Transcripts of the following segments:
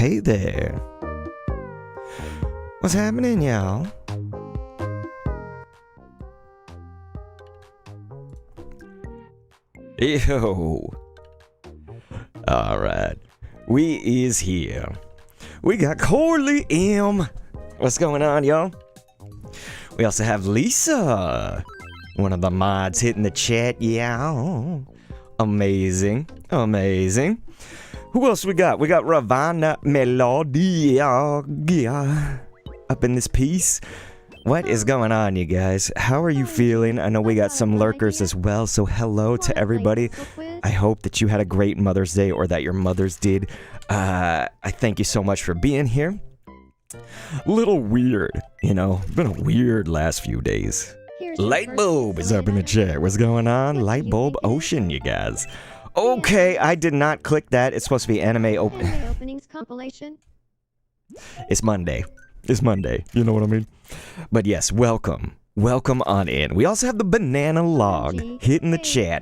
Hey there. What's happening, y'all? Yo. Alright. We is here. We got Corley M. What's going on, y'all? We also have Lisa. One of the mods hitting the chat. Yeah. Amazing. Amazing. Who else we got? We got Ravana Melodia up in this piece. What is going on, you guys? How are you feeling? I know we got some lurkers as well, so hello to everybody. I hope that you had a great Mother's Day or that your mothers did. I thank you so much for being here. Little weird, you know. Been a weird last few days. Lightbulb is up in the chat. What's going on? Lightbulb Ocean, you guys. Okay, I did not click that. It's supposed to be anime openings compilation. It's Monday. It's Monday. You know what I mean? But yes, welcome. Welcome on in. We also have the banana log hitting the chat.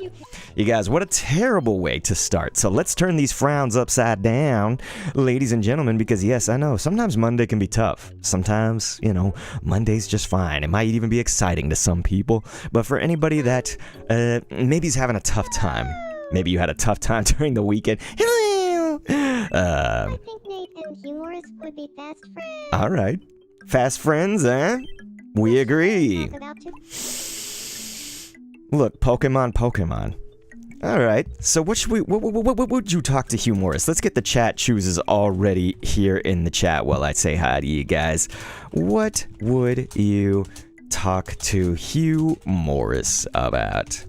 You guys, what a terrible way to start. So let's turn these frowns upside down, ladies and gentlemen, because yes, I know, sometimes Monday can be tough. Sometimes, you know, Monday's just fine. It might even be exciting to some people. But for anybody that maybe is having a tough time, maybe you had a tough time during the weekend. I think Nate and Humorous would be fast friends. All right. Fast friends, eh? We agree. Look, Pokemon. All right. So what would you talk to Humorous? Let's get the chat chooses already here in the chat while I say hi to you guys. What would you talk to Humorous about?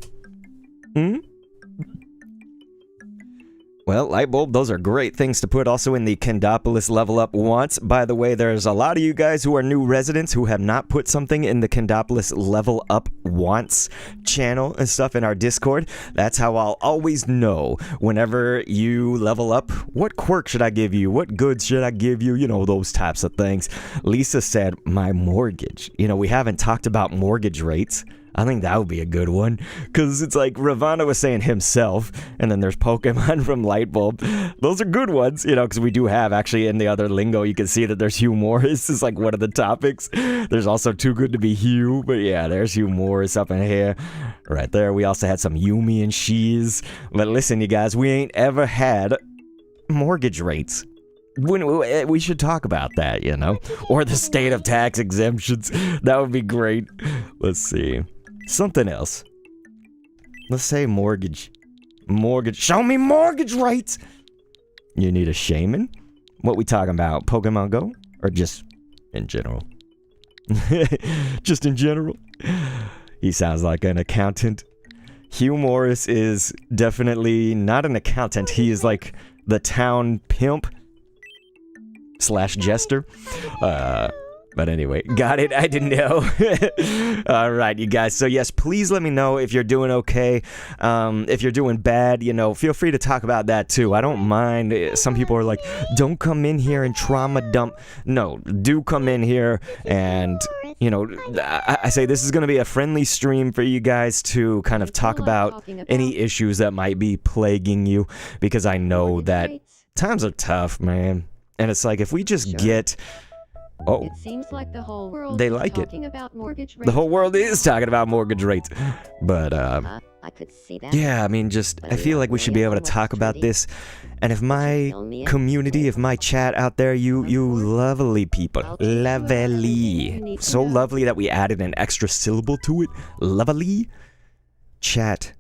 Well, Lightbulb, those are great things to put also in the Kendopolis Level Up Wants. By the way, there's a lot of you guys who are new residents who have not put something in the Kendopolis Level Up Wants channel and stuff in our Discord. That's how I'll always know whenever you level up, what quirk should I give you? What goods should I give you? You know, those types of things. Lisa said, my mortgage. You know, we haven't talked about mortgage rates. I think that would be a good one, because it's like Ravana was saying himself, and then there's Pokemon from Lightbulb. Those are good ones, you know, because we do have, actually, in the other lingo, you can see that there's Humorous is like one of the topics. There's also Too Good to Be Hugh, but yeah, there's Humorous up in here. Right there, we also had some Yumi and Shees. But listen, you guys, we ain't ever had mortgage rates. We should talk about that, you know, or the state of tax exemptions. That would be great. Let's see. Something else. Let's say mortgage. Show me mortgage rates. You need a shaman? What we talking about? Pokemon Go? Or just in general? Just in general? He sounds like an accountant. Humorous is definitely not an accountant. He is like the town pimp / jester. But anyway, got it. I didn't know. All right, you guys. So yes, please let me know if you're doing okay. If you're doing bad, you know, feel free to talk about that too. I don't mind. Some people are like, don't come in here and trauma dump. No, do come in here and, you know, I say this is going to be a friendly stream for you guys to kind of talk about any issues that might be plaguing you, because I know that times are tough, man. And it's like, if we just get... Oh, it seems like the whole world they is like talking about mortgage rates. The whole world is talking about mortgage rates. But, I could see that. yeah, I mean, just, I feel like we should be able to talk about this. And if my community, if my chat out there, you lovely people, lovely, so lovely that we added an extra syllable to it, lovely, chat,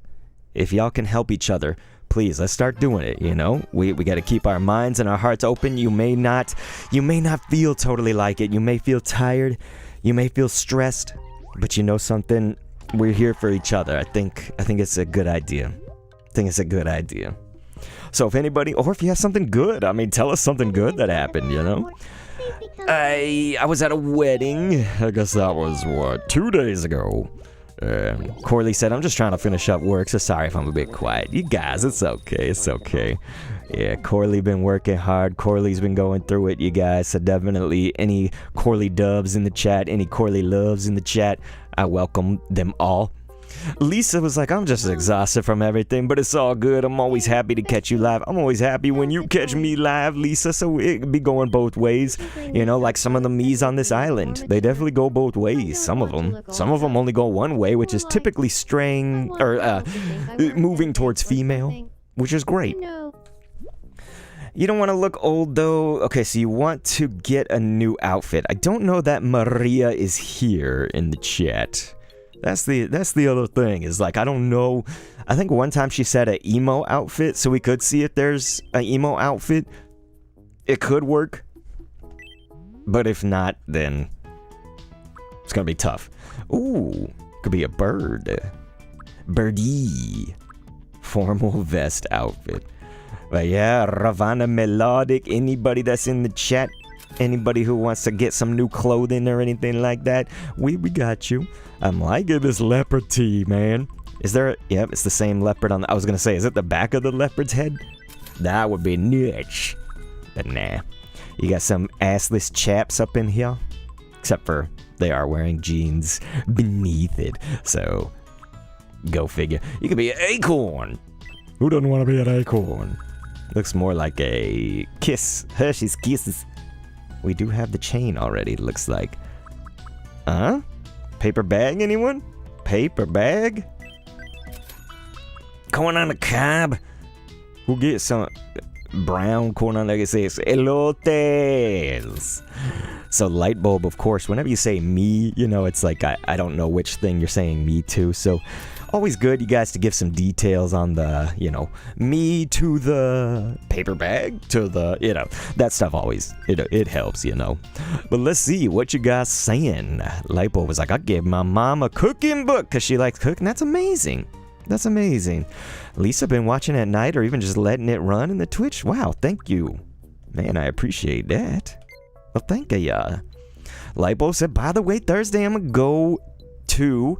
if y'all can help each other, please, let's start doing it, you know? We got to keep our minds and our hearts open. You may not feel totally like it. You may feel tired. You may feel stressed. But you know something? We're here for each other. I think it's a good idea. So if anybody, or if you have something good, I mean, tell us something good that happened, you know? I was at a wedding. I guess that was, 2 days ago. Corley said, I'm just trying to finish up work, so sorry if I'm a bit quiet. You guys, it's okay. Yeah, Corley been working hard. Corley's been going through it, you guys. So definitely any Corley dubs in the chat, any Corley loves in the chat, I welcome them all. Lisa was like, I'm just exhausted from everything, but it's all good. I'm always happy to catch you live. I'm always happy when you catch me live, Lisa. So it be going both ways. You know, like some of the me's on this island. They definitely go both ways. Some of them. Some of them only go one way, which is typically straying or moving towards female, which is great. You don't want to look old, though. Okay, so you want to get a new outfit. I don't know that Maria is here in the chat. That's the other thing, is like, I don't know. I think one time she said an emo outfit, so we could see if there's an emo outfit. It could work. But if not, then it's gonna be tough. Ooh, could be a bird. Birdie. Formal vest outfit. But yeah, Ravana Melodic, anybody that's in the chat, anybody who wants to get some new clothing or anything like that, we got you. I'm liking this leopard tee, man. Is there yep, it's the same leopard on the, I was gonna say, is it the back of the leopard's head? That would be niche. But nah. You got some assless chaps up in here. Except for they are wearing jeans beneath it. So, go figure. You could be an acorn. Who doesn't want to be an acorn? Looks more like a kiss. Hershey's Kisses. We do have the chain already, looks like. Huh? Paper bag, anyone? Paper bag? Corn on the cob. Who gets some brown corn on the, it says elotes. So light bulb, of course, whenever you say me, you know, it's like I don't know which thing you're saying me to. So always good, you guys, to give some details on the, you know, me to the paper bag to the, you know, that stuff always, it helps, you know. But let's see what you guys saying. Lightbulb was like, I gave my mom a cooking book because she likes cooking. That's amazing. That's amazing. Lisa been watching at night or even just letting it run in the Twitch. Wow, thank you. Man, I appreciate that. Well, thank ya. Lightbulb said, by the way, Thursday I'm gonna go to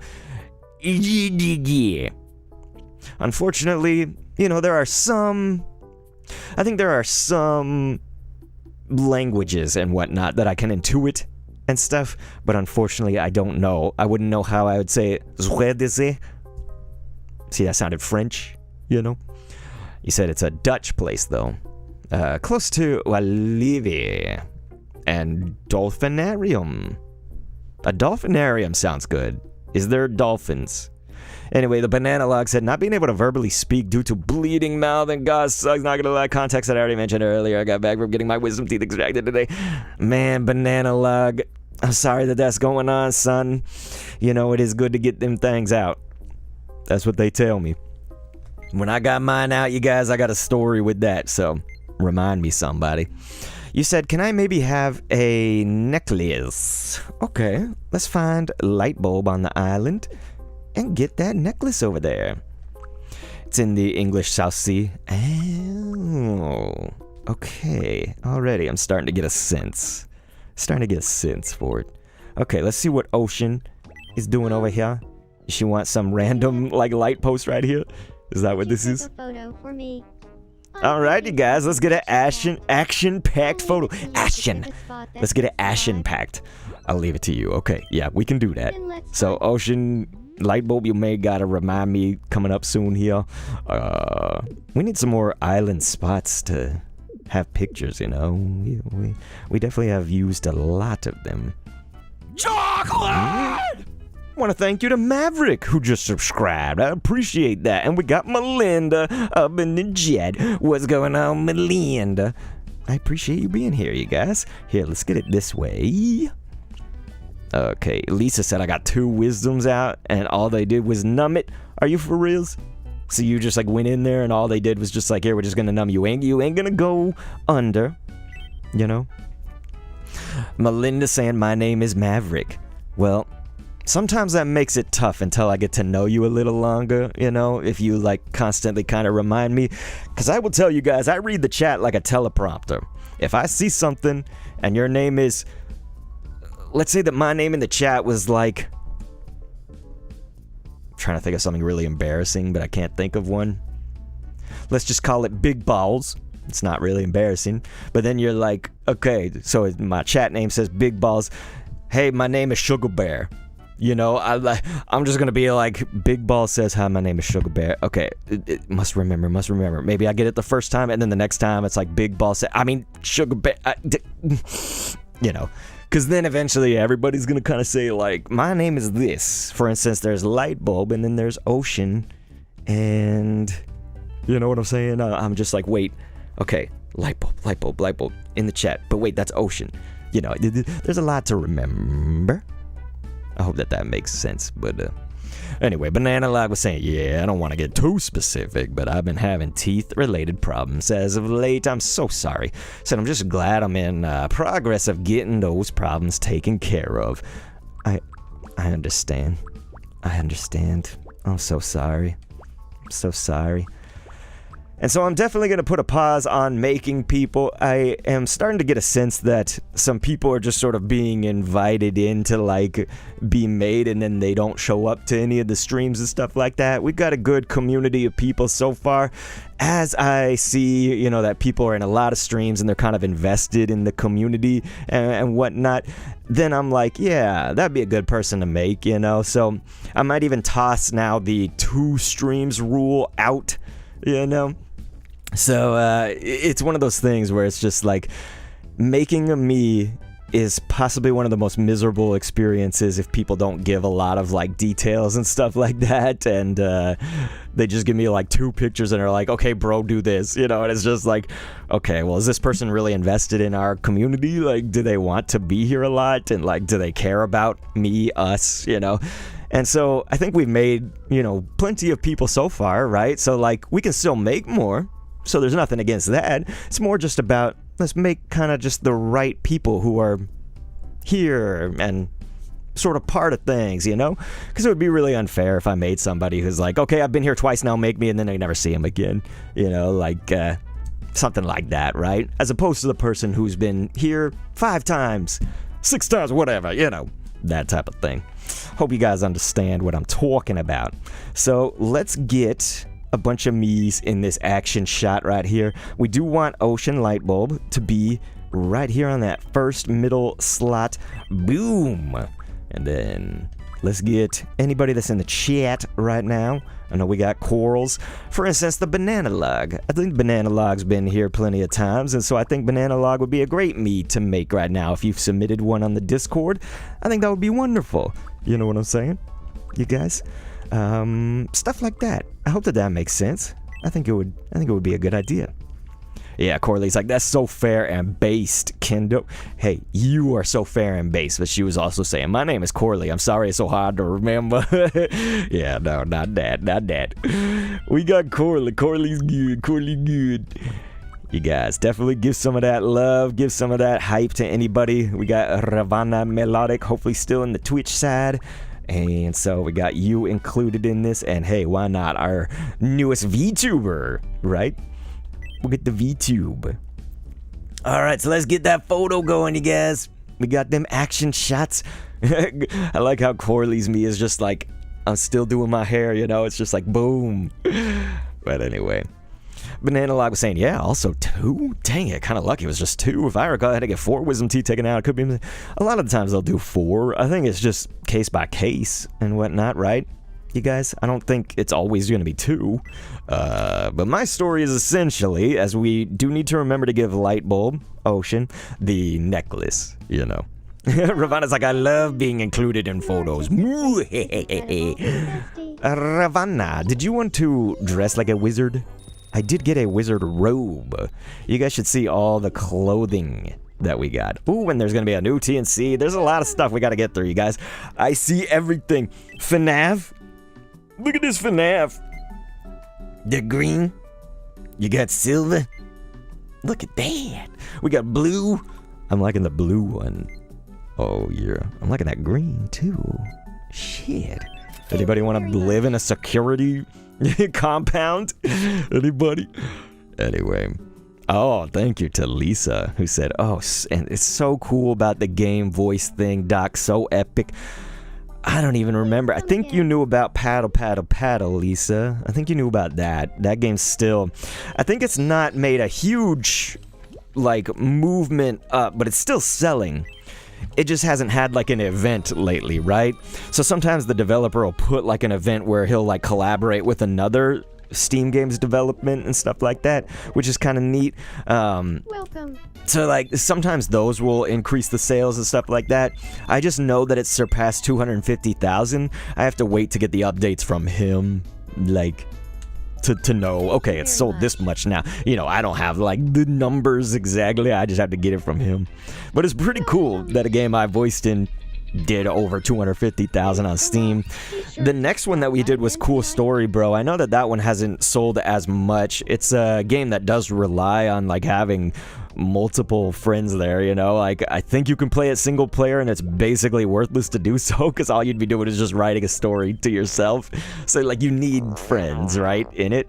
unfortunately, you know, there are some, I think there are some languages and whatnot that I can intuit and stuff, but unfortunately I don't know. I wouldn't know how I would say it. See, that sounded French, you know? You said it's a Dutch place, though. Close to Walibi and Dolphinarium. A dolphinarium sounds good. Is there dolphins? Anyway, the banana log said, not being able to verbally speak due to bleeding mouth and God sucks. Not gonna lie, context that I already mentioned earlier. I got back from getting my wisdom teeth extracted today. Man, banana log, I'm sorry that that's going on, son. You know, it is good to get them things out. That's what they tell me. When I got mine out, you guys, I got a story with that, so remind me, somebody. You said, can I maybe have a necklace? Okay, let's find Lightbulb on the island and get that necklace over there. It's in the English South Sea. Oh, okay. Already, I'm starting to get a sense. Starting to get a sense for it. Okay, let's see what Ocean is doing over here. She wants some random, like, light post right here. Is that what this is? A photo for me. Alright, you guys, let's get an action-packed photo. Action! Let's get an action-packed. I'll leave it to you. Okay, yeah, we can do that. So, Ocean, Lightbulb, you may gotta remind me coming up soon here. We need some more island spots to have pictures, you know. We definitely have used a lot of them. Chocolate! I want to thank you to Maverick, who just subscribed. I appreciate that. And we got Melinda up in the jet. What's going on, Melinda? I appreciate you being here, you guys. Here, let's get it this way. Okay, Lisa said I got 2 wisdoms out, and all they did was numb it. Are you for reals? So you just, like, went in there, and all they did was just like, here, we're just gonna numb you. You ain't gonna go under, you know? Melinda saying my name is Maverick. Well, sometimes that makes it tough until I get to know you a little longer, you know, if you, like, constantly kind of remind me. Because I will tell you guys, I read the chat like a teleprompter. If I see something and your name is, let's say that my name in the chat was like, I'm trying to think of something really embarrassing, but I can't think of one. Let's just call it Big Balls. It's not really embarrassing. But then you're like, okay, so my chat name says Big Balls. Hey, my name is Sugar Bear. You know, I'm just gonna be like, Big Ball says, hi, my name is Sugar Bear. Okay, must remember. Maybe I get it the first time, and then the next time it's like Big Ball said, Sugar Bear. You know, because then eventually everybody's gonna kind of say like, my name is this. For instance, there's Light Bulb, and then there's Ocean, and you know what I'm saying? I'm just like, wait, okay, Light Bulb in the chat, but wait, that's Ocean. You know, there's a lot to remember. I hope that makes sense, but anyway, Banana Log was saying, yeah, I don't want to get too specific, but I've been having teeth-related problems as of late. I'm so sorry. Said I'm just glad I'm in progress of getting those problems taken care of. I understand. I'm so sorry. And so I'm definitely going to put a pause on making people. I am starting to get a sense that some people are just sort of being invited in to like be made, and then they don't show up to any of the streams and stuff like that. We've got a good community of people so far. As I see, you know, that people are in a lot of streams and they're kind of invested in the community and whatnot, then I'm like, yeah, that'd be a good person to make, you know. So I might even toss now the 2 streams rule out, you know. So it's one of those things where it's just like, making a me is possibly one of the most miserable experiences if people don't give a lot of like details and stuff like that, and they just give me like 2 pictures and are like, okay bro, do this, you know. And it's just like, okay, well, is this person really invested in our community? Like, do they want to be here a lot, and like, do they care about me, us, you know? And so I think we've made, you know, plenty of people so far, right? So like, we can still make more. So there's nothing against that. It's more just about, let's make kind of just the right people who are here and sort of part of things, you know? Because it would be really unfair if I made somebody who's like, okay, I've been here twice now, make me, and then I never see him again. You know, like something like that, right? As opposed to the person who's been here 5 times, 6 times, whatever, you know, that type of thing. Hope you guys understand what I'm talking about. So let's get a bunch of me's in this action shot right here. We do want Ocean Light Bulb to be right here on that first middle slot. Boom. And then let's get anybody that's in the chat right now. I know we got Corals. For instance, the Banana Log. I think Banana Log's been here plenty of times, and so I think Banana Log would be a great me to make right now. If you've submitted one on the Discord, I think that would be wonderful. You know what I'm saying? You guys? Stuff like that. I hope that makes sense. I think it would be a good idea. Yeah, Corley's like, that's so fair and based, Kendo. Hey, you are so fair and based. But she was also saying, my name is Corley. I'm sorry it's so hard to remember. Yeah, no, not that. We got Corley. Corley's good. You guys, definitely give some of that love, give some of that hype to anybody. We got Ravana Melodic, hopefully still in the Twitch side. And so we got you included in this. And hey, why not? Our newest VTuber, right? We'll get the VTube. All right, so let's get that photo going, you guys. We got them action shots. I like how Corley's me is just like, I'm still doing my hair, you know? It's just like, boom. But anyway. Banana Log was saying, yeah, also 2? Dang it, kind of lucky it was just 2. If I recall, I had to get 4 wisdom teeth taken out. It could be, a lot of the times they'll do 4. I think it's just case by case and whatnot, right? You guys, I don't think it's always going to be 2. But my story is essentially, as we do need to remember to give Light Bulb, Ocean, the necklace, you know. Ravana's like, I love being included in photos. Ravana, did you want to dress like a wizard? I did get a wizard robe. You guys should see all the clothing that we got. Ooh, and there's gonna be a new TNC. There's a lot of stuff we gotta get through, you guys. I see everything. FNAF. Look at this FNAF. The green. You got silver. Look at that. We got blue. I'm liking the blue one. Oh, yeah. I'm liking that green, too. Shit. Anybody want to live in a security compound? Anybody? Anyway. Oh, thank you to Lisa, who said, oh, and it's so cool about the game voice thing, Doc. So epic. I don't even remember. I think you knew about Paddle Paddle Paddle, Lisa. I think you knew about that. That game's still... I think it's not made a huge, like, movement up, but it's still selling. it just hasn't had like an event lately, right? So sometimes the developer will put like an event where he'll like collaborate with another Steam games development and stuff like that, which is kind of neat. Welcome. So like sometimes those will increase the sales and stuff like that. I just know that it's surpassed 250,000. I have to wait to get the updates from him, like to know, okay, it's sold this much now. You know, I don't have like the numbers exactly. I just have to get it from him. But it's pretty cool that a game I voiced in did over 250,000 on Steam. The next one that we did was Cool Story, bro. I know that that one hasn't sold as much. It's a game that does rely on like having multiple friends there, you know, like I think you can play it single player and it's basically worthless to do so because all you'd be doing is just writing a story to yourself. So like you need friends, right, in it.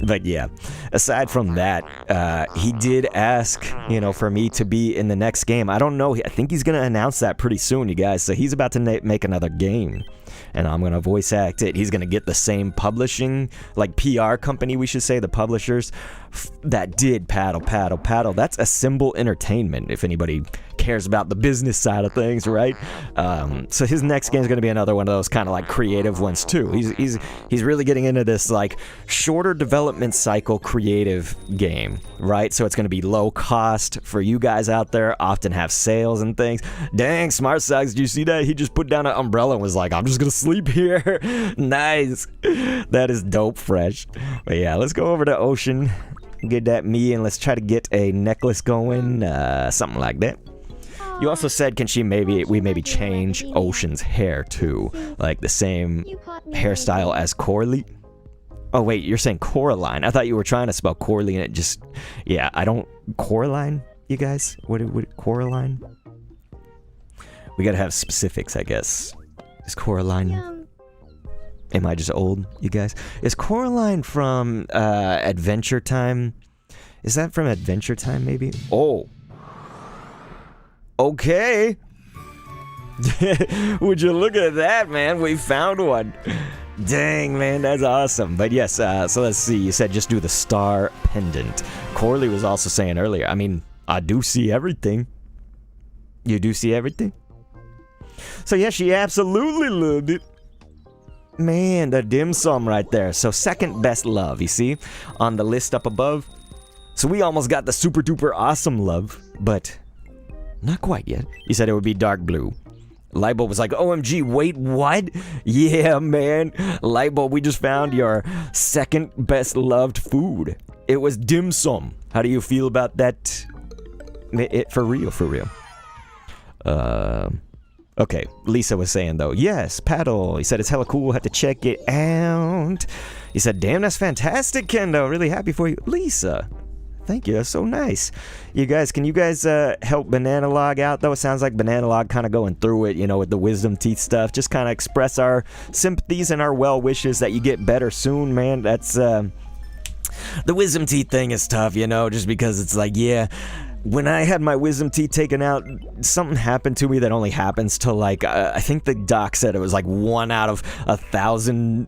But yeah, aside from that, he did ask, you know, for me to be in the next game. I don't know. I think he's going to announce that pretty soon, you guys. So he's about to make another game, and I'm going to voice act it. He's going to get the same publishing, like PR company, we should say, the publishers that did Paddle, Paddle, Paddle. That's a Symbol Entertainment, if anybody cares about the business side of things, right? So his next game is going to be another one of those kind of like creative ones too. He's really getting into this like shorter development cycle creative game, right? So it's going to be low cost for you guys out there, often have sales and things. Dang, Smart Socks, did you see that? He just put down an umbrella and was like, I'm just going to sleep here. Nice. That is dope fresh. But yeah, let's go over to Ocean, get that me, and let's try to get a necklace going, something like that. You also said, can we maybe change Ocean's hair too, like the same hairstyle as Coralie? Oh wait, you're saying Coraline. I thought you were trying to spell Coralie and it just, yeah, I don't, Coraline, you guys? What Coraline? We gotta have specifics, I guess. Is Coraline, am I just old, you guys? Is Coraline from Adventure Time? Is that from Adventure Time maybe? Oh. Okay. Would you look at that, man? We found one. Dang, man, that's awesome. But yes, so let's see. You said just do the star pendant. Corley was also saying earlier, I mean, I do see everything. You do see everything? So yeah, she absolutely loved it. Man, the dim sum right there. So second best love, you see? On the list up above. So we almost got the super duper awesome love, but not quite yet. You said it would be dark blue. Lightbulb was like, OMG, wait, what? Yeah, man. Lightbulb, we just found your second best loved food. It was dim sum. How do you feel about that? For real, for real. Okay, Lisa was saying though, yes, paddle. He said it's hella cool, we'll have to check it out. He said, damn, that's fantastic, Kendo. Really happy for you. Lisa, thank you, that's so nice. You guys, can you guys help Banana Log out though? It sounds like Banana Log kind of going through it, you know, with the wisdom teeth stuff. Just kind of express our sympathies and our well wishes that you get better soon, man. That's, the wisdom teeth thing is tough, you know, just because it's like, yeah, when I had my wisdom teeth taken out, something happened to me that only happens to like, I think the doc said it was like 1 out of 1,000,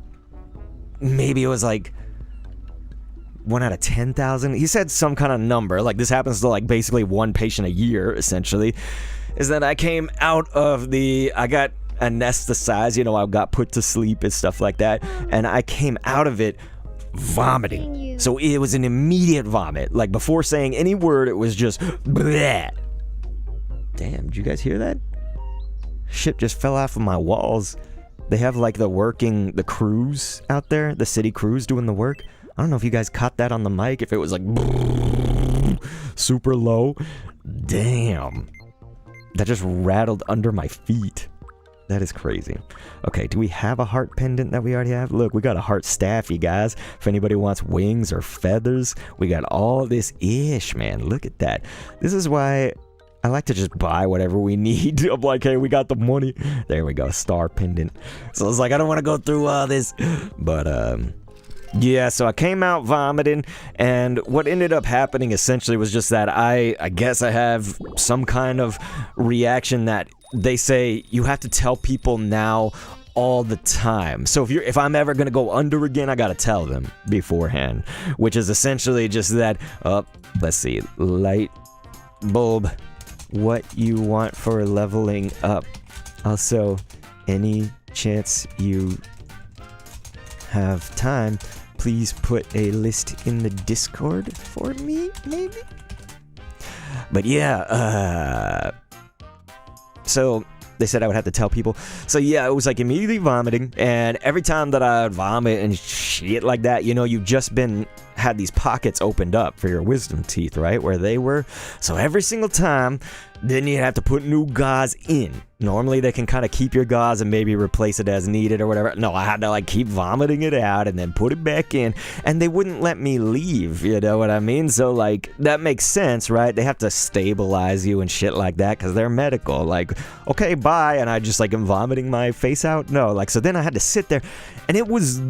maybe it was like 1 out of 10,000. He said some kind of number, like this happens to like basically one patient a year, essentially, is that I came out of I got anesthetized, you know, I got put to sleep and stuff like that, and I came out of it vomiting. So it was an immediate vomit. Like before saying any word, it was just bleh. Damn, did you guys hear that? Shit just fell off of my walls. They have like the crews out there, the city crews doing the work. I don't know if you guys caught that on the mic, if it was like super low. Damn. That just rattled under my feet. That is crazy. Okay, do we have a heart pendant that we already have? Look, we got a heart staff, you guys. If anybody wants wings or feathers, we got all this ish, man. Look at that. This is why I like to just buy whatever we need. I'm like, hey, we got the money. There we go, star pendant. So it's like, I don't want to go through all this. But, yeah, so I came out vomiting, and what ended up happening essentially was just that I guess I have some kind of reaction that they say you have to tell people now all the time. So if I'm ever gonna go under again, I gotta tell them beforehand, which is essentially just that. Let's see, light bulb what you want for leveling up. Also, any chance you have time, please put a list in the Discord for me, maybe? But yeah, so they said I would have to tell people. So yeah, it was like immediately vomiting, and every time that I would vomit and shit like that, you know, you've just had these pockets opened up for your wisdom teeth, right, where they were. So every single time, then you have to put new gauze in. Normally they can kind of keep your gauze and maybe replace it as needed or whatever. No, I had to like keep vomiting it out and then put it back in, and they wouldn't let me leave, you know what I mean? So like, that makes sense, right? They have to stabilize you and shit like that because they're medical. Like, okay, bye, and I just like am vomiting my face out? No, like, so then I had to sit there, and it was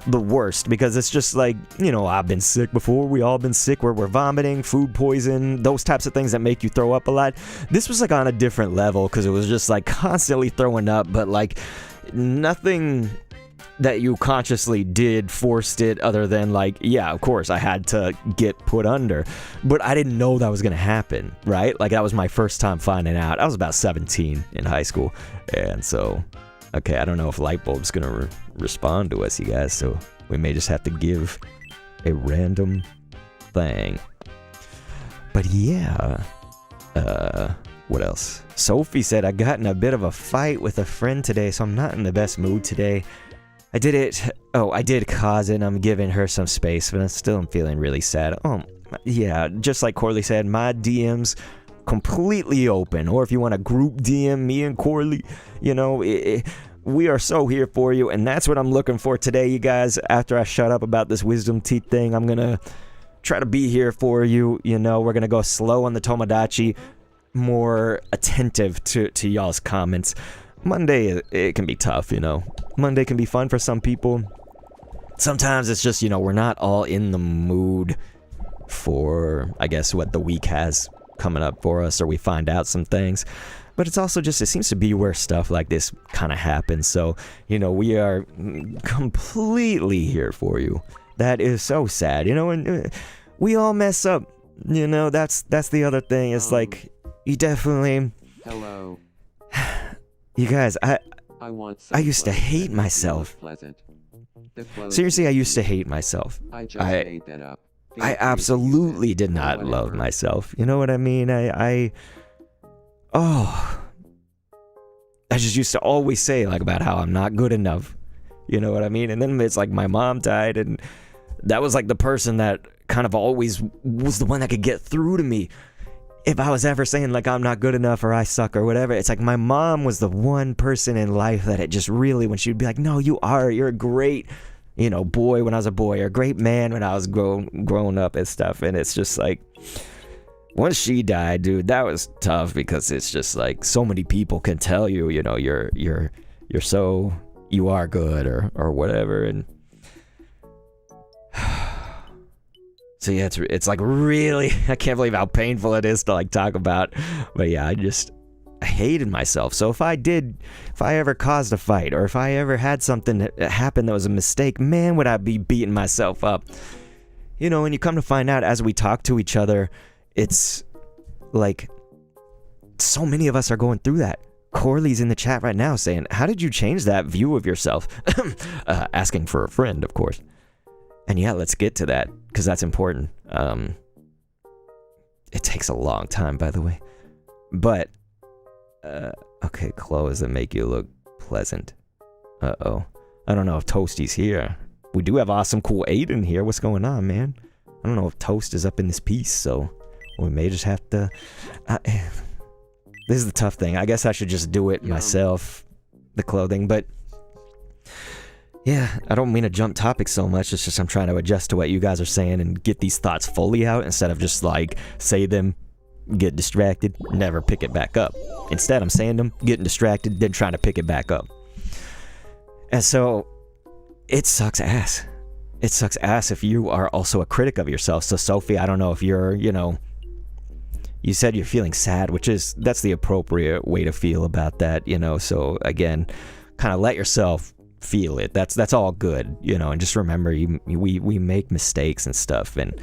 the worst because it's just like, you know, I've been sick before. We all been sick where we're vomiting, food poison, those types of things that make you throw up a lot. This was like on a different level because it was just like constantly throwing up, but like nothing that you consciously did forced it other than like, yeah, of course I had to get put under, but I didn't know that was gonna happen, right? Like that was my first time finding out. I was about 17 in high school, and so okay, I don't know if Lightbulb's gonna respond to us, you guys, so we may just have to give a random thing. But yeah, what else? Sophie said, I got in a bit of a fight with a friend today, so I'm not in the best mood today. I did cause it, I'm giving her some space, but I'm feeling really sad. Oh, yeah, just like Corley said, my DM's completely open, or if you want to group DM me and Corley, you know, we are so here for you, and that's what I'm looking for today, you guys. After I shut up about this wisdom teeth thing, I'm gonna try to be here for you. You know, we're gonna go slow on the Tomodachi, more attentive to y'all's comments. Monday, it can be tough, you know. Monday can be fun for some people. Sometimes it's just, you know, we're not all in the mood for, I guess, what the week has coming up for us, or we find out some things. But it's also just, it seems to be where stuff like this kind of happens. So, you know, we are completely here for you. That is so sad, you know, and we all mess up. You know, that's the other thing. It's like, you definitely... Hello. You guys, I I used to hate myself. Seriously, I used to hate myself. I just made that up. I absolutely did not love myself. You know what I mean? I just used to always say like about how I'm not good enough. You know what I mean? And then it's like my mom died, and that was like the person that kind of always was the one that could get through to me. If I was ever saying like I'm not good enough or I suck or whatever, it's like my mom was the one person in life that it just really, when she would be like, no, you're a great, you know, boy when I was a boy, or a great man when I was grown up and stuff. And it's just like, once she died, dude, that was tough, because it's just like so many people can tell you, you know, you are good or whatever. And so yeah, it's like really, I can't believe how painful it is to like talk about. But yeah, I hated myself. So if I ever caused a fight, or if I ever had something that happened that was a mistake, man, would I be beating myself up. You know, and you come to find out as we talk to each other, it's like so many of us are going through that. Corley's in the chat right now saying, how did you change that view of yourself? Asking for a friend, of course. And yeah, let's get to that, because that's important. It takes a long time, by the way. But, okay, clothes that make you look pleasant. Uh-oh. I don't know if Toasty's here. We do have awesome, cool Aiden here. What's going on, man? I don't know if Toast is up in this piece, so we may just have to... this is the tough thing. I guess I should just do it myself, the clothing, but... yeah, I don't mean to jump topics so much. It's just I'm trying to adjust to what you guys are saying and get these thoughts fully out, instead of just like say them, get distracted, never pick it back up. Instead, I'm saying them, getting distracted, then trying to pick it back up. And so it sucks ass. It sucks ass if you are also a critic of yourself. So Sophie, I don't know if you're, you know, you said you're feeling sad, that's the appropriate way to feel about that, you know. So again, kind of let yourself feel it. That's all good, you know. And just remember, we make mistakes and stuff, and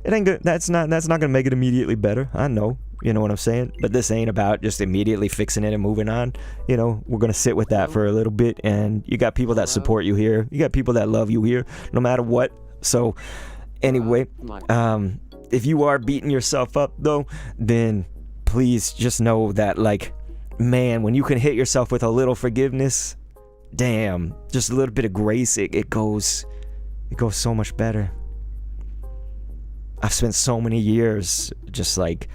it ain't good. That's not gonna make it immediately better. I know, you know what I'm saying? But this ain't about just immediately fixing it and moving on. You know, we're gonna sit with that for a little bit, and you got people that support you here. You got people that love you here, no matter what. So, anyway, if you are beating yourself up though, then please just know that, like, man, when you can hit yourself with a little forgiveness, damn, just a little bit of grace, it goes so much better. I've spent so many years just like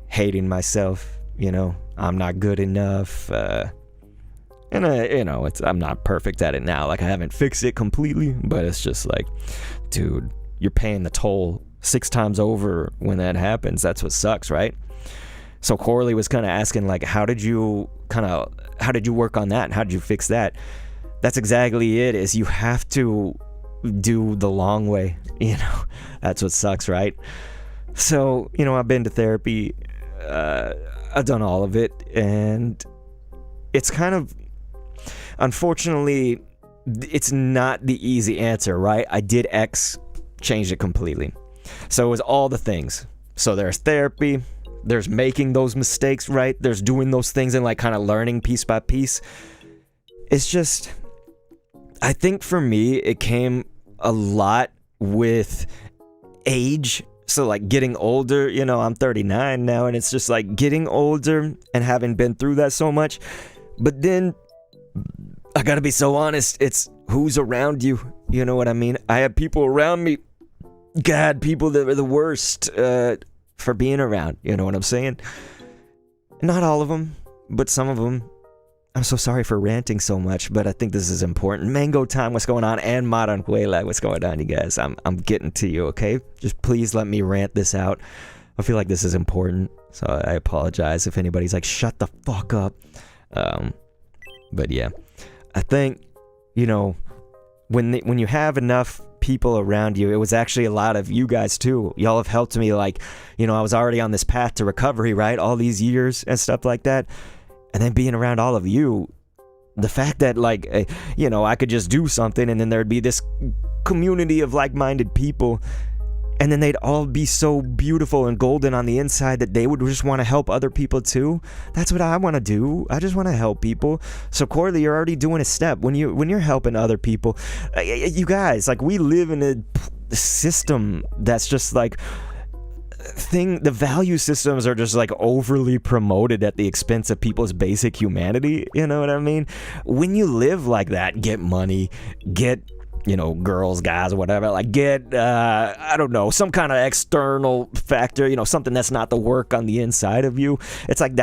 hating myself, you know, I'm not good enough, and you know, I'm not perfect at it now. Like, I haven't fixed it completely, but it's just like, dude, you're paying the toll 6 times over when that happens. That's what sucks, right? So Corley was kind of asking, like, how did you work on that, and how did you fix that? That's exactly it. Is you have to do the long way, you know. That's what sucks, right? So, you know, I've been to therapy, I've done all of it, and it's kind of, unfortunately, it's not the easy answer, right? I did X, changed it completely. So it was all the things. So there's therapy, there's making those mistakes, right? There's doing those things and like kind of learning piece by piece. It's just, I think for me, it came a lot with age. So like getting older, you know, I'm 39 now, and it's just like getting older and having been through that so much. But then I gotta be so honest, it's who's around you. You know what I mean? I have people around me, God, people that are the worst for being around. You know what I'm saying? Not all of them, but some of them. I'm so sorry for ranting so much, but I think this is important. Mango Time, what's going on? And Modern Huela, what's going on, you guys? I'm getting to you, okay? Just please let me rant this out. I feel like this is important, so I apologize if anybody's like, shut the fuck up. But yeah, I think, you know, when you have enough people around you, it was actually a lot of you guys too. Y'all have helped me, like, you know, I was already on this path to recovery, right? All these years and stuff like that. And then being around all of you, the fact that, like, you know, I could just do something and then there'd be this community of like-minded people, and then they'd all be so beautiful and golden on the inside that they would just want to help other people too. That's what I want to do. I just want to help people. So Corley, you're already doing a step when you're helping other people. You guys, like, we live in a system that's just like, the value systems are just like overly promoted at the expense of people's basic humanity. You know what I mean? When you live like that, get money, get, you know, girls, guys, whatever, like get, I don't know, some kind of external factor, you know, something that's not the work on the inside of you. It's like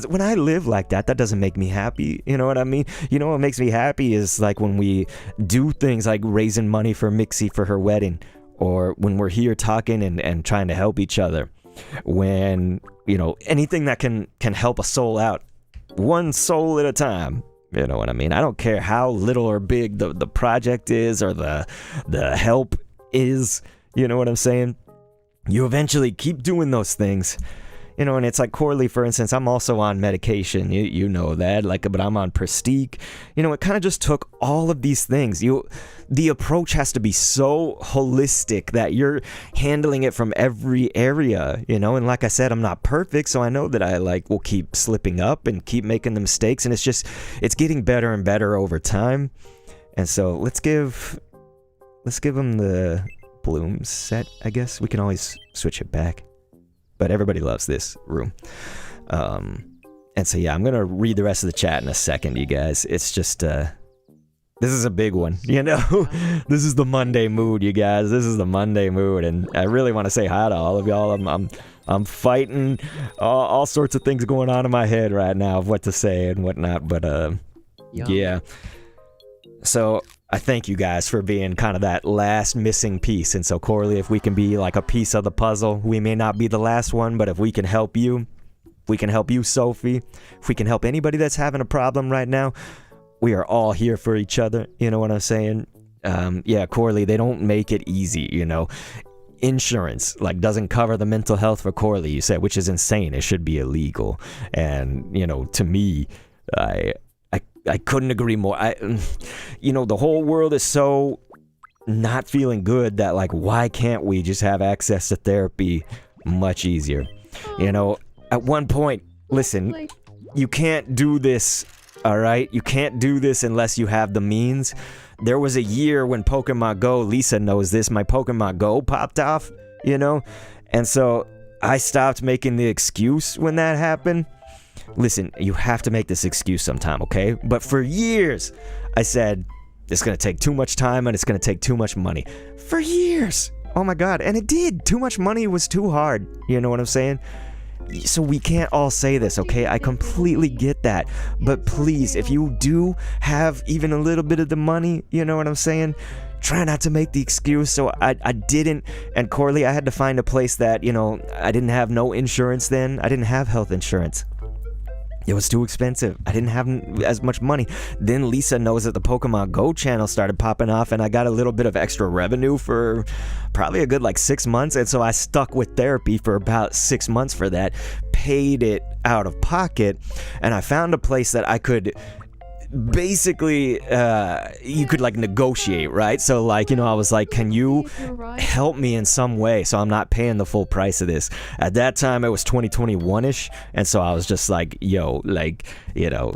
when I live like that doesn't make me happy. You know what I mean? You know what makes me happy is like when we do things like raising money for Mixie for her wedding, or when we're here talking and trying to help each other. When, you know, anything that can help a soul out, one soul at a time. You know what I mean? I don't care how little or big the project is or the help is. You know what I'm saying? You eventually keep doing those things. You know, and it's like Corley, for instance, I'm also on medication. You know that, like, but I'm on Prestige. You know, it kind of just took all of these things. The approach has to be so holistic that you're handling it from every area, you know. And like I said, I'm not perfect, so I know that I like will keep slipping up and keep making the mistakes, and it's getting better and better over time. And so let's give them the bloom set. I guess we can always switch it back. But everybody loves this room. And so, yeah, I'm going to read the rest of the chat in a second, you guys. It's just, this is a big one, you know? This is the Monday mood, you guys. This is the Monday mood. And I really want to say hi to all of y'all. I'm fighting all sorts of things going on in my head right now of what to say and whatnot. But, yeah. So I thank you guys for being kind of that last missing piece. And so, Corley, if we can be like a piece of the puzzle, we may not be the last one, but if we can help you, Sophie, if we can help anybody that's having a problem right now, we are all here for each other. You know what I'm saying? Yeah, Corley, they don't make it easy, you know. Insurance, like, doesn't cover the mental health for Corley, you said, which is insane. It should be illegal. And, you know, to me, I couldn't agree more. You know, the whole world is so not feeling good that, like, why can't we just have access to therapy much easier? You know, at one point, listen, Like, you can't do this, all right? You can't do this unless you have the means. There was a year when Pokemon Go, Lisa knows this, my Pokemon Go popped off, you know? And so I stopped making the excuse when that happened. Listen, you have to make this excuse sometime, okay? But for years, I said, it's gonna take too much time and it's gonna take too much money. For years. Oh my God, and it did. Too much money was too hard. You know what I'm saying? So we can't all say this, okay? I completely get that. But please, if you do have even a little bit of the money, you know what I'm saying? Try not to make the excuse. So I didn't, and Corley, I had to find a place that, you know, I didn't have no insurance then. I didn't have health insurance. It was too expensive. I didn't have as much money. Then Lisa knows that the Pokemon Go channel started popping off and I got a little bit of extra revenue for probably a good like 6 months. And so I stuck with therapy for about 6 months for that, paid it out of pocket, and I found a place that I could basically, you could like negotiate, right? So like, you know, I was like, can you help me in some way so I'm not paying the full price of this? At that time it was 2021ish, and so I was just like, yo, like, you know,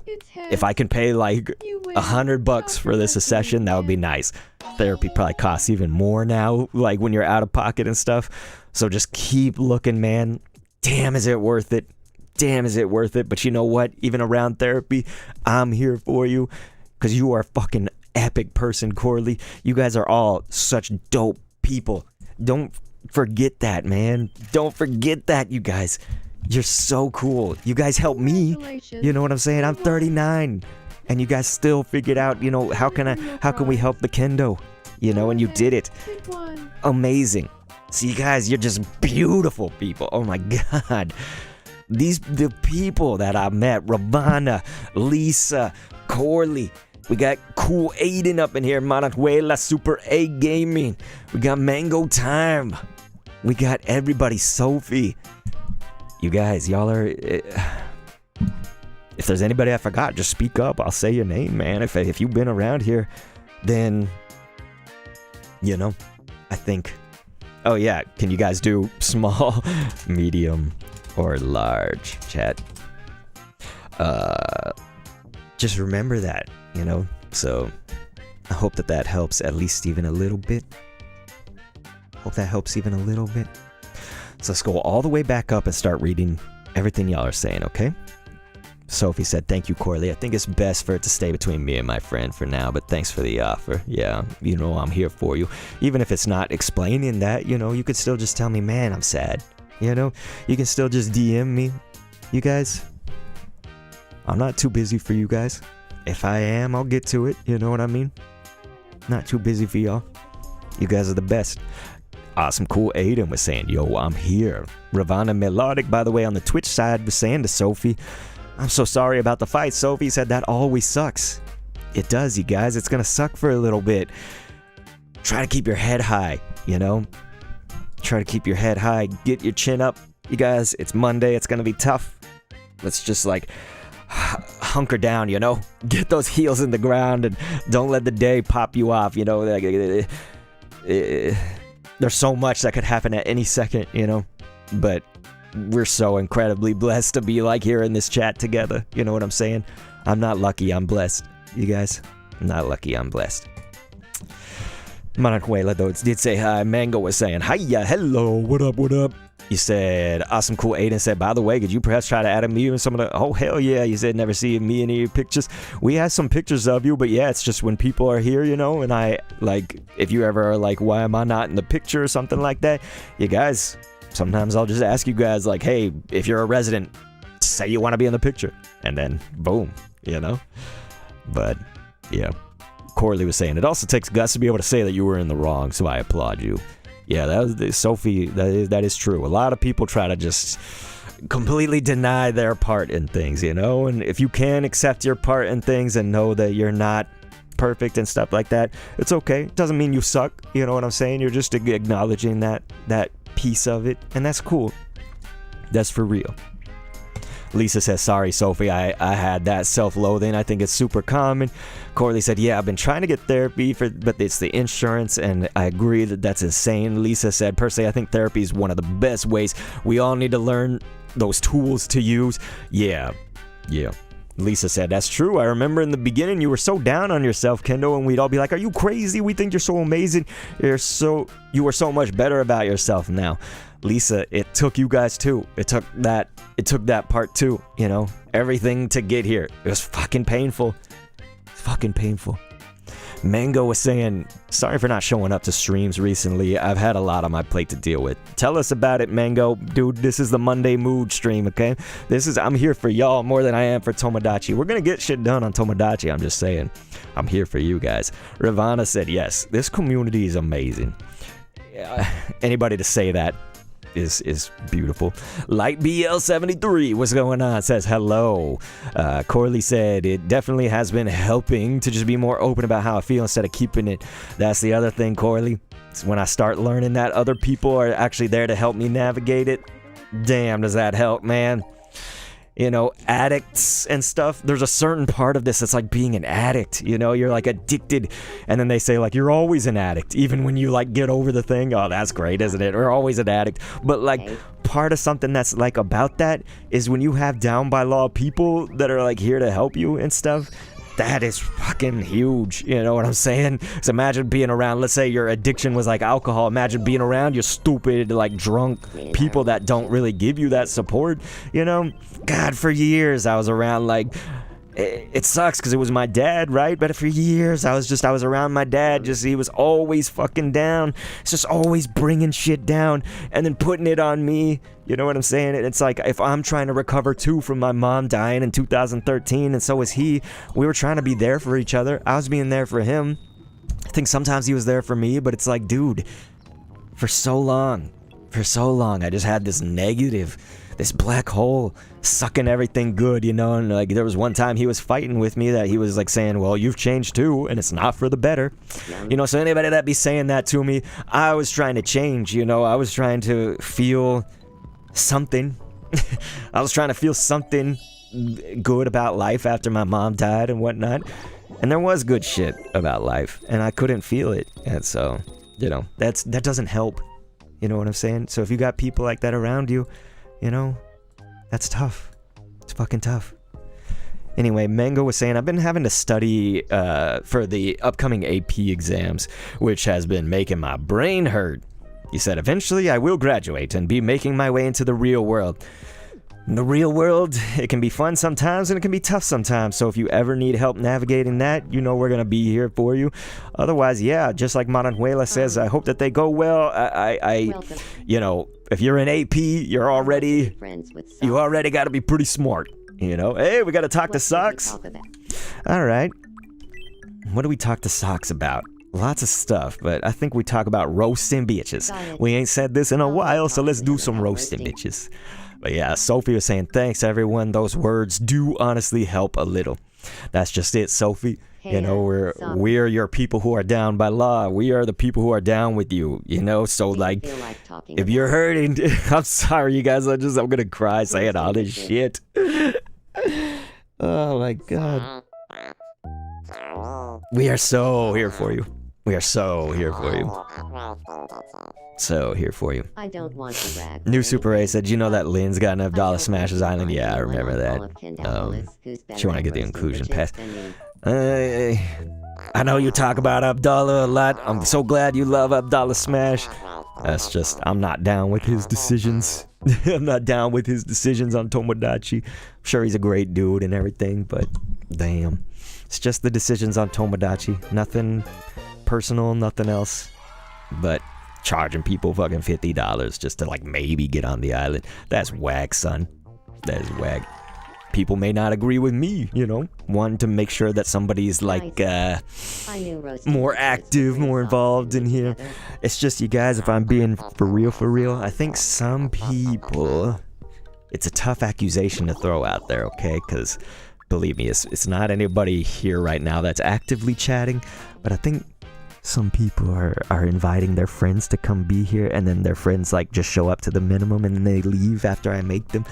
if I can pay like $100 for this a session, that would be nice. Therapy probably costs even more now, like when you're out of pocket and stuff. So just keep looking, man. Damn, is it worth it? Damn, is it worth it? But you know what? Even around therapy, I'm here for you because you are a fucking epic person, Corley. You guys are all such dope people. Don't forget that, man. Don't forget that, you guys. You're so cool. You guys help me. You know what I'm saying? I'm 39, and you guys still figured out, you know, how can we help the kendo? You know, and you did it. Amazing. See, you guys, you're just beautiful people. Oh my God. The people that I met, Ravana, Lisa, Corley. We got cool Aiden up in here, Manajuela, Super A Gaming. We got Mango Time. We got everybody, Sophie. You guys, y'all are... if there's anybody I forgot, just speak up. I'll say your name, man. If you've been around here, then, you know, I think... Oh yeah, can you guys do small, medium, or large, chat? Just remember that, you know? So, I hope that helps at least even a little bit. Hope that helps even a little bit. So let's go all the way back up and start reading everything y'all are saying, okay? Sophie said, thank you, Corley. I think it's best for it to stay between me and my friend for now, but thanks for the offer. Yeah, you know I'm here for you. Even if it's not explaining that, you know, you could still just tell me, man, I'm sad. You know, you can still just DM me. You guys, I'm not too busy for you guys. If I am, I'll get to it. You know what I mean? Not too busy for y'all. You guys are the best. Awesome, cool. Aiden was saying, yo, I'm here. Ravana Melodic, by the way, on the Twitch side, was saying to Sophie, I'm so sorry about the fight. Sophie said that always sucks. It does, you guys. It's gonna suck for a little bit. Try to keep your head high, you know? Try to keep your head high. Get your chin up. You guys, it's Monday. It's gonna be tough. Let's just like hunker down, you know? Get those heels in the ground and don't let the day pop you off, you know? Like, there's so much that could happen at any second, you know? But we're so incredibly blessed to be like here in this chat together. You know what I'm saying? I'm not lucky, I'm blessed. You guys, I'm not lucky, I'm blessed. Manajuela though did say hi. Mango was saying, hiya, hello, what up, what up? You said, awesome, cool. Aiden said, by the way, could you perhaps try to add me in some of the... Oh, hell yeah. You said, never see me in any of your pictures. We had some pictures of you, but yeah, it's just when people are here, you know, and I, like, if you ever are like, why am I not in the picture or something like that? You guys, sometimes I'll just ask you guys, like, hey, if you're a resident, say you want to be in the picture. And then, boom, you know? But, yeah. Corley was saying, it also takes guts to be able to say that you were in the wrong, so I applaud you. Yeah, that was Sophie. That is true. A lot of people try to just completely deny their part in things, you know. And if you can accept your part in things and know that you're not perfect and stuff like that, it's okay. It doesn't mean you suck. You know what I'm saying? You're just acknowledging that piece of it, and that's cool. That's for real. Lisa says, sorry, Sophie, I had that self-loathing. I think it's super common. Corley said, yeah, I've been trying to get therapy, but it's the insurance, and I agree that that's insane. Lisa said, personally, I think therapy is one of the best ways. We all need to learn those tools to use. Yeah. Lisa said, that's true. I remember in the beginning you were so down on yourself, Kendall, and we'd all be like, are you crazy? We think you're so amazing. You were so much better about yourself now. Lisa, it took you guys too. It took that part too, you know, everything to get here. It was fucking painful. Mango was saying, sorry for not showing up to streams recently. I've had a lot on my plate to deal with. Tell us about it, Mango. Dude, this is the Monday Mood stream, okay? I'm here for y'all more than I am for Tomodachi. We're gonna get shit done on Tomodachi, I'm just saying. I'm here for you guys. Ravana said, yes, this community is amazing. Anybody to say that is beautiful. Light BL73, what's going on? Says hello. Corley said it definitely has been helping to just be more open about how I feel instead of keeping it. That's the other thing, Corley. It's when I start learning that other people are actually there to help me navigate it. Damn, does that help, man? You know, addicts and stuff, there's a certain part of this that's like being an addict, you know, you're like addicted, and then they say like you're always an addict even when you like get over the thing. Oh, that's great, isn't it? We're always an addict. But like part of something that's like about that is when you have down by law people that are like here to help you and stuff. That is fucking huge, you know what I'm saying? So imagine being around, let's say your addiction was like alcohol, imagine being around your stupid, like drunk people that don't really give you that support, you know? God, for years I was around like, it sucks because it was my dad, right? But for years I was around my dad, just he was always fucking down. It's just always bringing shit down and then putting it on me. You know what I'm saying? It's like if I'm trying to recover too from my mom dying in 2013 and so was he, we were trying to be there for each other. I was being there for him. I think sometimes he was there for me, but it's like, dude, for so long I just had this negative, this black hole sucking everything good, you know? And like there was one time he was fighting with me that he was like saying, well, you've changed too and it's not for the better, you know? So anybody that be saying that to me, I was trying to change, you know? I was trying to feel something. I was trying to feel something good about life after my mom died and whatnot, and there was good shit about life and I couldn't feel it. And so, you know, that doesn't help, you know what I'm saying? So if you got people like that around you, you know, that's tough. It's fucking tough. Anyway, Mango was saying, I've been having to study for the upcoming AP exams, which has been making my brain hurt. He said, eventually I will graduate and be making my way into the real world. In the real world, it can be fun sometimes and it can be tough sometimes. So if you ever need help navigating that, you know we're going to be here for you. Otherwise, yeah, just like Maranjuela says, I hope that they go well. I you know, if you're in AP, you already got to be pretty smart, you know? Hey, we got to talk to Socks. All right. What do we talk to Socks about? Lots of stuff, but I think we talk about roasting bitches. We ain't said this in a while, so let's do some roasting bitches. But yeah, Sophie was saying, thanks everyone. Those words do honestly help a little. That's just it, Sophie. You know, we're your people who are down by law. We are the people who are down with you, you know? So like if you're hurting, I'm sorry you guys, I'm gonna cry saying all this shit. Oh my god. We are so here for you. We are so here for you. So here for you. I don't want to brag. New Super A said, you know that Lynn's got enough Dollar Smashes Island? Yeah, I remember that. She want to get the inclusion pass. I know you talk about Abdallah a lot. I'm so glad you love Abdallah Smash. That's just, I'm not down with his decisions. I'm not down with his decisions on Tomodachi. I'm sure he's a great dude and everything, but damn. It's just the decisions on Tomodachi. Nothing personal, nothing else. But charging people fucking $50 just to like maybe get on the island. That's whack, son. That is whack. People may not agree with me, you know, wanting to make sure that somebody's like more active, more involved in here. It's just, you guys, if I'm being for real, I think some people, it's a tough accusation to throw out there, okay? Because believe me, it's not anybody here right now that's actively chatting, but I think some people are inviting their friends to come be here, and then their friends like just show up to the minimum and then they leave after I make them.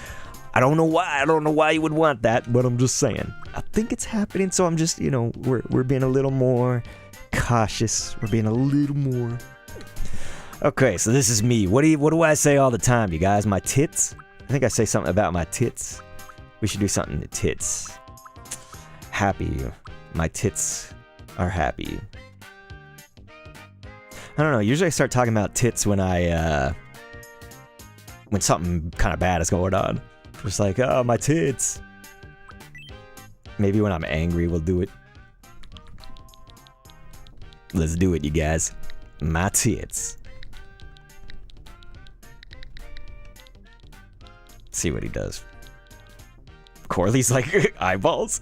I don't know why. I don't know why you would want that, but I'm just saying. I think it's happening, so I'm just, you know, we're being a little more cautious. We're being a little more. Okay, so this is me. What do I say all the time, you guys? My tits? I think I say something about my tits. We should do something to tits. Happy. My tits are happy. I don't know. Usually I start talking about tits when when something kind of bad is going on. Just like, oh, my tits. Maybe when I'm angry, we'll do it. Let's do it, you guys. My tits. See what he does. Corley's like, eyeballs.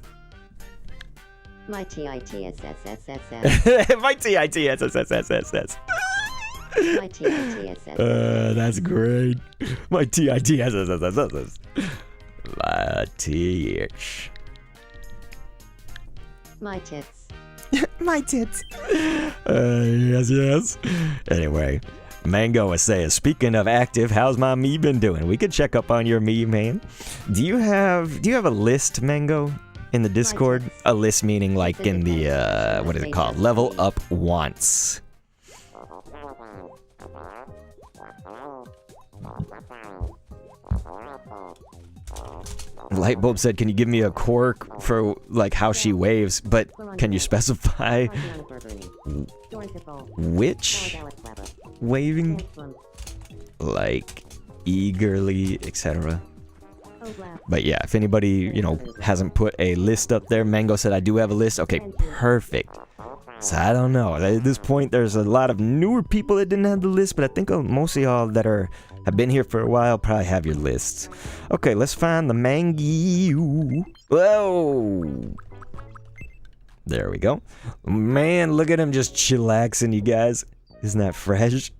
My TITSSSSS. My TITSSSSS. My TITSSS. That's great. My TITSSSSS. My TH. My tits. My tits. Yes. Anyway, Mango is saying, speaking of active, how's my me been doing? We could check up on your me, man. Do you have a list, Mango, in the Discord? A list meaning like in the what is it called? Level up wants. Lightbulb said, can you give me a quirk for like how she waves, but can you specify which waving? Like eagerly, etc. But yeah, if anybody, you know, hasn't put a list up there, Mango said I do have a list. Okay, perfect. So I don't know. At this point, there's a lot of newer people that didn't have the list, but I think most of y'all that have been here for a while probably have your lists. Okay, let's find the mango. Whoa! There we go. Man, look at him just chillaxing, you guys. Isn't that fresh?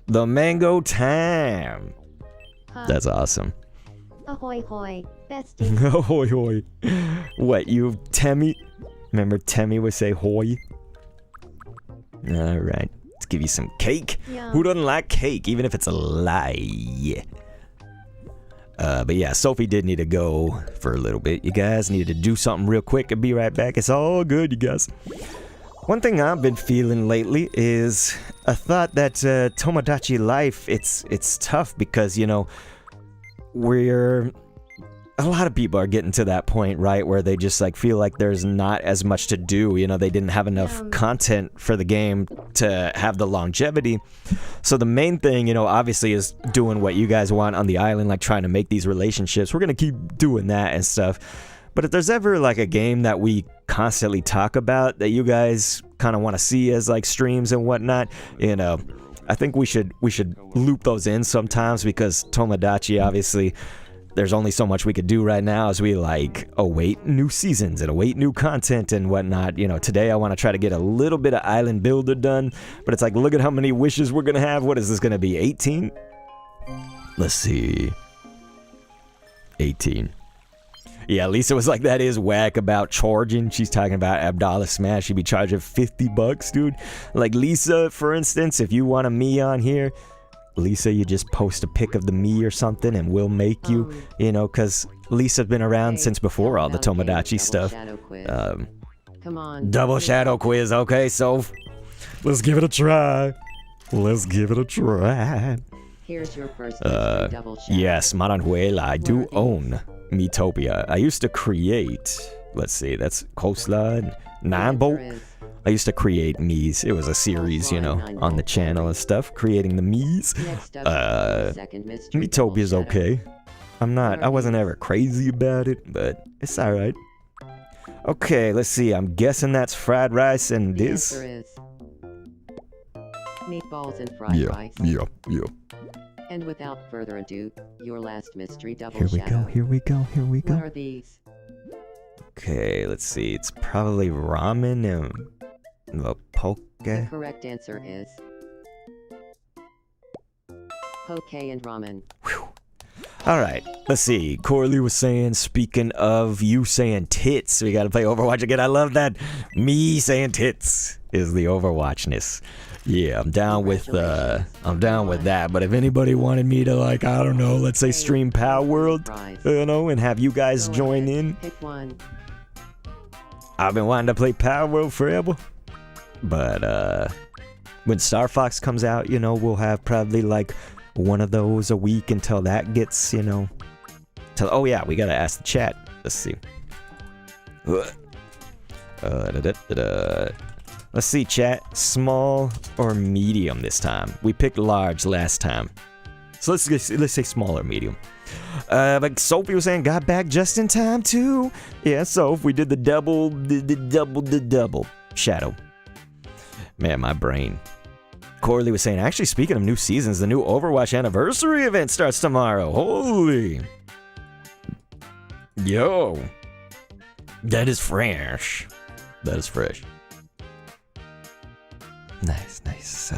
The mango time. That's awesome. Ahoy hoy, bestie. Ahoy hoy. What, you Temmie? Remember Temmie would say hoy? Alright, let's give you some cake. Yum. Who doesn't like cake, even if it's a lie? But yeah, Sophie did need to go for a little bit. You guys needed to do something real quick and be right back. It's all good, you guys. One thing I've been feeling lately is a thought that Tomodachi Life, it's tough because, you know, a lot of people are getting to that point, right, where they just like feel like there's not as much to do. You know, they didn't have enough content for the game to have the longevity. So the main thing, you know, obviously is doing what you guys want on the island, like trying to make these relationships. We're gonna keep doing that and stuff. But if there's ever like a game that we constantly talk about that you guys kind of want to see as like streams and whatnot, you know, I think we should loop those in sometimes, because Tomodachi, obviously, there's only so much we could do right now as we like await new seasons and await new content and whatnot. You know, today I want to try to get a little bit of Island Builder done, but it's like, look at how many wishes we're gonna have. What is this gonna be, 18? Let's see. 18. Yeah, Lisa was like, that is whack about charging. She's talking about Abdallah Smash. She'd be charging $50, dude. Like Lisa, for instance, if you want a me on here, Lisa, you just post a pic of the me or something and we'll make you, you know, because Lisa's been around since before all the Tomodachi stuff. Come on. Double shadow quiz. Okay, so let's give it a try. Let's give it a try. Here's your first double shadow. Yes, Maranhuela, I do own Metopia. I used to create, let's see, that's Coastline, Nanbo. I used to create Miis. It was a series, you know, on the channel and stuff, creating the Miis. Metopia's okay. I wasn't ever crazy about it, but it's alright. Okay, let's see, I'm guessing that's fried rice and this. Meatballs and fried rice. Yeah. And without further ado, your last mystery double Here we go. What are these? Okay, let's see, it's probably ramen and the poke. The correct answer is poke and ramen. Whew. All right, let's see. Corley was saying, speaking of you saying tits, we got to play Overwatch again. I love that. Me saying tits is the Overwatchness. Yeah, I'm down with that. But if anybody wanted me to, like, I don't know, let's say stream Power World, you know, and have you guys join in. Pick one. I've been wanting to play Power World forever. But when Star Fox comes out, you know, we'll have probably like one of those a week until that gets, you know. Oh yeah, we gotta ask the chat. Let's see. Let's see, chat. Small or medium this time? We picked large last time, so let's say small or medium. But Sophie was saying got back just in time too. Yeah, so if we did the double shadow. Man, my brain. Corley was saying, actually, speaking of new seasons, the new Overwatch anniversary event starts tomorrow. Holy. Yo. That is fresh. That is fresh. Nice.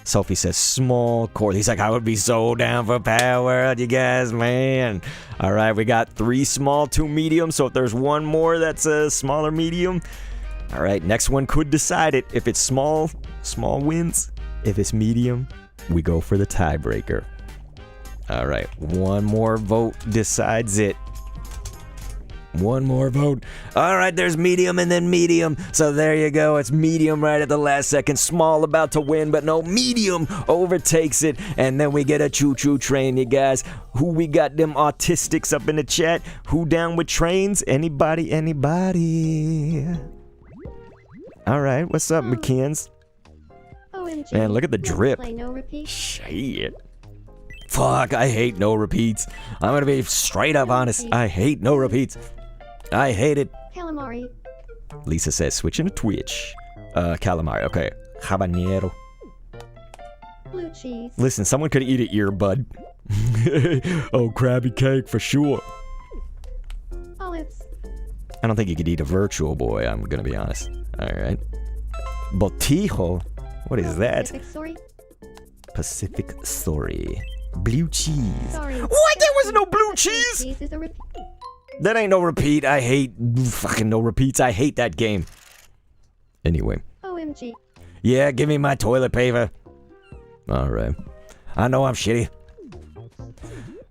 Sophie says small. Corley's like, I would be so down for Power, you guys, man. All right, we got 3 small, 2 medium. So if there's one more that's a smaller medium. All right, next one could decide it. If it's small wins. If it's medium, we go for the tiebreaker. All right, one more vote decides it. One more vote. All right, there's medium and then medium. So there you go. It's medium right at the last second. Small about to win, but no, medium overtakes it. And then we get a choo-choo train, you guys. Who we got them autistics up in the chat? Who down with trains? Anybody? All right, what's up, McKeans? OMG. Man, look at the drip. Play no repeat. Shit. Fuck, I hate no repeats. I'm gonna be straight up honest. I hate no repeats. I hate it. Calamari. Lisa says, switching to Twitch. Calamari, okay. Habanero. Blue cheese. Listen, someone could eat an earbud. Oh, Krabby Cake for sure. Olives. I don't think you could eat a virtual boy, I'm gonna be honest. Alright. Botijo? What is that? Pacific Story. Pacific Story. Blue cheese. Sorry. What? There was no blue cheese? Cheese is a repeat. That ain't no repeat. I hate fucking no repeats. I hate that game. Anyway. OMG. Yeah, give me my toilet paper. Alright. I know I'm shitty.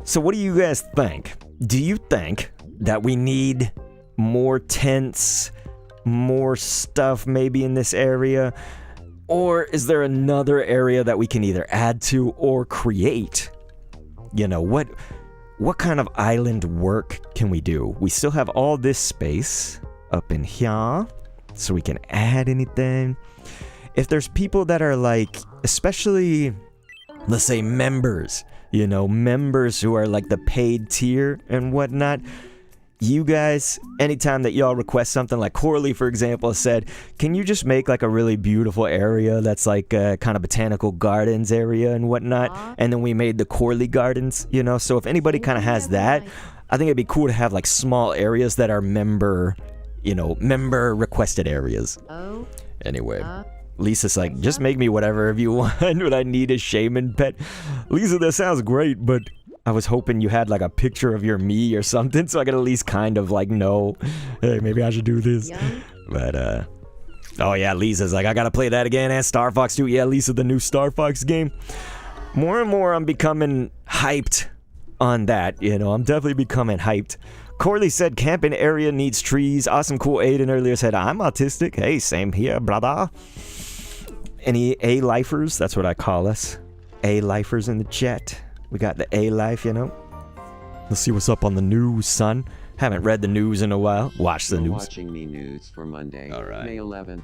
So what do you guys think? Do you think that we need more tents, more stuff maybe in this area? Or is there another area that we can either add to or create? You know, what kind of island work can we do? We still have all this space up in here, so we can add anything. If there's people that are like, especially, let's say members, you know, members who are like the paid tier and whatnot, you guys, anytime that y'all request something, like Corley, for example, said, can you just make like a really beautiful area that's like a kind of botanical gardens area and whatnot? And then we made the Corley Gardens, you know? So if anybody kind of has that, I think it'd be cool to have like small areas that are member requested areas. Oh. Anyway. Lisa's like, just make me whatever if you want, but I need a shaman pet. Lisa, that sounds great, but I was hoping you had like a picture of your me or something so I could at least kind of like know, hey, maybe I should do this. Yum. But, oh yeah, Lisa's like, I gotta play that again, and Star Fox too. Yeah, Lisa, the new Star Fox game. More and more I'm becoming hyped on that, you know, I'm definitely becoming hyped. Corley said camping area needs trees. Awesome Cool Aiden earlier said, I'm autistic. Hey, same here, brother. Any A-lifers? That's what I call us. A-lifers in the chat. We got the A-life, you know. Let's see what's up on the news, son. Haven't read the news in a while. Watch the You're news. Watching me news for Monday, All right. May 11th.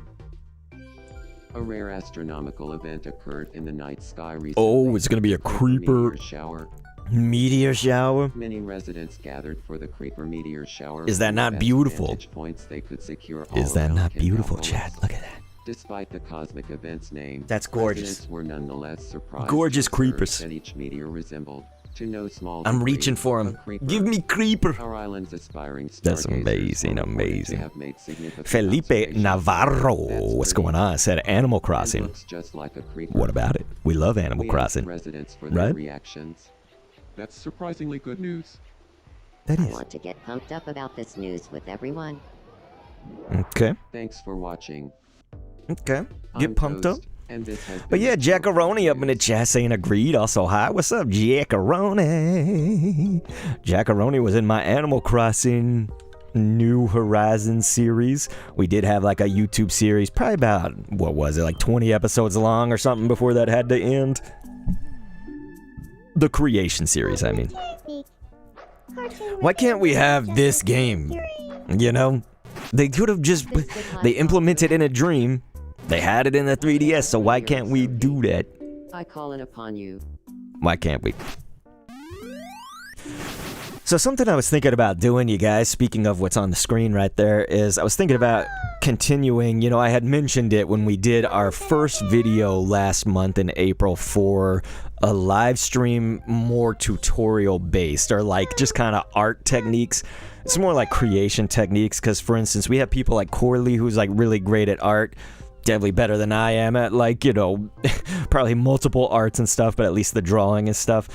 A rare astronomical event occurred in the night sky recently. Oh, it's gonna be a creeper Meteor shower. meteor shower. Many residents gathered for the creeper meteor shower. Is that from the not best beautiful? vantage points they could secure all Is that around not beautiful, Kendapolis. chat? Look at that. Despite the cosmic event's name, That's gorgeous. residents were nonetheless surprised Gorgeous to observe creepers. that each meteor resembled, to no small I'm degree, reaching for a him. creeper. Give me creeper. Our island's aspiring That's stargazers amazing, were reported to amazing. have made significant Felipe observations Navarro. of that What's spring. going on? Said Animal It Crossing. looks just like a creeper. What about it? We love Animal We asked Crossing. residents for their right? reactions. That's surprisingly good news. That I is. want to get pumped up about this news with everyone. Okay. Thanks for watching. Okay. I'm Get pumped up. Toast, and this has But been yeah, Your Jackaroni up in the News. chat saying agreed. Also, hi. What's up, Jackaroni? Jackaroni was in my Animal Crossing New Horizons series. We did have like a YouTube series, probably about, what was it, like 20 episodes long or something before that had to end. The creation series, I mean. Why can't we have this game? You know? They could have just, they implemented in a dream. They had it in the 3DS, so why can't we do that? I call it upon you. Why can't we? So something I was thinking about doing, you guys, speaking of what's on the screen right there, is I was thinking about continuing, you know, I had mentioned it when we did our first video last month in April for a live stream more tutorial based, or like just kind of art techniques. It's more like creation techniques, because for instance, we have people like Corley who's like really great at art. Definitely better than I am at, like, you know, probably multiple arts and stuff, but at least the drawing and stuff.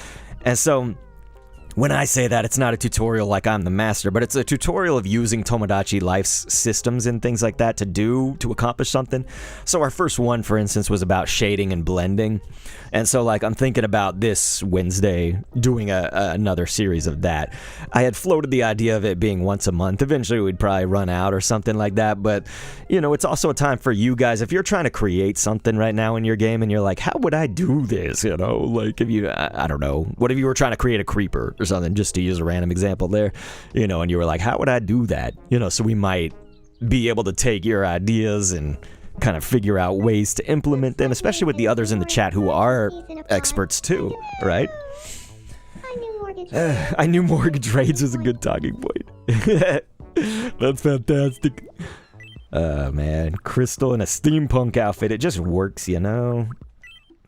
And so when I say that, it's not a tutorial like I'm the master, but it's a tutorial of using Tomodachi Life's systems and things like that to accomplish something. So our first one, for instance, was about shading and blending. And so, like, I'm thinking about this Wednesday doing another series of that. I had floated the idea of it being once a month. Eventually, we'd probably run out or something like that. But, you know, it's also a time for you guys. If you're trying to create something right now in your game and you're like, how would I do this? You know, like, if you, I don't know, what if you were trying to create a creeper or something, just to use a random example there, you know, and you were like, how would I do that? You know, so we might be able to take your ideas and kind of figure out ways to implement them, especially with the others in the chat who are experts too, right? I knew mortgage rates was a good talking point. That's fantastic. Man, Crystal in a steampunk outfit, it just works, you know?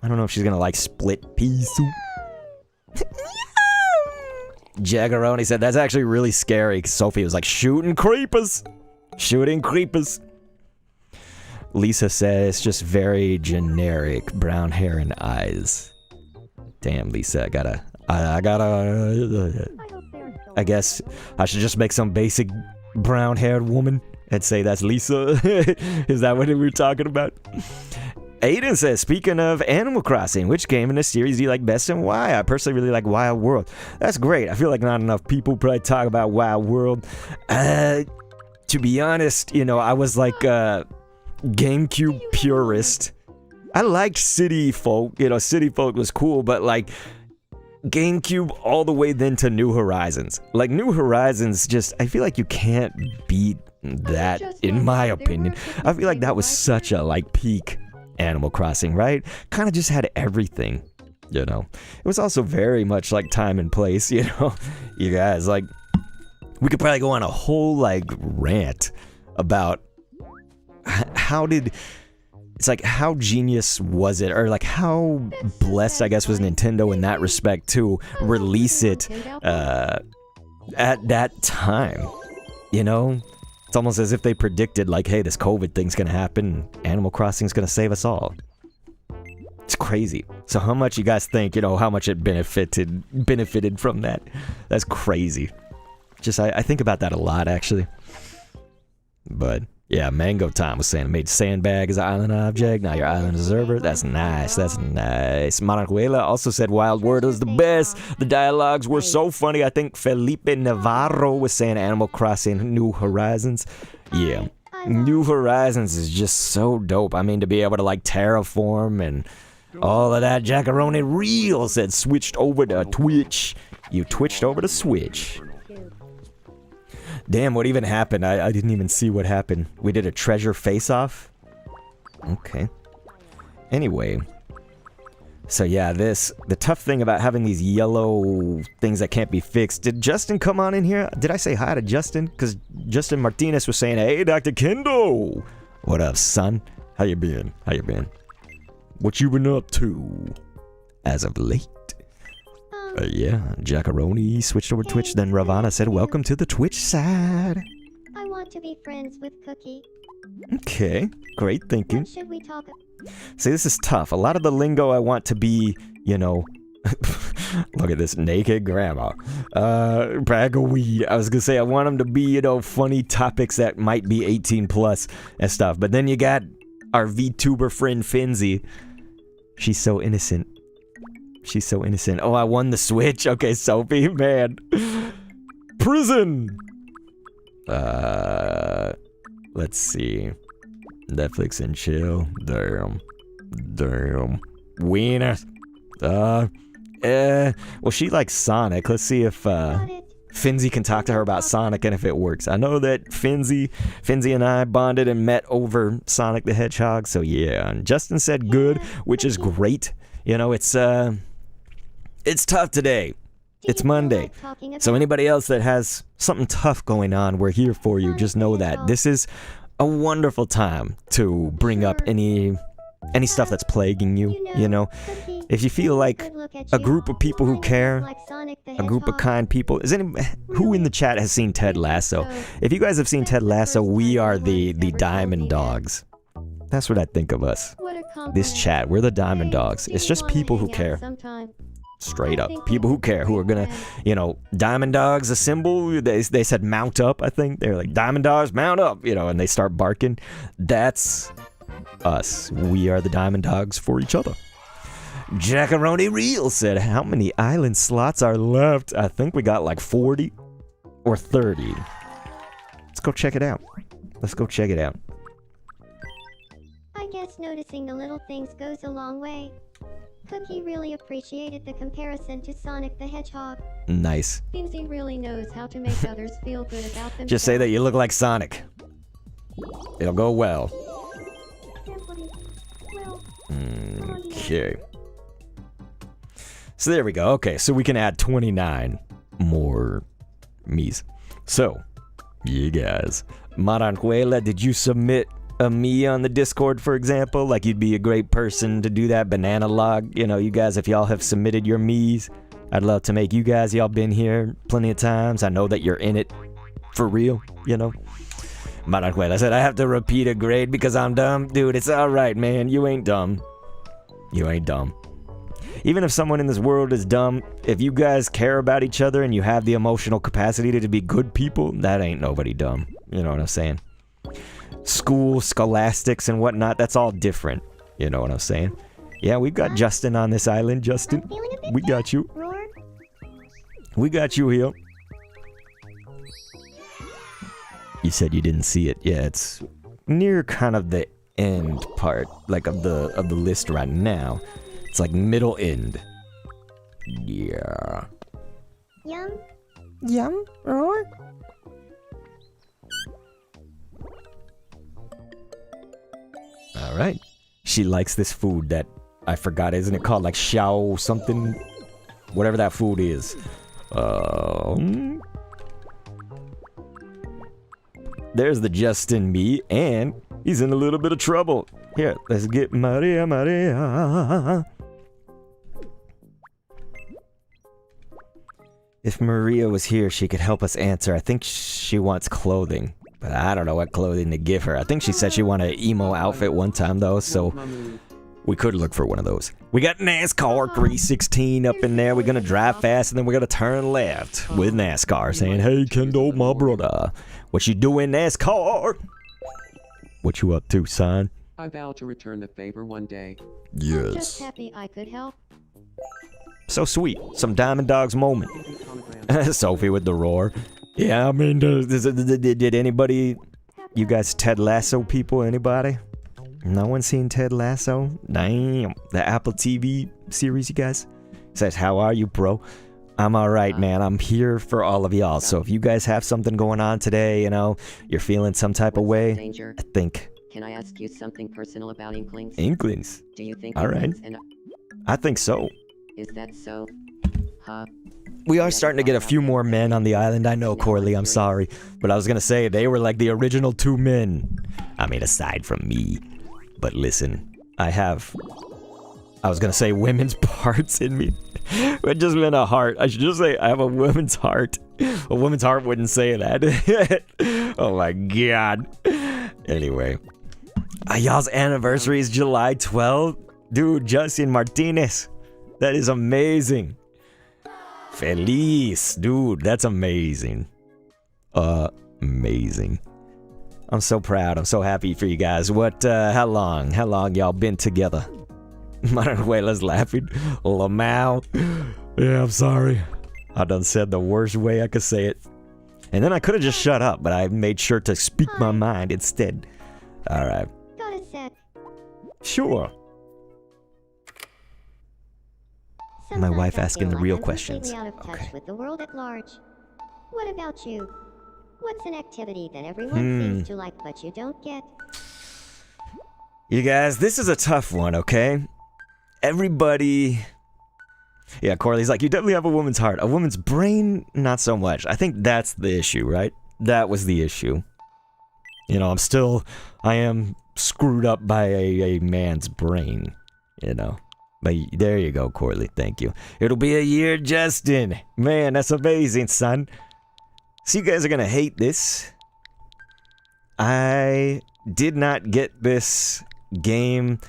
I don't know if she's gonna like split pea soup. Jaggeroni said that's actually really scary. Sophie was like, shooting creepers. Shooting creepers. Lisa says it's just very generic. Brown hair and eyes. Damn, Lisa, I guess I should just make some basic brown-haired woman and say that's Lisa. Is that what we were talking about? Aiden says, speaking of Animal Crossing, which game in the series do you like best and why? I personally really like Wild World. That's great. I feel like not enough people probably talk about Wild World. To be honest, you know, I was like GameCube purist. I liked City Folk. You know, City Folk was cool, but like GameCube all the way then to New Horizons. Like New Horizons just, I feel like you can't beat that in my opinion. I feel like that was such a like peak Animal Crossing, right? Kind of just had everything, you know. It was also very much like time and place, you know. You guys, like, we could probably go on a whole like rant about how genius was it, or like how blessed I guess was Nintendo in that respect to release it at that time, you know. It's almost as if they predicted, like, hey, this COVID thing's gonna happen, Animal Crossing's gonna save us all. It's crazy. So how much you guys think, you know, how much it benefited from that? That's crazy. Just, I think about that a lot, actually. But, yeah, Mango Time was saying it made Sandbag as an island object, now your island observer. That's nice, that's nice. Maracuela also said Wild World is the best. The dialogues were so funny. I think Felipe Navarro was saying Animal Crossing New Horizons. Yeah, New Horizons is just so dope. I mean, to be able to like terraform and all of that. Jackaroni Real said switched over to Twitch. You twitched over to Switch. Damn, what even happened? I didn't even see what happened. We did a treasure face-off? Okay. Anyway. So yeah, the tough thing about having these yellow things that can't be fixed. Did Justin come on in here? Did I say hi to Justin? Because Justin Martinez was saying, hey, Dr. Kendo! What up, son? How you been? How you been? What you been up to? As of late? Yeah, Jackaroni switched over to Twitch, then Ravana said, welcome to the Twitch side. I want to be friends with Cookie. Okay, great thinking. What should we talk about? See, this is tough. A lot of the lingo I want to be, you know, Look at this naked grandma. Bag of weed. I was gonna say I want them to be, you know, funny topics that might be 18 plus and stuff. But then you got our VTuber friend Finzi. She's so innocent. She's so innocent. Oh, I won the Switch. Okay, Sophie, man. Prison. Let's see. Netflix and chill. Damn. Wiener. Well, she likes Sonic. Let's see if Finzi can talk to her about Sonic and if it works. I know that Finzi and I bonded and met over Sonic the Hedgehog, so yeah. And Justin said good, which is great. You know, it's tough today. It's Monday. So anybody else that has something tough going on, we're here for you. Just know that this is a wonderful time to bring up any stuff that's plaguing you, you know. If you feel like a group of people who care, a group of kind people. Who in the chat has seen Ted Lasso? If you guys have seen Ted Lasso, we are the Diamond Dogs. That's what I think of us. This chat, we're the Diamond Dogs. It's just people who care. Straight up. People who care, who are gonna, you know, Diamond Dogs, a symbol, they said mount up, I think. They're like, Diamond Dogs, mount up, you know, and they start barking. That's us. We are the Diamond Dogs for each other. Jackaroni Real said, how many island slots are left? I think we got like 40 or 30. Let's go check it out. I guess noticing the little things goes a long way. Cookie really appreciated the comparison to Sonic the Hedgehog. Nice. Finzi really knows how to make others feel good about themselves. Just say that you look like Sonic. It'll go well. Okay. So there we go. Okay, so we can add 29 more me's. So, you guys. Maranjuela, did you submit a me on the Discord, for example? Like, you'd be a great person to do that. Banana log. You know, you guys, if y'all have submitted your me's, I'd love to make you guys. Y'all been here plenty of times. I know that you're in it for real, you know. Maranjuela said, I have to repeat a grade because I'm dumb. Dude, it's alright, man. You ain't dumb. You ain't dumb. Even if someone in this world is dumb, if you guys care about each other and you have the emotional capacity to be good people, that ain't nobody dumb. You know what I'm saying? School, scholastics, and whatnot, that's all different. You know what I'm saying? Yeah, we've got Justin on this island. Justin, we got you. We got you here. You said you didn't see it. Yeah, it's near kind of the end part, like of the list right now. It's like middle end. Yeah. Yum, roar. All right. She likes this food that I forgot. Isn't it called like xiao something? Whatever that food is. There's the Justin me, and he's in a little bit of trouble. Here, let's get Maria. If Maria was here, she could help us answer. I think she wants clothing, but I don't know what clothing to give her. I think she said she wanted an emo outfit one time, though, so we could look for one of those. We got NASCAR 316 up in there. We're going to drive fast, and then we're going to turn left with NASCAR, saying, hey, Kendall, my brother, what you doing, NASCAR? What you up to, son? I vow to return the favor one day. I'm Yes. just happy I could help. So sweet. Some Diamond Dogs moment. Sophie with the roar. Yeah, I mean, did anybody, you guys Ted Lasso people, anybody? No one seen Ted Lasso? Damn. The Apple TV series, you guys? Says, how are you, bro? I'm alright, man. I'm here for all of y'all. So if you guys have something going on today, you know, you're feeling some type of way, Danger. I think. Can I ask you something personal about Inklings? Inklings. Do you think All right. Inklings and I think so. is that so? Huh? We are starting to get a few more men on the island. I know, Corley, I'm sorry. But I was gonna say, they were like the original 2 men. I mean, aside from me. But listen, I was gonna say women's parts in me. It just meant a heart. I should just say I have a woman's heart. A woman's heart wouldn't say that. Oh my god. Anyway. Y'all's anniversary is July 12th? Dude, Justin Martinez. That is amazing. Feliz. Dude, that's amazing. Amazing. I'm so proud. I'm so happy for you guys. How long y'all been together? Manuela's laughing. Lamau. Yeah, I'm sorry. I done said the worst way I could say it. And then I could have just shut up, but I made sure to speak my mind instead. Alright. Got a sec. Sure. Sometimes wife I asking feel the like real I'm questions. completely out of touch Okay. with the world at large. What about you? What's an activity that everyone seems to like but you don't get? You guys, this is a tough one, okay? Everybody... Yeah, Corley's like, you definitely have a woman's heart. A woman's brain, not so much. I think that's the issue, right? That was the issue. You know, I am screwed up by a man's brain, you know? But there you go, Corley, thank you. It'll be a year, Justin. Man, that's amazing, son. So you guys are gonna hate this. I did not get this game,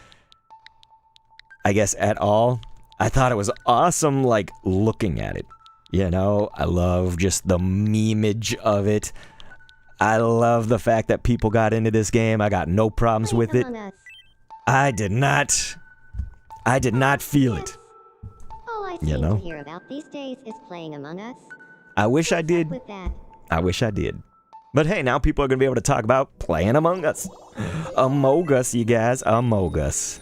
I guess, at all. I thought it was awesome, like, looking at it. You know, I love just the memeage of it. I love the fact that people got into this game. I got no problems with it. Among Us. I did not feel it. All I You seem know? to hear about these days is playing Among Us. I wish I What's up did. with that? I wish I did. But hey, now people are going to be able to talk about playing Among Us. Among Us, you guys. Among Us.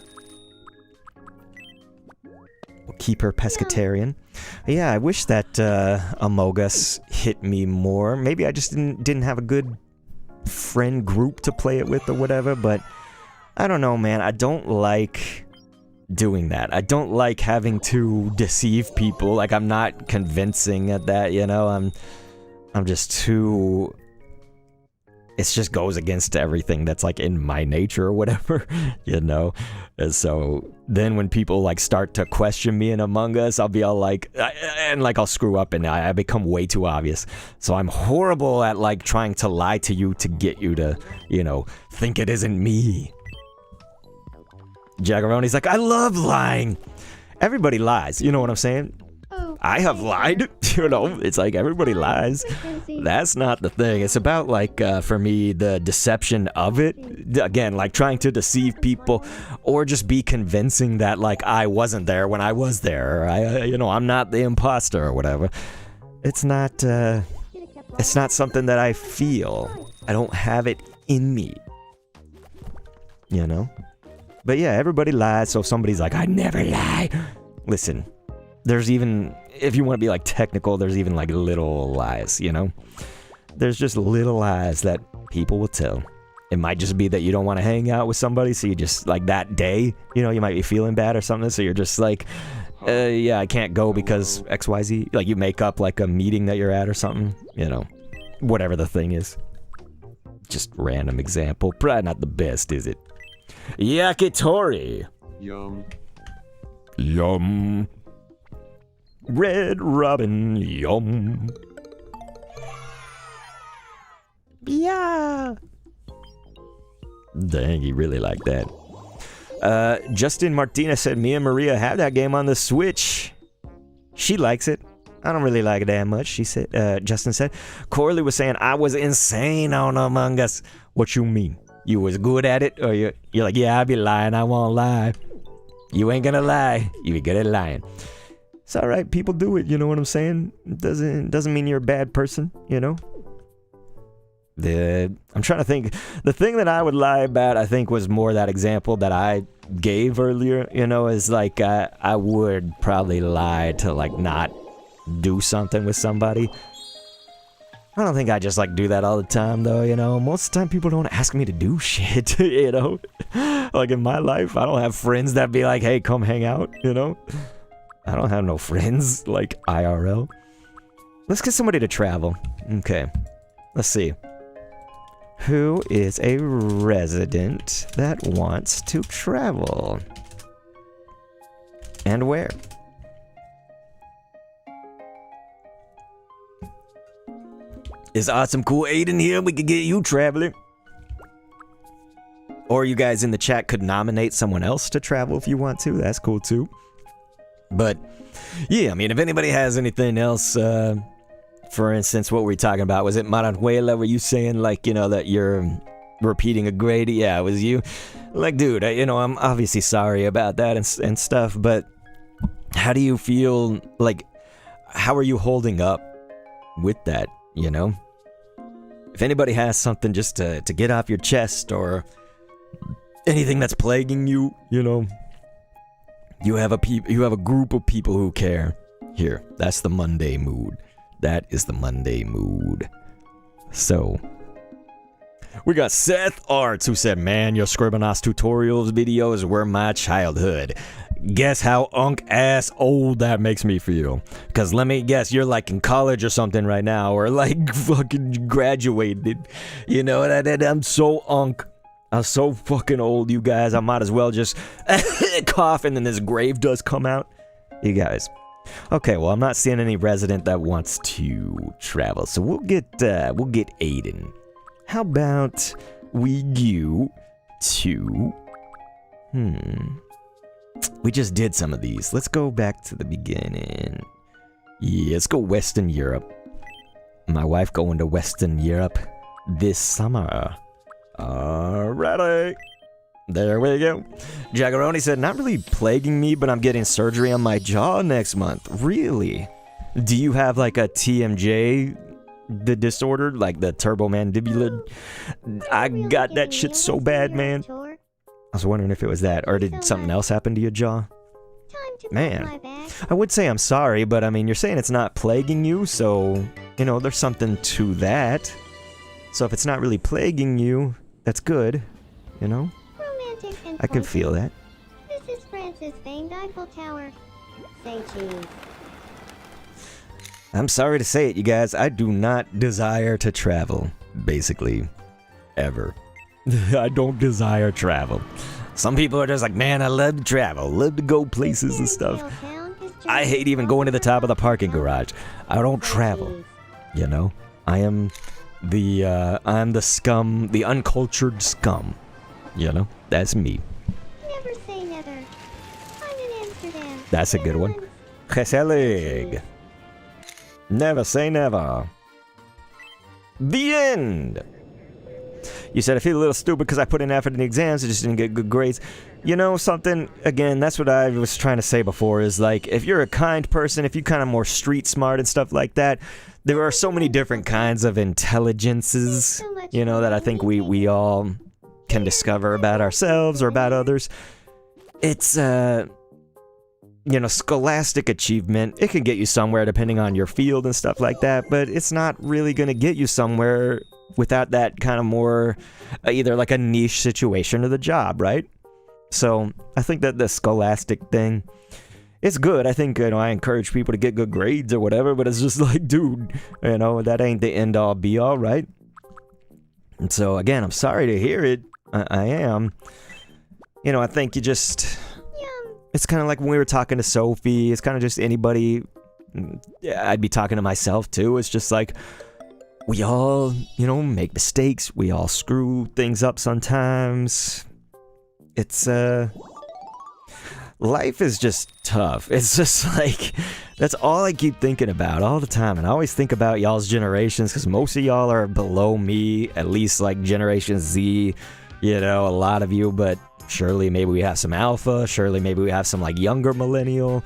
We'll keep her pescatarian. Yeah, I wish that Among Us hit me more. Maybe I just didn't have a good friend group to play it with or whatever, but I don't know, man. I don't like doing that. I don't like having to deceive people. Like, I'm not convincing at that, you know? I'm just too... It just goes against everything that's, like, in my nature or whatever, you know? And so then when people, like, start to question me in Among Us, I'll be all like... I'll screw up and I become way too obvious. So I'm horrible at, like, trying to lie to you to get you to, you know, think it isn't me. Jaggeroni's like, I love lying. Everybody lies, you know what I'm saying? Oh, I have lied, you know, it's like everybody lies. Mackenzie. That's not the thing. It's about, like, for me, the deception of it. Again, like, trying to deceive people or just be convincing that, like, I wasn't there when I was there. Or I'm not the imposter or whatever. It's not something that I feel. I don't have it in me. You know? But yeah, everybody lies, so if somebody's like, I never lie. Listen, there's even, if you want to be, like, technical, there's even, like, little lies, you know? There's just little lies that people will tell. It might just be that you don't want to hang out with somebody, so you just, like, that day, you know, you might be feeling bad or something, so you're just like, yeah, I can't go because XYZ. Like, you make up, like, a meeting that you're at or something, you know? Whatever the thing is. Just random example. Probably not the best, is it? Yakitori. Yum. Yum. Red Robin. Yum. Yeah. Dang, he really liked that. Justin Martinez said, me and Maria have that game on the Switch. She likes it. I don't really like it that much, she said. Justin said. Corley was saying, I was insane on Among Us. What you mean? You was good at it? Or you're like, yeah, I be lying, I won't lie. You ain't gonna lie. You be good at lying. It's alright, people do it, you know what I'm saying? It doesn't mean you're a bad person, you know? I'm trying to think. The thing that I would lie about, I think, was more that example that I gave earlier, you know, is like, I would probably lie to, like, not do something with somebody. I don't think I just, like, do that all the time, though, you know? Most of the time, people don't ask me to do shit, you know? Like, in my life, I don't have friends that be like, hey, come hang out, you know? I don't have no friends, like, IRL. Let's get somebody to travel. Okay. Let's see. Who is a resident that wants to travel? And where? Is Awesome Cool Aiden here? We could get you traveling. Or you guys in the chat could nominate someone else to travel if you want to. That's cool too. But Yeah, I mean, if anybody has anything else, for instance, what were we talking about? Was it Maranhuela? Were you saying, like, you know, that you're repeating a grade? Yeah, it was you. Like, dude, you know, I'm obviously sorry about that and stuff, but how do you feel, like, how are you holding up with that, you know? If anybody has something just to get off your chest or anything that's plaguing you, you know, you have a group of people who care. Here, that's the Monday mood. That is the Monday mood. So, we got Seth Arts who said, man, your Scribblenauts tutorials videos were my childhood. Guess how unk-ass old that makes me feel. Because let me guess, you're like in college or something right now, or like fucking graduated. You know, I'm so unk. I'm so fucking old, you guys. I might as well just cough and then this grave does come out. You guys. Okay, well, I'm not seeing any resident that wants to travel, so we'll get Aiden. How about we go to... We just did some of these. Let's go back to the beginning. Yeah, let's go Western Europe. My wife going to Western Europe this summer. Alrighty. There we go. Jagaroni said, not really plaguing me, but I'm getting surgery on my jaw next month. Really? Do you have like a TMJ, the disorder, like the turbomandibular? I got that shit so bad, man. I was wondering if it was that, or did something else happen to your jaw? Man, I would say I'm sorry, but I mean, you're saying it's not plaguing you, so, you know, there's something to that. So if it's not really plaguing you, that's good, you know? I can feel that. This is Francis famed Eiffel Tower. Say cheese. I'm sorry to say it, you guys. I do not desire to travel, basically, ever. I don't desire travel. Some people are just like, man, I love to travel, love to go places and stuff. I hate even going to the top of the parking garage. I don't travel, you know? I'm the scum, the uncultured scum, you know? That's me. Never say never. I'm in Amsterdam. That's a good one. Gezellig. Never say never. The end. You said I feel a little stupid because I put in effort in the exams, I just didn't get good grades. You know something, again, that's what I was trying to say before, is like, if you're a kind person, if you kind of more street smart and stuff like that, there are so many different kinds of intelligences, you know, that I think we all can discover about ourselves or about others. It's, you know, scholastic achievement. It can get you somewhere depending on your field and stuff like that, but it's not really going to get you somewhere without that kind of more, either like a niche situation or the job, right? So I think that the scholastic thing, it's good. I think, you know, I encourage people to get good grades or whatever, but it's just like, dude, you know, that ain't the end all be all, right? And so again, I'm sorry to hear it. I am. You know, I think you just, it's kind of like when we were talking to Sophie, it's kind of just anybody, I'd be talking to myself too. It's just like, we all, you know, make mistakes. We all screw things up sometimes. It's, life is just tough. It's just like, that's all I keep thinking about all the time. And I always think about y'all's generations, because most of y'all are below me, at least like Generation Z, you know, a lot of you, but surely maybe we have some alpha, surely maybe we have some like younger millennial.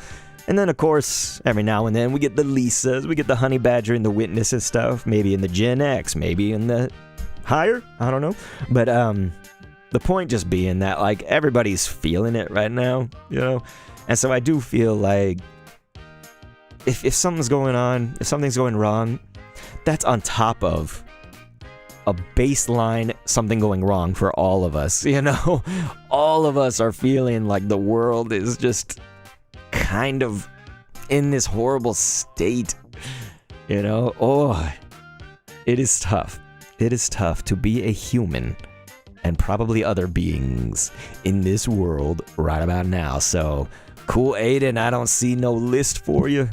And then of course, every now and then we get the Lisas, we get the Honey Badger and the Witness and stuff, maybe in the Gen X, maybe in the higher, I don't know. But the point just being that like everybody's feeling it right now, you know? And so I do feel like if something's going on, if something's going wrong, that's on top of a baseline something going wrong for all of us, you know? All of us are feeling like the world is just kind of in this horrible state, you know? Oh, it is tough. It is tough to be a human and probably other beings in this world right about now. So, cool, Aiden, I don't see no list for you.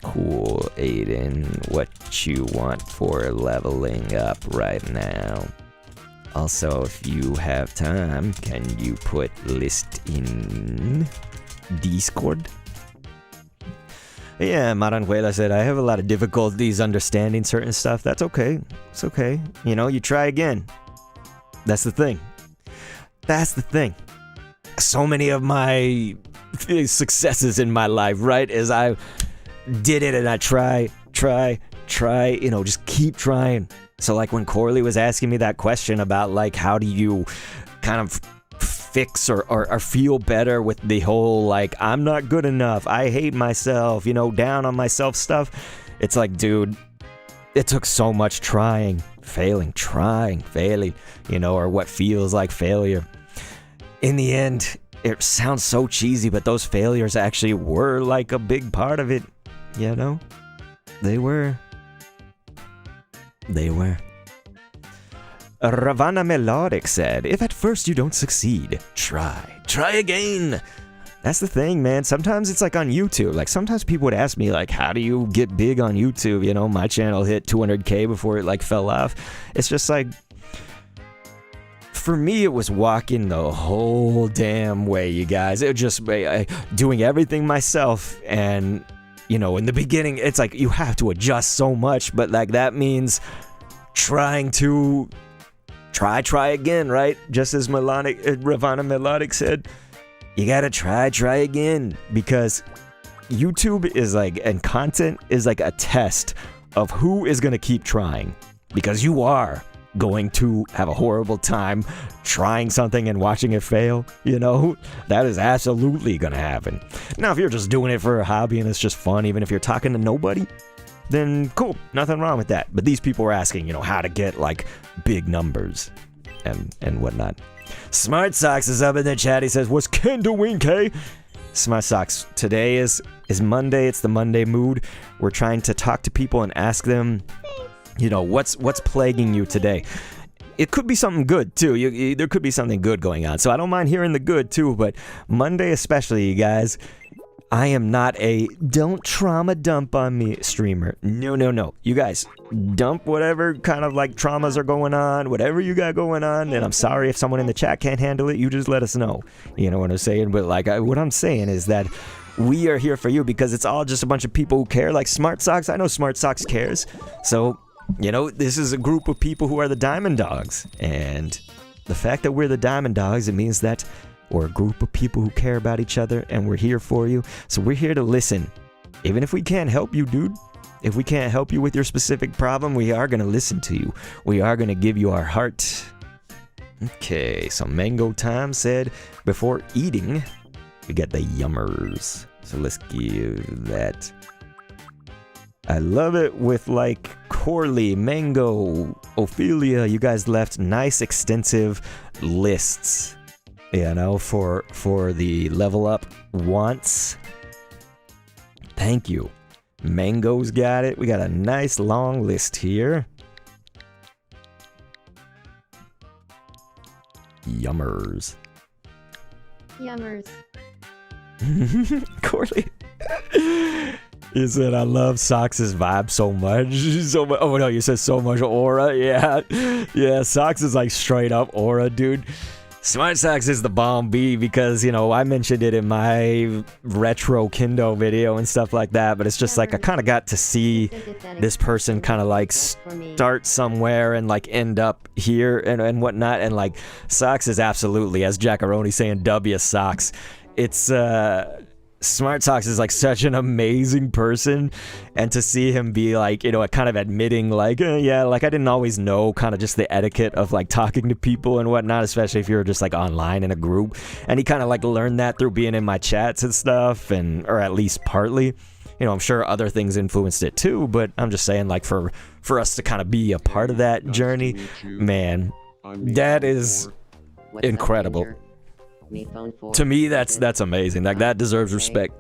Cool, Aiden, what you want for leveling up right now? Also, if you have time, can you put list in Discord? Yeah, Maranhuela said, I have a lot of difficulties understanding certain stuff. That's okay. It's okay. You know, you try again. That's the thing. That's the thing. So many of my successes in my life, right, is I did it and I try, you know, just keep trying. So like when Corley was asking me that question about like how do you kind of fix or feel better with the whole like I'm not good enough, I hate myself, you know, down on myself stuff, it's like, dude, it took so much trying, failing, you know, or what feels like failure. In the end, it sounds so cheesy, but those failures actually were like a big part of it, you know? They were. Ravana Melodic said, if at first you don't succeed, try again. That's the thing, man. Sometimes it's like on YouTube. Like sometimes people would ask me like, how do you get big on YouTube? You know, my channel hit 200K before it like fell off. It's just like, for me, it was walking the whole damn way, you guys. It was just doing everything myself. And, you know, in the beginning, it's like you have to adjust so much. But like that means trying to try again, right? Just as Ravana Melodic said, you gotta try again. Because YouTube is like, and content is like a test of who is gonna keep trying. Because you are going to have a horrible time trying something and watching it fail, you know? That is absolutely gonna happen. Now, if you're just doing it for a hobby and it's just fun, even if you're talking to nobody, then cool, nothing wrong with that. But these people are asking, you know, how to get like big numbers and whatnot. Smart Socks is up in the chat. He says, what's Ken doing, K? Smart Socks, today is Monday. It's the Monday mood. We're trying to talk to people and ask them, you know, what's plaguing you today. It could be something good too. There could be something good going on. So I don't mind hearing the good too, but Monday especially, you guys, I am not a don't trauma dump on me streamer. No. You guys, dump whatever kind of like traumas are going on, whatever you got going on. And I'm sorry if someone in the chat can't handle it. You just let us know. You know what I'm saying? But like, what I'm saying is that we are here for you because it's all just a bunch of people who care. Like Smart Socks, I know Smart Socks cares. So, you know, this is a group of people who are the Diamond Dogs. And the fact that we're the Diamond Dogs, it means that we're a group of people who care about each other and we're here for you. So we're here to listen. Even if we can't help you, dude. If we can't help you with your specific problem, we are going to listen to you. We are going to give you our heart. Okay, so Mango Time said, before eating, we get the yummers. So let's give that. I love it with like Corley, Mango, Ophelia. You guys left nice extensive lists, you know, for the level up wants. Thank you. Mango's got it. We got a nice long list here. Yummers. Corley. You said, I love Socks' vibe so much. Oh no, you said so much aura. Yeah, Socks is like straight up aura, dude. Smart Socks is the bomb B because, you know, I mentioned it in my retro Kendo video and stuff like that, but it's just like I kind of got to see this person kind of like start somewhere and like end up here and whatnot. And like Socks is absolutely, as Jackaroni saying, W Socks. It's Smart Socks is like such an amazing person, and to see him be like, you know, kind of admitting like, yeah, like I didn't always know kind of just the etiquette of like talking to people and whatnot, especially if you're just like online in a group, and he kind of like learned that through being in my chats and stuff, and or at least partly. You know, I'm sure other things influenced it too, but I'm just saying like for us to kind of be a part of that journey, man, that is incredible. To me, that's amazing. Like that deserves respect.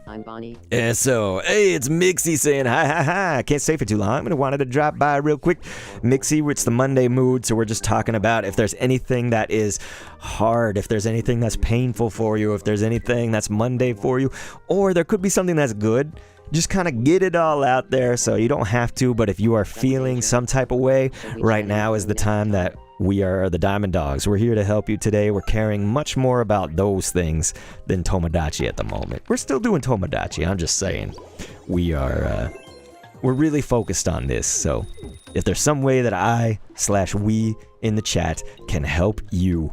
I'm Bonnie. And so, hey, it's Mixie saying hi. I can't stay for too long. I'm gonna wanted to drop by real quick. Mixie, it's the Monday mood, so we're just talking about if there's anything that is hard, if there's anything that's painful for you, if there's anything that's Monday for you, or there could be something that's good. Just kind of get it all out there, so you don't have to, but if you are feeling some type of way, right now is the time that We are the Diamond Dogs. We're here to help you today. We're caring much more about those things than Tomodachi at the moment. We're still doing Tomodachi, I'm just saying. We're really focused on this, so if there's some way that I/we in the chat can help you,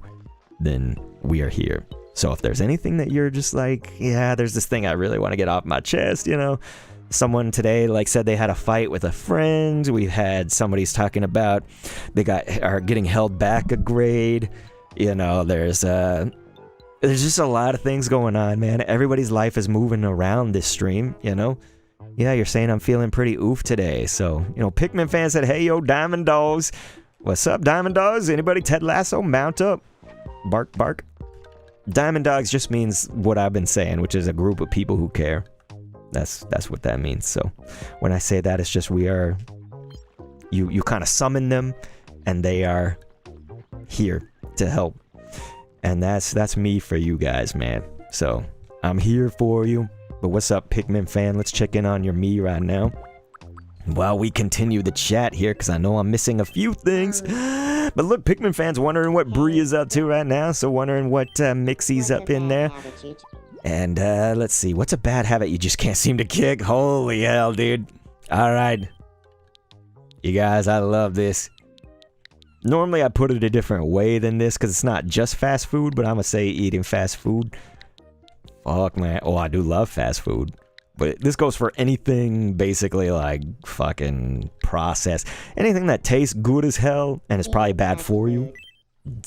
then we are here. So if there's anything that you're just like, yeah, there's this thing I really want to get off my chest, you know. Someone today like said they had a fight with a friend. We've had somebody's talking about they are getting held back a grade. You know, there's just a lot of things going on, man. Everybody's life is moving around this stream, you know. Yeah, you're saying I'm feeling pretty oof today. So, you know, Pikmin fan said, hey, yo, Diamond Dogs. What's up, Diamond Dogs? Anybody? Ted Lasso, mount up. Bark, bark. Diamond Dogs just means what I've been saying, which is a group of people who care. That's what that means. So when I say that, it's just we are, you kind of summon them and they are here to help. And that's me for you guys, man. So I'm here for you. But what's up, Pikmin fan? Let's check in on your me right now. While we continue the chat here, because I know I'm missing a few things. But look, Pikmin fans wondering what Bree is up to right now. So wondering what Mixie's up in there. And let's see, what's a bad habit you just can't seem to kick? Holy hell, dude. All right. You guys, I love this. Normally I put it a different way than this because it's not just fast food, but I'm going to say eating fast food. Fuck, man. Oh, I do love fast food. But this goes for anything basically like fucking processed. Anything that tastes good as hell and is probably bad for you.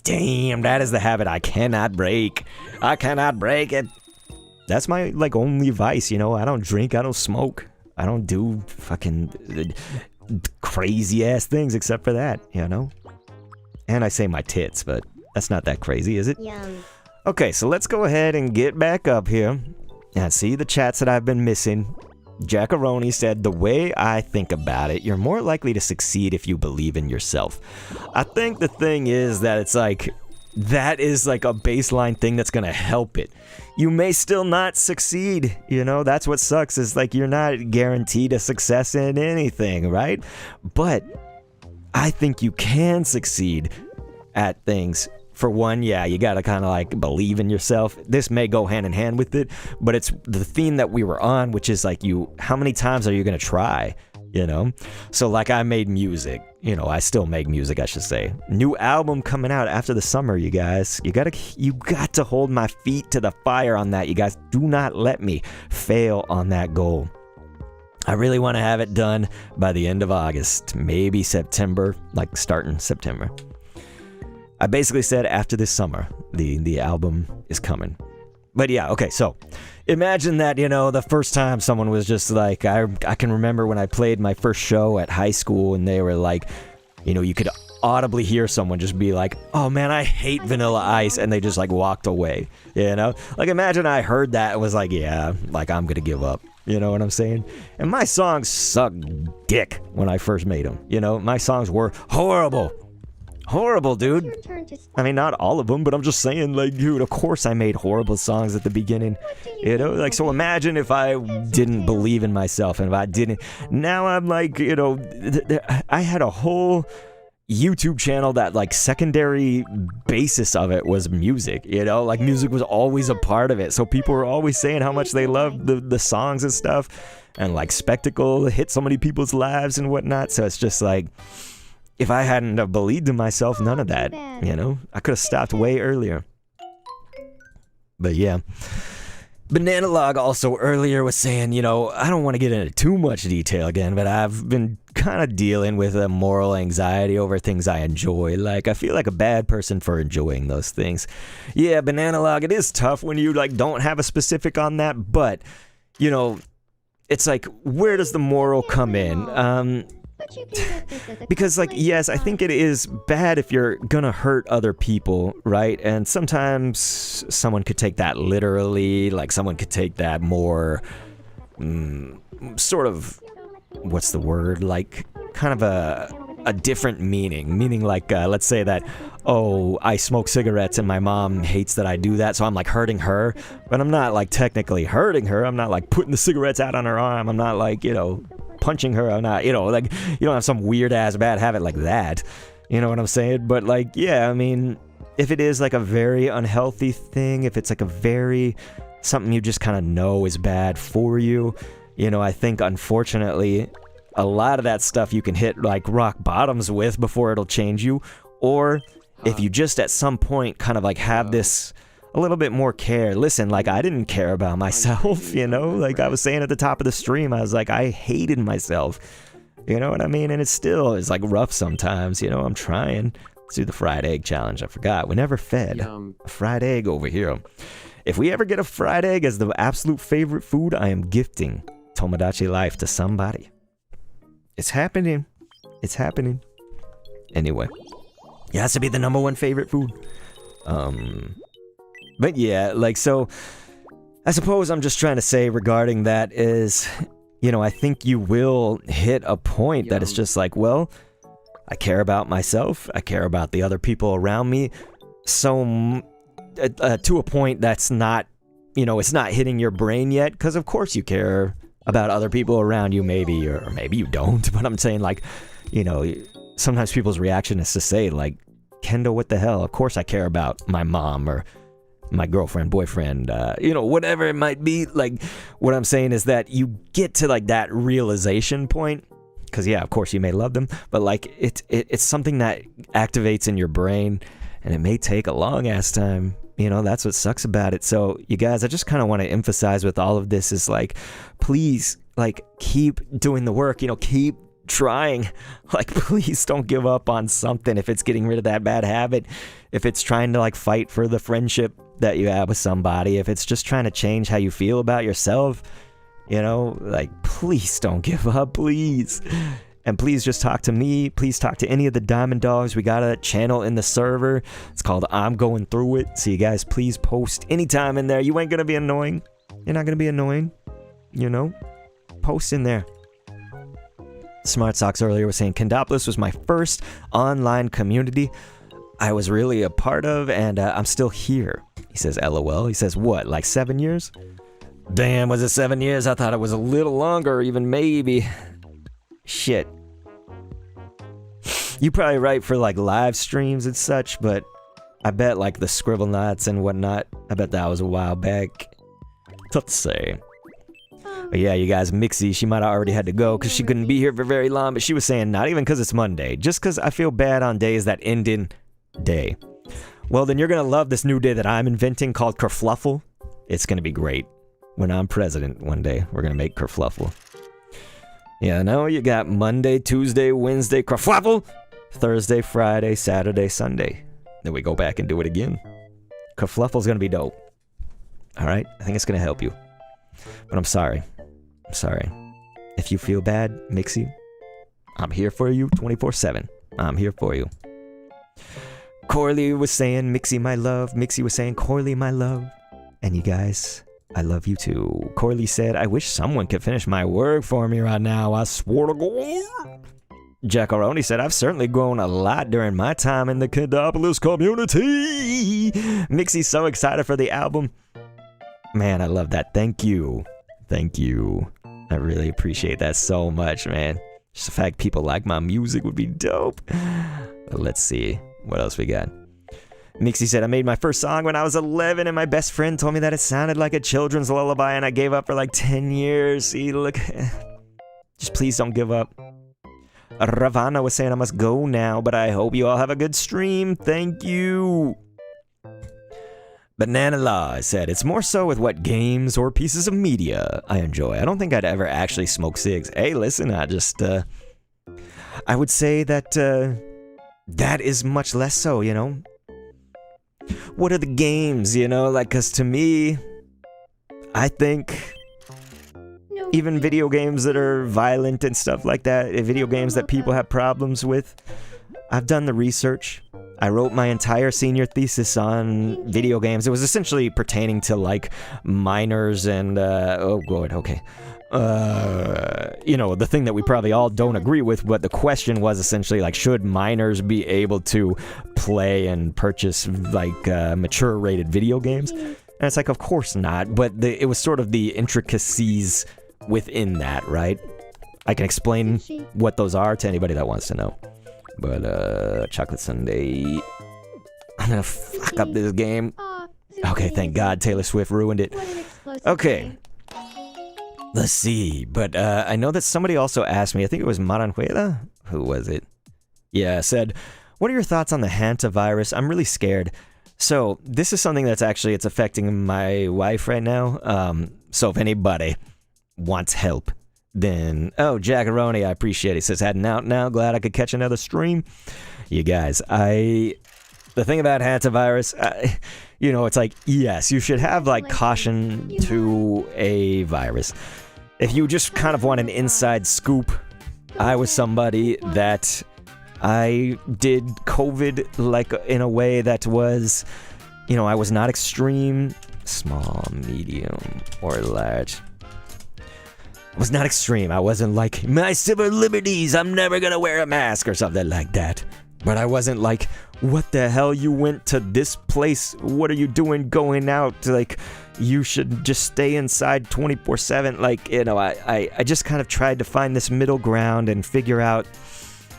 Damn, that is the habit I cannot break. I cannot break it. That's my, like, only vice, you know? I don't drink, I don't smoke. I don't do fucking crazy-ass things except for that, you know? And I say my tits, but that's not that crazy, is it? Yum. Okay, so let's go ahead and get back up here and see the chats that I've been missing. Jackaroni said, the way I think about it, you're more likely to succeed if you believe in yourself. I think the thing is that it's like, that is like a baseline thing that's gonna help it. You may still not succeed, you know, that's what sucks, is like you're not guaranteed a success in anything, right? But I think you can succeed at things. For one, yeah, you gotta kind of like believe in yourself. This may go hand in hand with it, but it's the theme that we were on, which is like how many times are you gonna try, you know? So like I made music, you know, I still make music, I should say. New album coming out after the summer, you guys. You got to hold my feet to the fire on that, you guys. Do not let me fail on that goal. I really want to have it done by the end of August, maybe September, like starting September. I basically said after this summer, the album is coming. But yeah, okay, so imagine that, you know, the first time someone was just like, I can remember when I played my first show at high school and they were like, you know, you could audibly hear someone just be like, oh man, I hate Vanilla Ice, and they just like walked away, you know? Like imagine I heard that and was like, yeah, like I'm gonna give up. You know what I'm saying? And my songs sucked dick when I first made them. You know, my songs were horrible. Horrible, dude. Your turn to I mean, not all of them, but I'm just saying, like, dude, of course I made horrible songs at the beginning. You know, like, so imagine if I didn't believe in myself and if I didn't. Now I'm like, you know, I had a whole YouTube channel that, like, secondary basis of it was music, you know? Like, music was always a part of it. So people were always saying how much they loved the songs and stuff. And, like, Spectacle hit so many people's lives and whatnot. So it's just like, if I hadn't have believed in myself, none of that, you know? I could have stopped way earlier. But yeah. Banana Log also earlier was saying, you know, I don't want to get into too much detail again, but I've been kind of dealing with a moral anxiety over things I enjoy. Like, I feel like a bad person for enjoying those things. Yeah, Banana Log, it is tough when you, like, don't have a specific on that, but, you know, it's like, where does the moral come in? But you can get this as a Because, like, yes, I think it is bad if you're gonna hurt other people, right? And sometimes someone could take that literally, like someone could take that more, sort of, what's the word? Like, kind of a different meaning. Meaning, like, let's say that, oh, I smoke cigarettes and my mom hates that I do that, so I'm, like, hurting her. But I'm not, like, technically hurting her. I'm not, like, putting the cigarettes out on her arm. I'm not, like, you know, punching her. I'm not, you know, like, you don't have some weird ass bad habit like that. You know what I'm saying? But like, yeah, I mean, if it is like a very unhealthy thing, if it's like a very something you just kind of know is bad for you, you know, I think unfortunately a lot of that stuff you can hit like rock bottoms with before it'll change you. Or if you just at some point kind of like have this a little bit more care. Listen, like I didn't care about myself, you know, like I was saying at the top of the stream, I was like, I hated myself. You know what I mean? And it still is like rough sometimes, you know, I'm trying. Let's do the fried egg challenge. I forgot. We never fed a fried egg over here. If we ever get a fried egg as the absolute favorite food, I am gifting Tomodachi Life to somebody. It's happening. It's happening. Anyway. It has to be the #1 favorite food. But yeah, like, so I suppose I'm just trying to say regarding that is, you know, I think you will hit a point that it's just like, well, I care about myself. I care about the other people around me. So to a point that's not, you know, it's not hitting your brain yet. Because of course you care about other people around you, maybe, or maybe you don't. But I'm saying, like, you know, sometimes people's reaction is to say, like, Kendo, what the hell? Of course I care about my mom or my girlfriend, boyfriend, you know, whatever it might be. Like, what I'm saying is that you get to, like, that realization point. Because, yeah, of course you may love them. But, like, it's something that activates in your brain. And it may take a long-ass time. You know, that's what sucks about it. So, you guys, I just kind of want to emphasize with all of this is, like, please, like, keep doing the work. You know, keep trying. Like, please don't give up on something if it's getting rid of that bad habit, if it's trying to like fight for the friendship that you have with somebody, if it's just trying to change how you feel about yourself, you know, like, please don't give up, please. And please just talk to me. Please talk to any of the Diamond Dogs. We got a channel in the server. It's called I'm Going Through It. So you guys, please post anytime in there. You ain't gonna be annoying. You're not gonna be annoying, you know. Post in there. Smart Socks earlier was saying Kendopolis was my first online community I was really a part of, and I'm still here. He says, LOL. He says, what, like 7 years? Damn, was it 7 years? I thought it was a little longer, even maybe. Shit. You probably right for like live streams and such, but I bet like the Scribble Knots and whatnot, I bet that was a while back. Tough to say. But yeah, you guys, Mixie, she might have already had to go because she couldn't be here for very long, but she was saying not even because it's Monday, just because I feel bad on days that end in day. Well, then you're going to love this new day that I'm inventing called Kerfluffle. It's going to be great. When I'm president one day, we're going to make Kerfluffle. Yeah, no, you got Monday, Tuesday, Wednesday, Kerfluffle, Thursday, Friday, Saturday, Sunday. Then we go back and do it again. Kerfluffle's going to be dope. All right? I think it's going to help you. But I'm sorry. I'm sorry. If you feel bad, Mixie, I'm here for you 24/7. I'm here for you. Corley was saying, Mixie, my love. Mixie was saying, Corley, my love. And you guys, I love you too. Corley said, I wish someone could finish my work for me right now. I swore to God. Jackaroni said, I've certainly grown a lot during my time in the Kendopolis community. Mixie's so excited for the album. Man, I love that. Thank you. Thank you. I really appreciate that so much, man. Just the fact people like my music would be dope. But let's see. What else we got? Mixie said, I made my first song when I was 11 and my best friend told me that it sounded like a children's lullaby and I gave up for like 10 years. See, look. Just please don't give up. Ravana was saying I must go now, but I hope you all have a good stream. Thank you. Banana Law said, it's more so with what games or pieces of media I enjoy. I don't think I'd ever actually smoke cigs. Hey, listen, I would say that, that is much less so, you know? What are the games, you know? Like, cause to me, I think even video games that are violent and stuff like that, video games that people have problems with, I've done the research. I wrote my entire senior thesis on video games. It was essentially pertaining to, like, minors and, oh, good, okay. You know, the thing that we probably all don't agree with, but the question was essentially, like, should minors be able to play and purchase, like, mature-rated video games? And it's like, of course not, but it was sort of the intricacies within that, right? I can explain what those are to anybody that wants to know. But, chocolate sundae. I'm gonna fuck up this game. Okay, thank God Taylor Swift ruined it. Okay. Let's see. But, I know that somebody also asked me, I think it was Maranjuela? Who was it? Yeah, said, what are your thoughts on the hantavirus? I'm really scared. So, this is something that's actually, it's affecting my wife right now. So if anybody wants help, then, oh, Jackaroni, I appreciate it. He says, heading out now, glad I could catch another stream. You guys, the thing about hantavirus, you know, it's like, yes, you should have, like, caution to a virus. If you just kind of want an inside scoop, I was somebody that I did COVID, like, in a way that was, you know, I was not extreme, small, medium, or large. I was not extreme. I wasn't like, my civil liberties, I'm never gonna wear a mask or something like that. But I wasn't like, what the hell, you went to this place? What are you doing going out? Like, you should just stay inside 24/7. Like, you know, I just kind of tried to find this middle ground and figure out,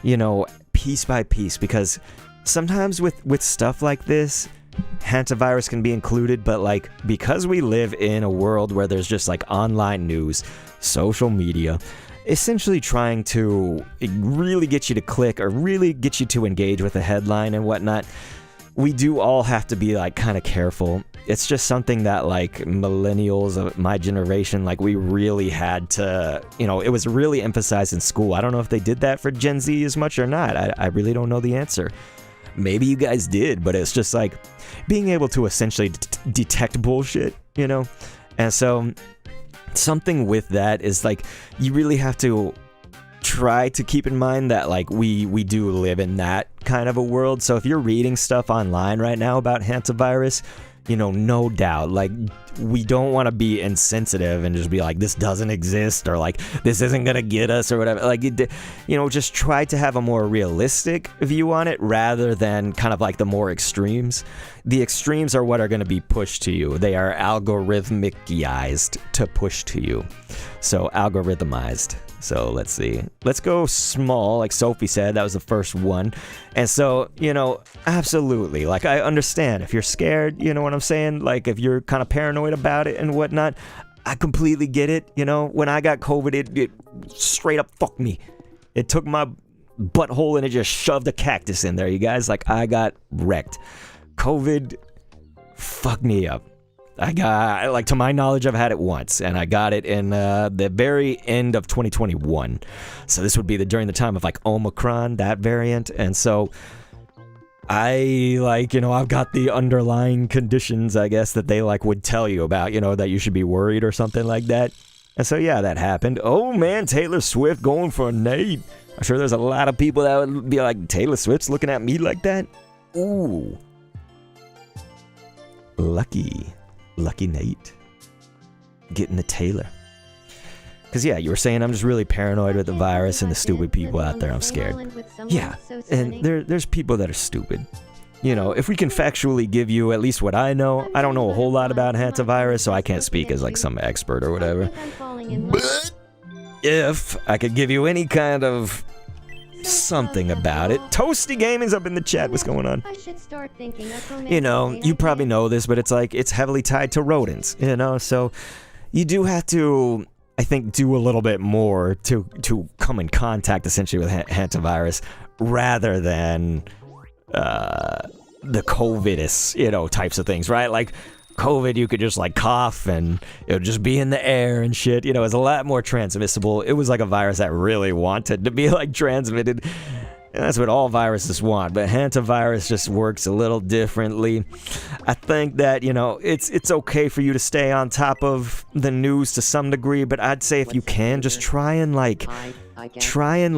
you know, piece by piece. Because sometimes with stuff like this, hantavirus can be included, but like, because we live in a world where there's just like online news, social media, essentially trying to really get you to click or really get you to engage with the headline and whatnot, we do all have to be like kind of careful. It's just something that like millennials of my generation, like we really had to, you know, it was really emphasized in school. I don't know if they did that for Gen Z as much or not. I really don't know the answer. Maybe you guys did, but it's just like being able to essentially detect bullshit, you know? And so something with that is like, you really have to try to keep in mind that like we do live in that kind of a world. So if you're reading stuff online right now about hantavirus, you know, no doubt, like, we don't want to be insensitive and just be like, this doesn't exist, or like, this isn't gonna get us, or whatever. Like, you know, just try to have a more realistic view on it rather than kind of like the more extremes. The extremes are what are going to be pushed to you. They are algorithmicized to push to you. So, algorithmized. So, let's see. Let's go small, like Sophie said. That was the first one. And so, you know, absolutely. Like, I understand if you're scared, you know what I'm saying? Like, if you're kind of paranoid about it and whatnot, I completely get it. You know, when I got COVID, it straight up fucked me. It took my butthole and it just shoved a cactus in there, you guys. Like, I got wrecked. COVID fucked me up. I got, like, to my knowledge, I've had it once, and I got it in the very end of 2021. So this would be during the time of, like, Omicron, that variant. And so I, like, you know, I've got the underlying conditions, I guess, that they, like, would tell you about, you know, that you should be worried or something like that. And so, yeah, that happened. Oh, man, Taylor Swift going for Nate. I'm sure there's a lot of people that would be like, Taylor Swift's looking at me like that? Ooh. Lucky Nate. Getting the Taylor. Because, yeah, you were saying I'm just really paranoid with the virus and the stupid people out there. I'm scared. Yeah, and there's people that are stupid. You know, if we can factually give you at least what I know, I don't know a whole lot about hantavirus, so I can't speak as, like, some expert or whatever. But if I could give you any kind of something about it. Toasty Gaming's up in the chat. What's going on? You know, you probably know this, but it's like, it's heavily tied to rodents, you know, so you do have to, I think, do a little bit more to come in contact essentially with hantavirus rather than the COVIDus, you know, types of things, right? Like COVID, you could just like cough and it would just be in the air and shit. You know, it's a lot more transmissible. It was like a virus that really wanted to be like transmitted. And that's what all viruses want, but hantavirus just works a little differently. I think that, you know, it's okay for you to stay on top of the news to some degree, but I'd say if you can, just try and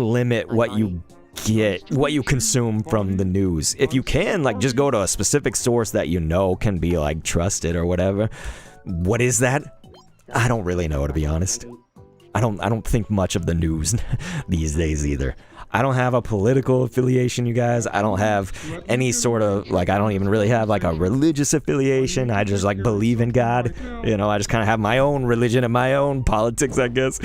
limit what you get, what you consume from the news. If you can, like, just go to a specific source that you know can be like trusted or whatever. What is that? I don't really know, to be honest. I don't think much of the news these days either. I don't have a political affiliation, you guys. I don't have any sort of, like, I don't even really have, like, a religious affiliation. I just, like, believe in God. You know, I just kind of have my own religion and my own politics, I guess.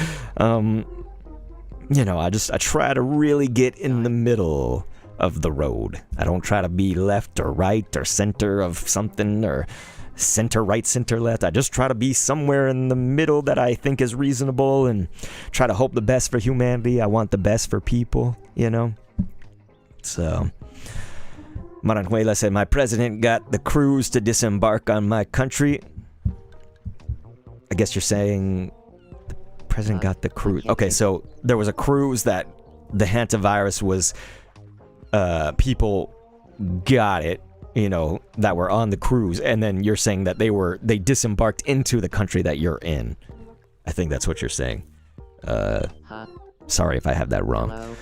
You know, I try to really get in the middle of the road. I don't try to be left or right or center of something or center right, center left. I just try to be somewhere in the middle that I think is reasonable and try to hope the best for humanity. I want the best for people, you know? So, Maranhuela said, my president got the crews to disembark on my country. I guess you're saying the president got the cruise. Okay, so there was a cruise that the hantavirus was, people got it, you know, that were on the cruise, and then you're saying that they disembarked into the country that you're in. I think that's what you're saying. Sorry if I have that wrong. Hello?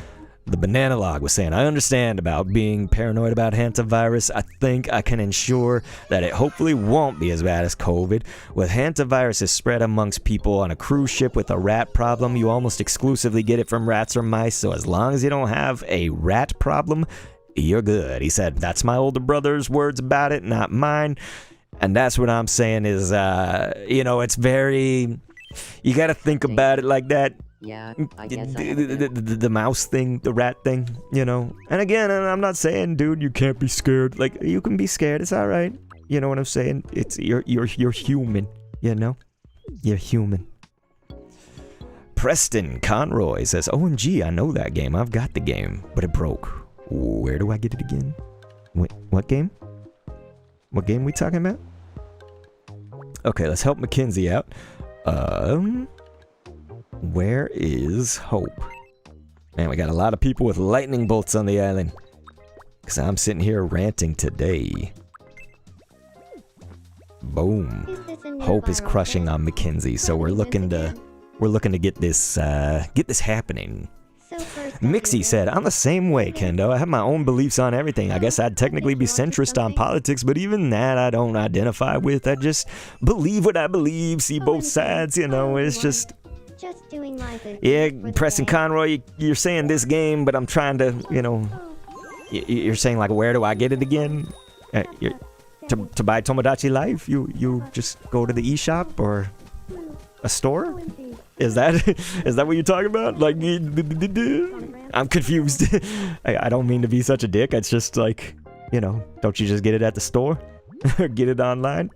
The Banana Log was saying, I understand about being paranoid about hantavirus. I think I can ensure that it hopefully won't be as bad as COVID. With hantavirus spread amongst people on a cruise ship with a rat problem, you almost exclusively get it from rats or mice, so as long as you don't have a rat problem, you're good. He said, that's my older brother's words about it, not mine. And that's what I'm saying is, you know, it's very, you gotta think about it like that. Yeah, I guess I have a bit. The mouse thing, the rat thing, you know. And again, I'm not saying, dude, you can't be scared. Like, you can be scared. It's all right. You know what I'm saying? It's you're human. You know, you're human. Preston Conroy says, "OMG, I know that game. I've got the game, but it broke. Where do I get it again? Wait, what game? What game we talking about? Okay, let's help Mackenzie out. Where is Hope? Man, we got a lot of people with lightning bolts on the island. Because I'm sitting here ranting today. Boom. Hope is crushing on Mackenzie, so we're looking to get this happening. Mixie said, I'm the same way, Kendo. I have my own beliefs on everything. I guess I'd technically be centrist on politics, but even that I don't identify with. I just believe what I believe, see both sides, you know. It's just doing life yeah, Preston Conroy, you're saying this game, but I'm trying to, you know, you're saying like, where do I get it again? To buy Tomodachi Life, you just go to the eShop or a store? Is that what you're talking about? Like, I'm confused. I don't mean to be such a dick. It's just like, you know, don't you just get it at the store? Get it online?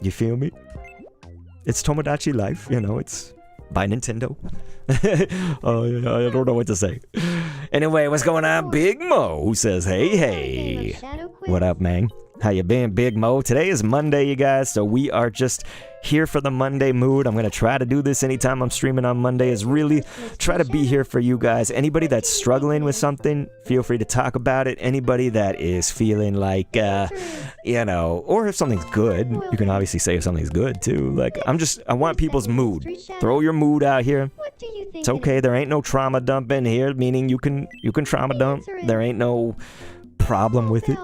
You feel me? It's Tomodachi Life, you know, it's by Nintendo. Oh, yeah, I don't know what to say. Anyway, what's going on? Big Mo who says, hey. What up, man? How you been, Big Mo? Today is Monday, you guys, so we are just here for the Monday mood. I'm going to try to do this anytime I'm streaming on Monday, is really try to be here for you guys. Anybody that's struggling with something, feel free to talk about it. Anybody that is feeling like, you know, or if something's good, you can obviously say if something's good too. Like, I want people's mood. Throw your mood out here. It's okay. There ain't no trauma dump in here, meaning you can trauma dump. There ain't no problem with it.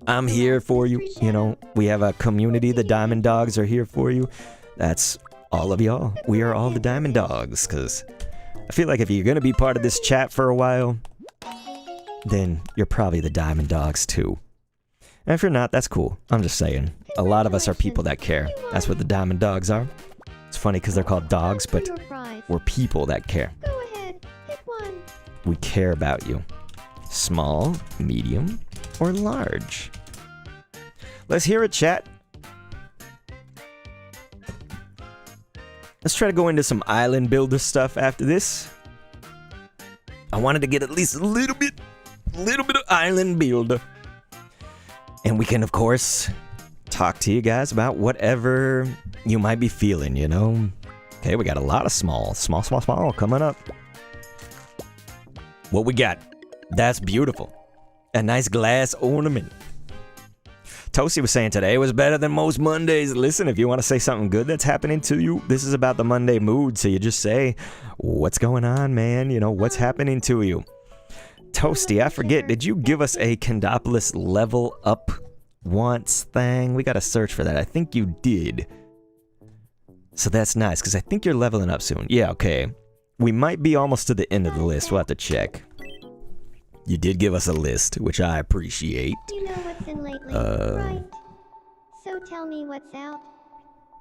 I'm here for you, you know, we have a community, the Diamond Dogs are here for you. That's all of y'all. We are all the Diamond Dogs, because I feel like if you're going to be part of this chat for a while, then you're probably the Diamond Dogs too. And if you're not, that's cool. I'm just saying, a lot of us are people that care. That's what the Diamond Dogs are. It's funny because they're called dogs, but we're people that care. Go ahead, pick one. We care about you. Small, medium, or large. Let's hear it, chat. Let's try to go into some island builder stuff after this. I wanted to get at least a little bit of island builder. And we can, of course, talk to you guys about whatever you might be feeling, you know? Okay, we got a lot of small coming up. What we got? That's beautiful. A nice glass ornament. Toasty was saying today was better than most Mondays. Listen, if you want to say something good that's happening to you, this is about the Monday mood. So you just say, what's going on, man? You know, what's happening to you? Toasty, I forget, did you give us a Candopolis level up once thing? We got to search for that. I think you did. So that's nice, because I think you're leveling up soon. Yeah, okay. We might be almost to the end of the list. We'll have to check. You did give us a list, which I appreciate. You know what's in lately, right? So tell me what's out.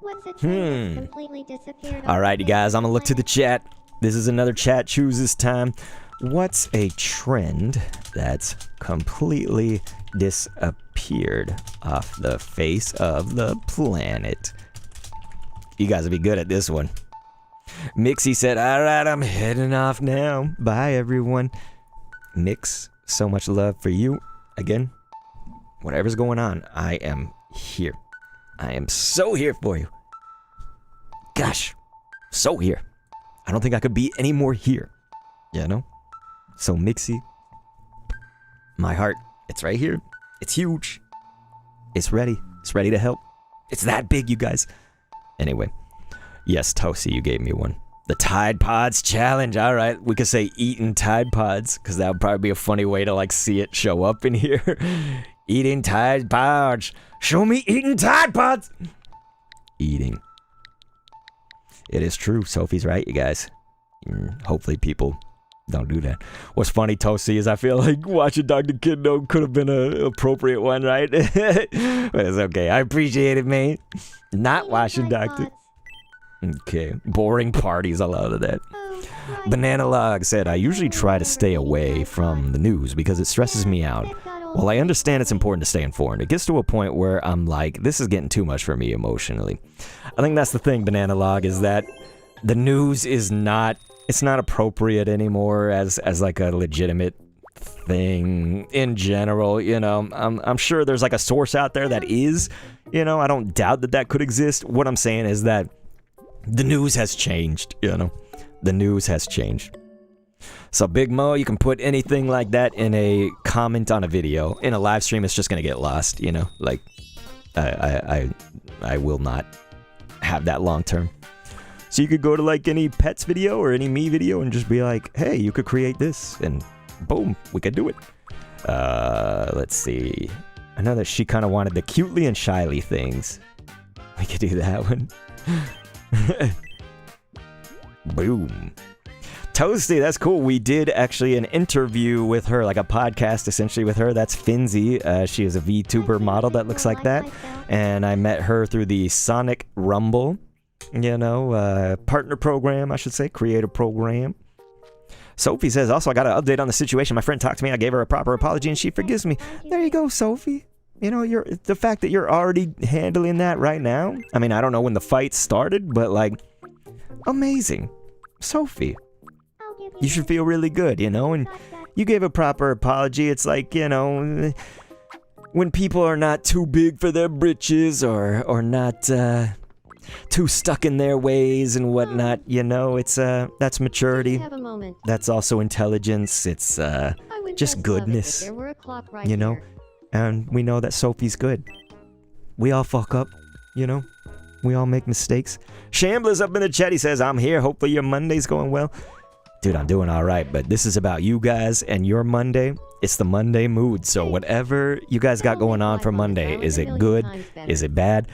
What's a trend that's completely disappeared? All right, you guys, I'm gonna look to the chat. This is another chat chooses time. What's a trend that's completely disappeared off the face of the planet? You guys will be good at this one. Mixie said, alright, I'm heading off now. Bye, everyone. Mix, so much love for you. Again, whatever's going on, I am here. I am so here for you. Gosh, so here. I don't think I could be any more here. You know? So Mixie, my heart, it's right here. It's huge. It's ready. It's ready to help. It's that big, you guys. Anyway, yes, Toasty, you gave me one. The Tide Pods challenge. All right, we could say eating Tide Pods, because that would probably be a funny way to like see it show up in here. Eating Tide Pods. Show me eating Tide Pods. Eating. It is true. Sophie's right, you guys. Hopefully people don't do that. What's funny, Toasty, is I feel like watching Dr. Kiddo could have been an appropriate one, right? But it's okay. I appreciate it, man. Not watching Dr. Okay. Boring parties. I love that. Banana Log said, I usually try to stay away from the news because it stresses me out. While I understand it's important to stay informed, it gets to a point where I'm like, this is getting too much for me emotionally. I think that's the thing, Banana Log, is that the news is not, it's not appropriate anymore as like a legitimate thing in general. You know, I'm sure there's like a source out there that is, you know, I don't doubt that that could exist. What I'm saying is that the news has changed, you know, the news has changed. So Big Mo, you can put anything like that in a comment on a video. In a live stream, it's just gonna get lost, you know, like I will not have that long term. So you could go to like any pets video or any me video and just be like, hey, you could create this, and boom, we could do it. Let's see. I know that she kind of wanted the cutely and shyly things. We could do that one. Boom. Toasty, that's cool. We did actually an interview with her, like a podcast essentially with her. That's Finzi. She is a VTuber model that looks like that. And I met her through the Sonic Rumble, you know, partner program, I should say, creator program. Sophie says, also, I got an update on the situation. My friend talked to me. I gave her a proper apology and she forgives me. There you go, Sophie. You know, the fact that you're already handling that right now. I mean, I don't know when the fight started, but like, amazing. Sophie. You should feel really good, you know, and you gave a proper apology. It's like, you know, when people are not too big for their britches or not too stuck in their ways and whatnot, you know, it's that's maturity. That's also intelligence. It's just goodness, you know, and we know that Sophie's good. We all fuck up, you know, we all make mistakes. Shambler's up in the chat. He says, I'm here. Hopefully your Monday's going well. Dude, I'm doing all right, but this is about you guys and your Monday. It's the Monday mood, so whatever you guys got going on for Monday, is it good? Is it bad?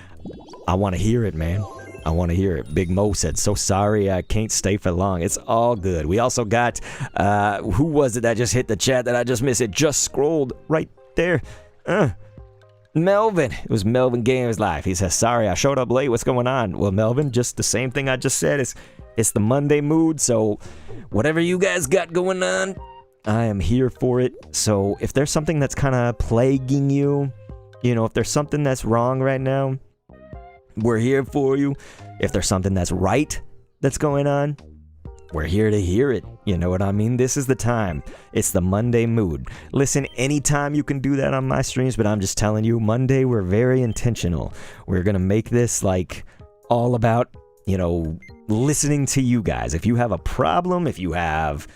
I want to hear it, man. I want to hear it. Big Mo said, so sorry I can't stay for long. It's all good. We also got, who was it that just hit the chat that I just missed? It just scrolled right there. Melvin. It was Melvin Games Live. He says, sorry, I showed up late. What's going on? Well, Melvin, just the same thing I just said. It's the Monday mood, so whatever you guys got going on, I am here for it. So if there's something that's kind of plaguing you, you know, if there's something that's wrong right now, we're here for you. If there's something that's right that's going on, we're here to hear it. You know what I mean? This is the time. It's the Monday mood. Listen, anytime you can do that on my streams, but I'm just telling you, Monday, we're very intentional. We're going to make this like all about, you know, listening to you guys. If you have a problem, if you have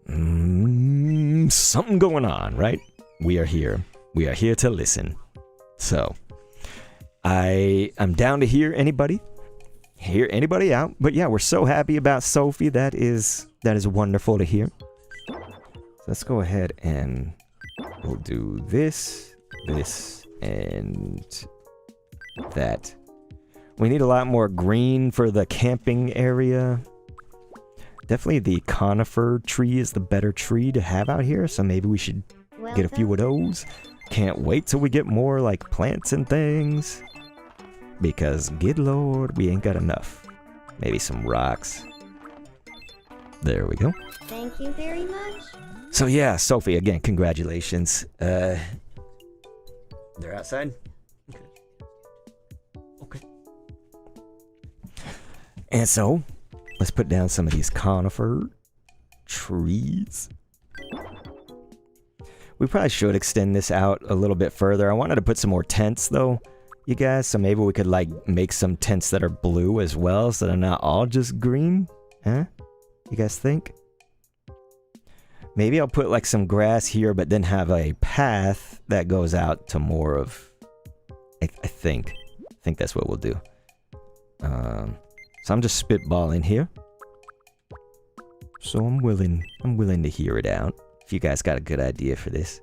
something going on, right? We are here. We are here to listen. So I'm down to hear anybody out. But yeah, we're so happy about Sophie. That is wonderful to hear. So let's go ahead and we'll do this, and that. We need a lot more green for the camping area. Definitely the conifer tree is the better tree to have out here, so maybe we should get a few of those. Can't wait till we get more like plants and things, because good lord, we ain't got enough. Maybe some rocks. There we go. Thank you very much. So yeah, Sophie, again, congratulations. They're outside? Okay. And so, let's put down some of these conifer trees. We probably should extend this out a little bit further. I wanted to put some more tents though, you guys, so maybe we could like make some tents that are blue as well, so they're not all just green. Huh? You guys think? Maybe I'll put like some grass here, but then have a path that goes out to more of, I think that's what we'll do. So I'm just spitballing here. So I'm willing to hear it out. If you guys got a good idea for this.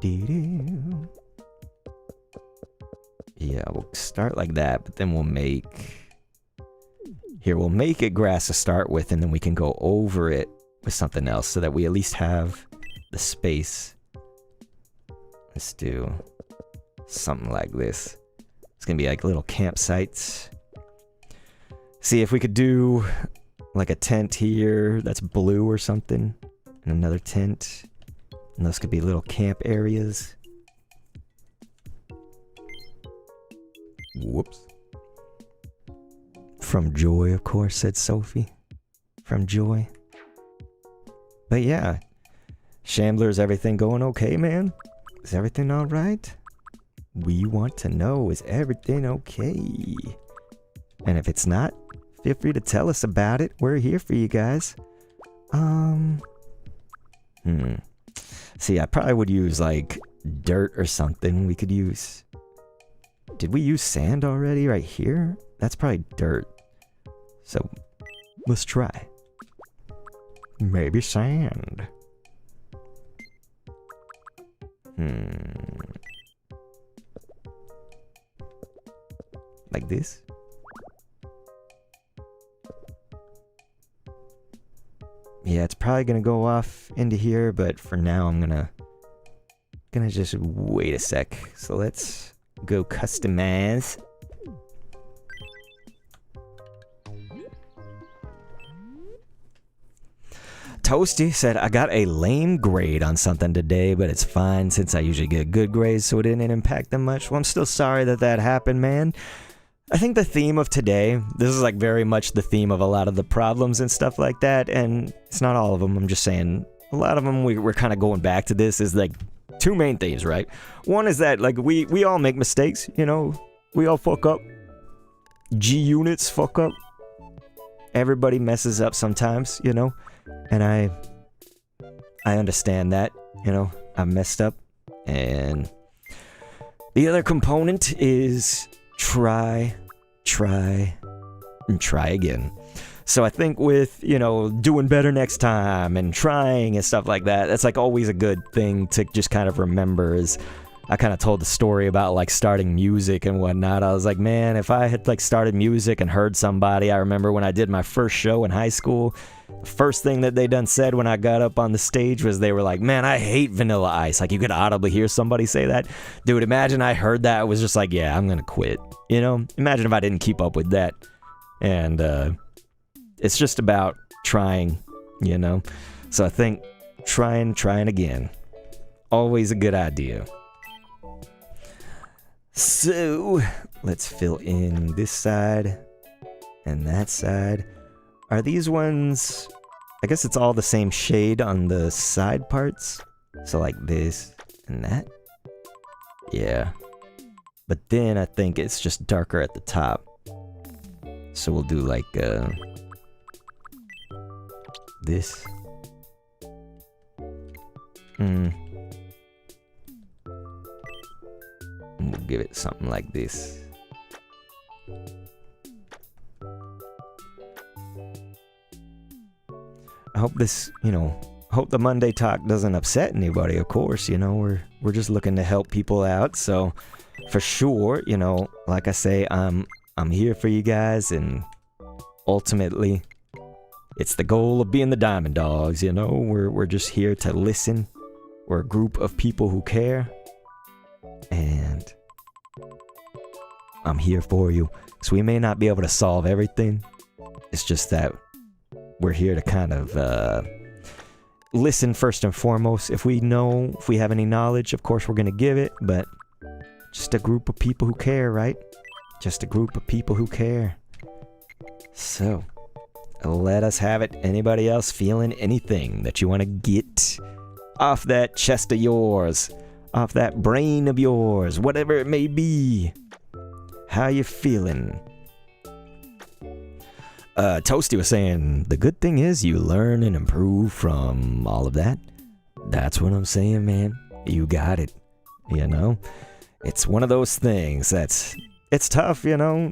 Dee-doo. Yeah, we'll start like that, but then we'll make it grass to start with, and then we can go over it with something else so that we at least have the space. Let's do something like this. It's gonna be like little campsites. See if we could do like a tent here that's blue or something, and another tent, and those could be little camp areas. Whoops. From Joy, of course, said Sophie. From Joy. But yeah, Shambler, is everything going okay, man? Is everything alright? We want to know, is everything okay? And if it's not, feel free to tell us about it. We're here for you guys. See, I probably would use like dirt or something. We could use... Did we use sand already right here? That's probably dirt. So, let's try. Maybe sand. Like this? Yeah, it's probably gonna go off into here, but for now I'm gonna just wait a sec. So let's go customize. Toasty said, I got a lame grade on something today, but it's fine since I usually get good grades, so it didn't impact them much. Well, I'm still sorry that happened, man. I think the theme of today, this is like very much the theme of a lot of the problems and stuff like that, and it's not all of them, I'm just saying, a lot of them we're kind of going back to this is like two main themes, right? One is that like we all make mistakes, you know, we all fuck up. G units fuck up. Everybody messes up sometimes, you know, and I understand that, you know, I messed up. And the other component is try and try again. So I think with, you know, doing better next time and trying and stuff like that, that's like always a good thing to just kind of remember. Is I kind of told the story about like starting music and whatnot. I was like, man, if I had like started music and heard somebody, I remember when I did my first show in high school, the first thing that they done said when I got up on the stage was they were like, man, I hate Vanilla Ice. Like you could audibly hear somebody say that. Dude, imagine I heard that. I was just like, yeah, I'm gonna quit. You know, imagine if I didn't keep up with that. And it's just about trying, you know. So I think trying again, always a good idea. So let's fill in this side and that side. Are these ones, I guess it's all the same shade on the side parts. So like this and that. Yeah. But then I think it's just darker at the top. So we'll do like this. And we'll give it something like this. I hope this, you know, hope the Monday talk doesn't upset anybody, of course, you know, we're just looking to help people out. So for sure, you know, like I say, I'm here for you guys, and ultimately it's the goal of being the Diamond Dogs, you know. We're just here to listen. We're a group of people who care. And I'm here for you. So we may not be able to solve everything. It's just that we're here to kind of listen first and foremost. If we have any knowledge, of course we're gonna give it, but just a group of people who care, right? Just a group of people who care. So, let us have it. Anybody else feeling anything that you want to get off that chest of yours, off that brain of yours, whatever it may be? How you feeling? Toasty was saying, the good thing is you learn and improve from all of that. That's what I'm saying, man. You got it. You know? It's one of those things it's tough, you know?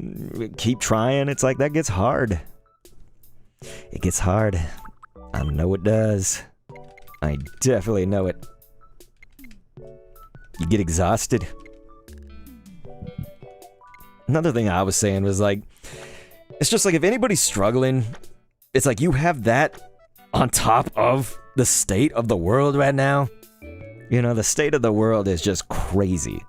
Keep trying. It's like that gets hard. It gets hard. I know it does. I definitely know it. You get exhausted. Another thing I was saying was like, it's just like if anybody's struggling, it's like you have that on top of the state of the world right now. You know, the state of the world is just crazy.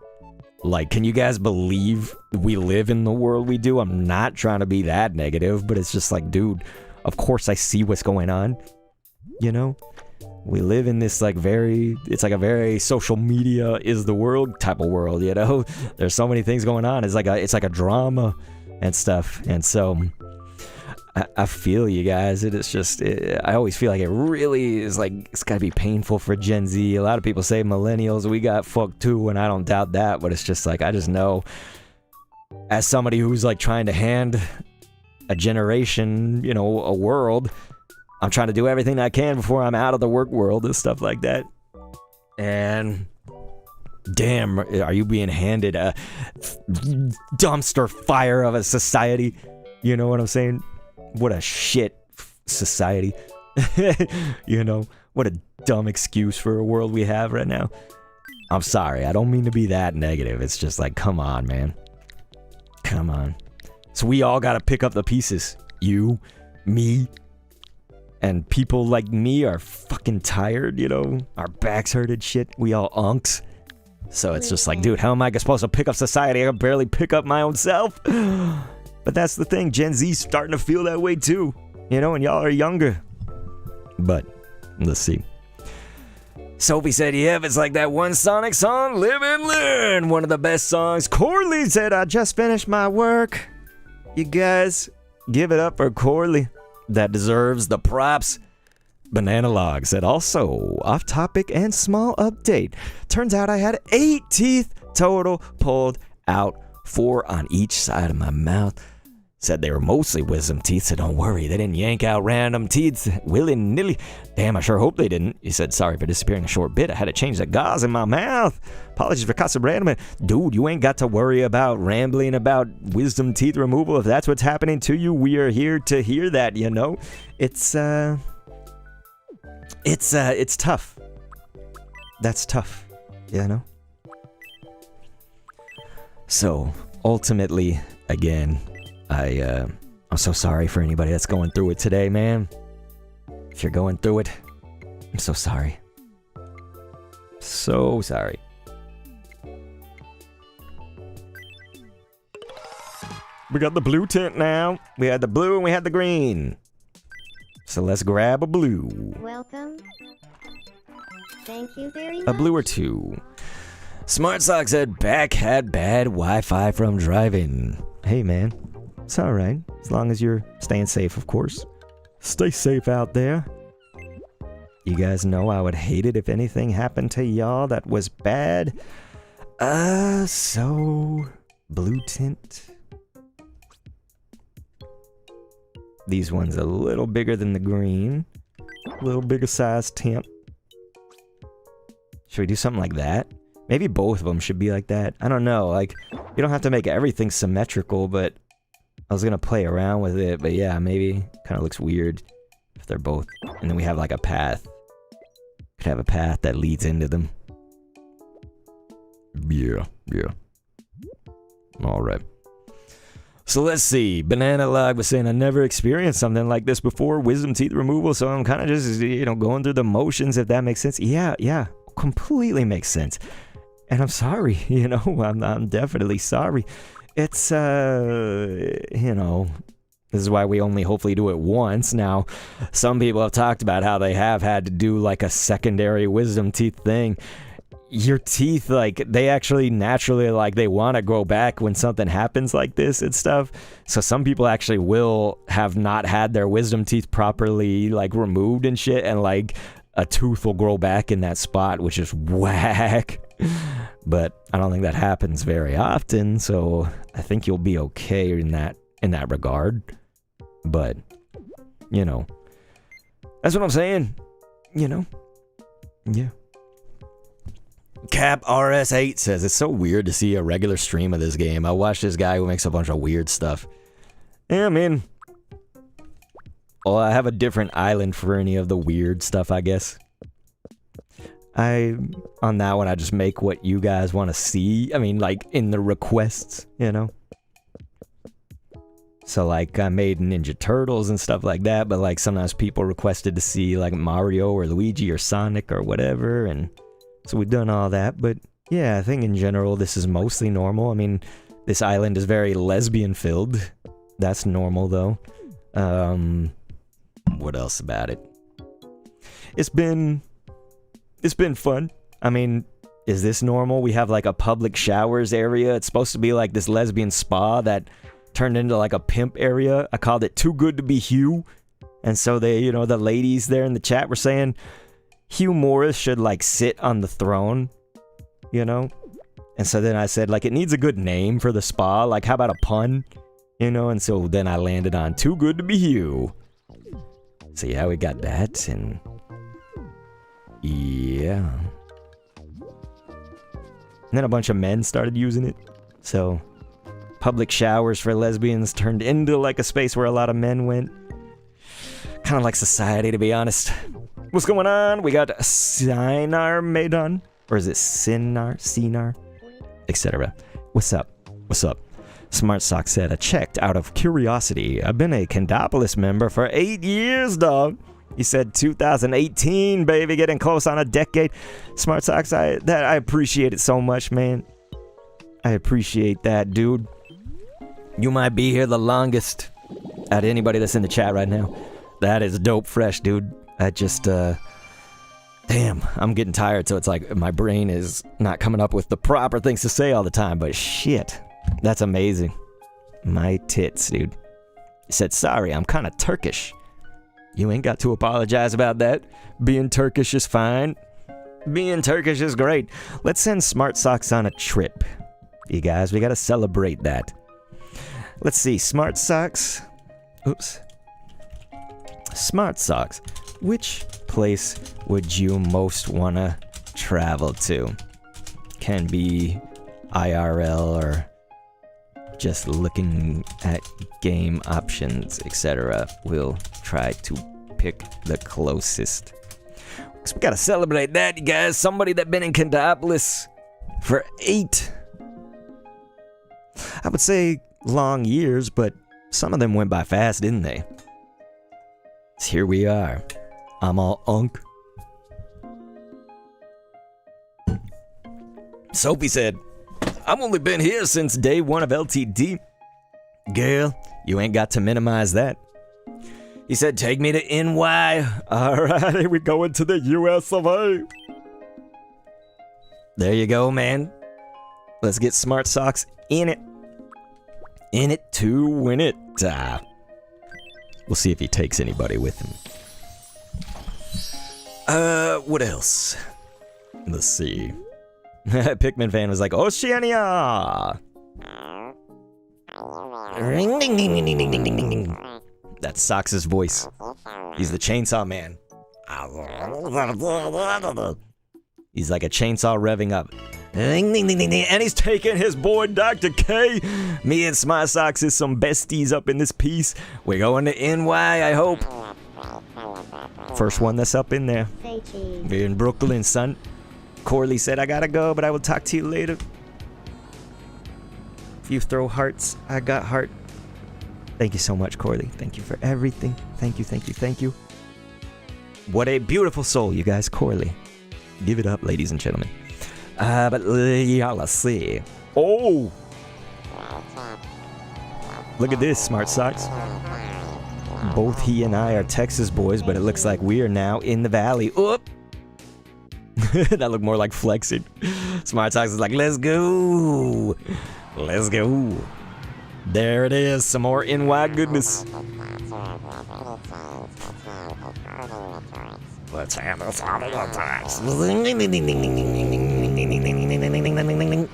Like, can you guys believe we live in the world we do? I'm not trying to be that negative, but it's just like, dude, of course I see what's going on. You know? We live in this it's like a very social media is the world type of world, you know? There's so many things going on. It's like a drama and stuff. And so I feel you guys. I always feel like it really is like, it's gotta be painful for Gen Z. A lot of people say millennials, we got fucked too, and I don't doubt that, but it's just like, I just know as somebody who's like trying to hand a generation, you know, a world, I'm trying to do everything I can before I'm out of the work world and stuff like that. And damn, are you being handed a dumpster fire of a society? You know what I'm saying? What a shit society. You know, what a dumb excuse for a world we have right now. I'm sorry, I don't mean to be that negative. It's just like, come on, man. Come on. So we all gotta pick up the pieces. You, me, and people like me are fucking tired, you know? Our backs hurt and shit. We all unks. So it's just like, dude, how am I supposed to pick up society? I can barely pick up my own self. But that's the thing. Gen Z's starting to feel that way too. You know, and y'all are younger. But, let's see. Sophie said, yep, it's like that one Sonic song, Live and Learn. One of the best songs. Corley said, I just finished my work. You guys, give it up for Corley. That deserves the props. Banana Log said, also, off topic and small update. Turns out I had 8 teeth total pulled out, 4 on each side of my mouth. Said they were mostly wisdom teeth, so don't worry, they didn't yank out random teeth willy-nilly. Damn, I sure hope they didn't. He said, sorry for disappearing a short bit. I had to change the gauze in my mouth. Apologies for cussing random. Dude, you ain't got to worry about rambling about wisdom teeth removal. If that's what's happening to you, we are here to hear that, you know? It's tough. That's tough, you know? So, ultimately, again, I'm so sorry for anybody that's going through it today, man. If you're going through it, I'm so sorry. So sorry. We got the blue tent now. We had the blue and we had the green. So let's grab a blue. Welcome. Thank you very much. A blue or two. Smart Sock said, back had bad Wi-Fi from driving. Hey, man. It's alright. As long as you're staying safe, of course. Stay safe out there. You guys know I would hate it if anything happened to y'all that was bad. So... blue tint. These ones a little bigger than the green. A little bigger size tint. Should we do something like that? Maybe both of them should be like that. I don't know, like, you don't have to make everything symmetrical, but I was gonna play around with it, but yeah, maybe kind of looks weird if they're both. And then we have like a path. Could have a path that leads into them. Yeah. Alright. So let's see. Banana Log was saying, I never experienced something like this before, wisdom teeth removal, so I'm kind of just, going through the motions, if that makes sense. Yeah, completely makes sense. And I'm sorry, I'm definitely sorry. It's, This is why we only hopefully do it once. Now, some people have talked about how they have had to do like a secondary wisdom teeth thing. Your teeth, like, they actually naturally, like, they want to grow back when something happens like this and stuff. So some people actually will have not had their wisdom teeth properly, like, removed and shit, and, like, a tooth will grow back in that spot, which is whack. But I don't think that happens very often, so I think you'll be okay in that regard. But, you know, that's what I'm saying. You know, yeah. Cap RS8 says, it's so weird to see a regular stream of this game. I watch this guy who makes a bunch of weird stuff. Yeah, I mean, well, I have a different island for any of the weird stuff, I guess. On that one, I just make what you guys want to see. I mean, like, in the requests, you know? So, like, I made Ninja Turtles and stuff like that, but, like, sometimes people requested to see, like, Mario or Luigi or Sonic or whatever, and so we've done all that. But, yeah, I think in general, this is mostly normal. I mean, this island is very lesbian-filled. That's normal, though. What else about it? It's been fun. I mean, is this normal? We have, like, a public showers area. It's supposed to be, like, this lesbian spa that turned into like a pimp area. I called it Too Good to Be Hugh. And so they, you know, the ladies there in the chat were saying Hugh Morris should like sit on the throne, you know? And so then I said, like, it needs a good name for the spa. Like, how about a pun? You know? And so then I landed on Too Good to Be Hugh. So yeah, we got that. And yeah. And then a bunch of men started using it. So public showers for lesbians turned into like a space where a lot of men went. Kind of like society, to be honest. What's going on? We got Sinar Maidon. Or is it Sinar? Etc. What's up? What's up? Smart Sock said, I checked out of curiosity. I've been a Candopolis member for 8 years, dog. He said 2018, baby, getting close on a decade. Smart Socks, I appreciate it so much, man. I appreciate that, dude. You might be here the longest out of anybody that's in the chat right now. That is dope fresh, dude. I just, damn, I'm getting tired, so it's like my brain is not coming up with the proper things to say all the time, but shit, that's amazing. My tits, dude. He said, sorry, I'm kind of Turkish. You ain't got to apologize about that. Being Turkish is fine. Being Turkish is great. Let's send Smart Socks on a trip. You guys, we gotta celebrate that. Let's see, Smart Socks. Oops. Smart Socks. Which place would you most wanna travel to? Can be IRL or just looking at game options, etc. We'll try to pick the closest. So we gotta celebrate that, you guys. Somebody that been in Candopolis for 8, I would say, long years, but some of them went by fast, didn't they? So here we are. I'm all unk. Sophie said, I've only been here since day 1 of LTD. Girl, you ain't got to minimize that. He said, take me to NY. Alright, we going to the US of A. There you go, man. Let's get Smart Socks in it. In it to win it. We'll see if he takes anybody with him. What else? Let's see. Pikmin fan was like, Oceania! Ring, ding, ding, ding, ding, ding, ding, ding, ding. That's Socks' voice. He's the chainsaw man. He's like a chainsaw revving up. Ding, ding, ding, ding, ding. And he's taking his boy Dr. K. Me and Smart Socks is some besties up in this piece. We're going to NY, I hope. First one that's up in there. We're in Brooklyn, son. Corley said, I gotta go, but I will talk to you later. If you throw hearts, I got heart. Thank you so much, Corley. Thank you for everything. Thank you, thank you, thank you. What a beautiful soul, you guys. Corley. Give it up, ladies and gentlemen. But yeah, let's see. Oh! Look at this, Smart Socks. both he and I are Texas boys, but it looks like we are now in the valley. Oop! That looked more like flexing. Smart Talks is like, let's go! Let's go! There it is, some more NY goodness. Let's have this on the times.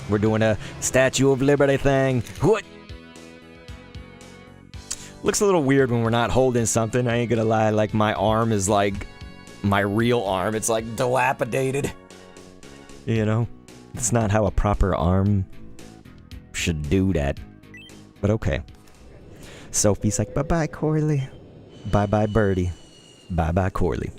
We're doing a Statue of Liberty thing. What? Looks a little weird when we're not holding something. I ain't gonna lie, like my arm is like my real arm. It's like dilapidated. You know? It's not how a proper arm should do that. But okay. Sophie's like, bye-bye, Corley. Bye-bye, Birdie. Bye-bye, Corley.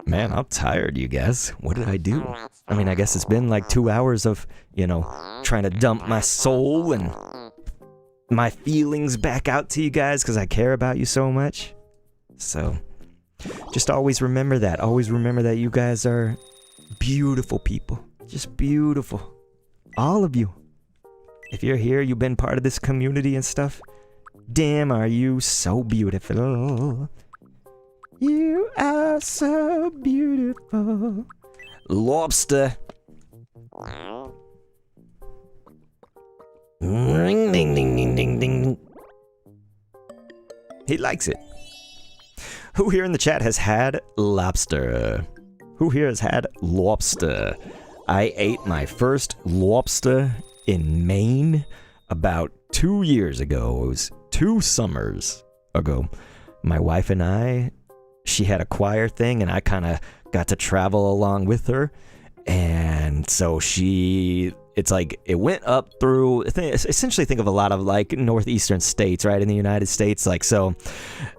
Man, I'm tired, you guys. What did I do? I mean, I guess it's been like 2 hours of, you know, trying to dump my soul and my feelings back out to you guys because I care about you so much. So, just always remember that. Always remember that you guys are beautiful people. Just beautiful. All of you. If you're here, you've been part of this community and stuff. Damn, are you so beautiful. You are so beautiful. Lobster. Ding, ding, ding, ding, ding, ding. He likes it. Who here in the chat has had lobster? Who here has had lobster? I ate my first lobster in Maine about 2 years ago. It was 2 summers ago. My wife and I, she had a choir thing, and I kind of got to travel along with her. And so it's like, it went up through, essentially think of a lot of like northeastern states, right, in the United States. Like, so,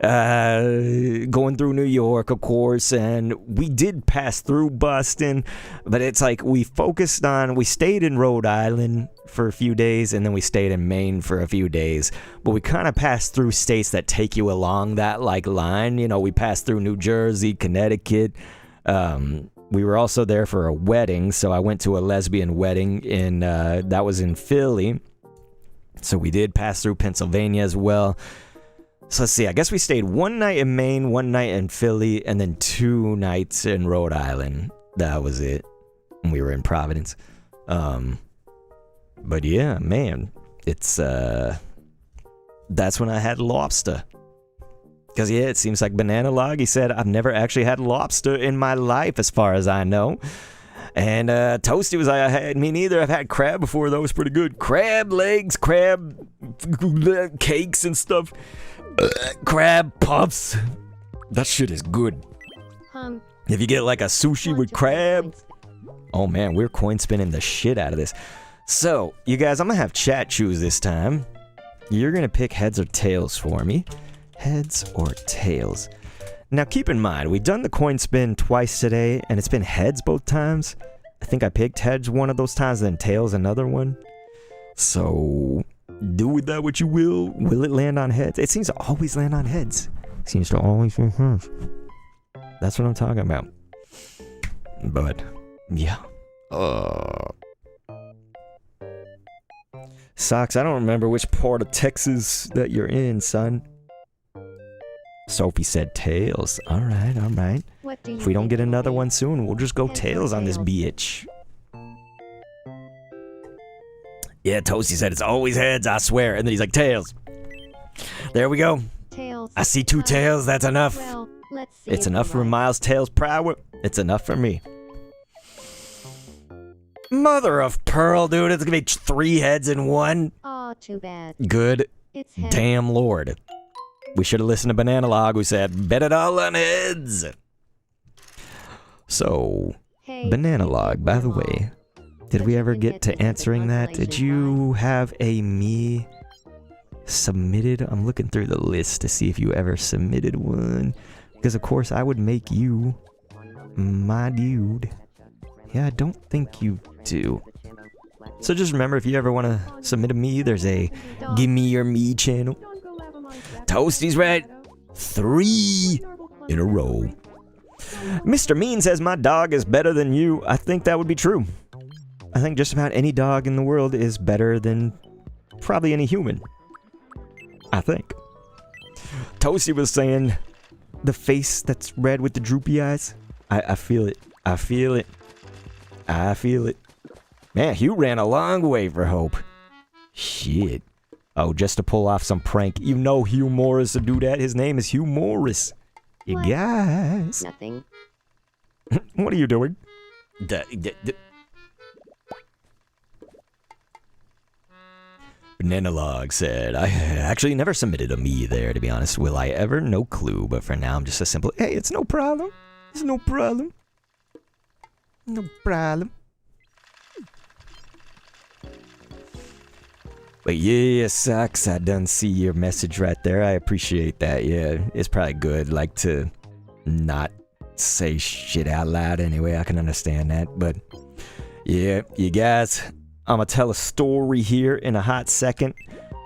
going through New York, of course, and we did pass through Boston, but it's like we stayed in Rhode Island for a few days, and then we stayed in Maine for a few days, but we kind of passed through states that take you along that like line. You know, we passed through New Jersey, Connecticut. We were also there for a wedding, so I went to a lesbian wedding that was in Philly. So we did pass through Pennsylvania as well. So let's see, I guess we stayed 1 night in Maine, 1 night in Philly, and then 2 nights in Rhode Island. That was it. And we were in Providence. But yeah, man, it's that's when I had lobster. Because, yeah, it seems like Banana Log, he said, I've never actually had lobster in my life, as far as I know. And Toasty was like, me neither. I've had crab before, though. It was pretty good. Crab legs, crab cakes and stuff. Crab puffs. That shit is good. If you get, like, a sushi with crab. Oh, man, we're coin spinning the shit out of this. So, you guys, I'm going to have chat choose this time. You're going to pick heads or tails for me. Heads or tails. Now keep in mind, we've done the coin spin twice today, and it's been heads both times. I think I picked heads one of those times, then tails another one. So, do with that what you will. Will it land on heads? It seems to always land on heads. Seems to always land on heads. That's what I'm talking about. But, yeah. Socks, I don't remember which part of Texas that you're in, son. Sophie said tails. Alright, alright. If we don't get another one soon, we'll just go tails on this bitch. Yeah, Toasty said it's always heads, I swear. And then he's like, tails. There we go. Tails. I see 2 tails, that's enough. Well, let's see It's enough for Miles' tails prowess. It's enough for me. Mother of pearl, dude. It's gonna be 3 heads in 1. Aw, too bad. Good It's heads. damn lord. We should have listened to Banana Log who said, bet it all on heads. So, Hey, Banana Log, by the way, did we ever get to answering that? Did you have a me submitted? I'm looking through the list to see if you ever submitted one. Because, of course, I would make you my dude. Yeah, I don't think you do. So just remember, if you ever want to submit a me, there's a Give Me Your Me channel. Toasty's right. 3 in a row. Mr. Mean says my dog is better than you. I think that would be true. I think just about any dog in the world is better than probably any human. I think. Toasty was saying the face that's red with the droopy eyes. I feel it. I feel it. I feel it. Man, Hugh ran a long way for Hope. Shit. Oh, just to pull off some prank. You know Hugh Morris to do that. His name is Hugh Morris. You What? guys. Nothing. What are you doing? Banana Log said, I actually never submitted a me there, to be honest. Will I ever? No clue. But for now, I'm just a simple, hey, it's no problem. It's no problem. No problem. But yeah, Sucks, I done see your message right there. I appreciate that. Yeah, it's probably good, like, to not say shit out loud anyway. I can understand that. But yeah, you guys, I'm gonna tell a story here in a hot second.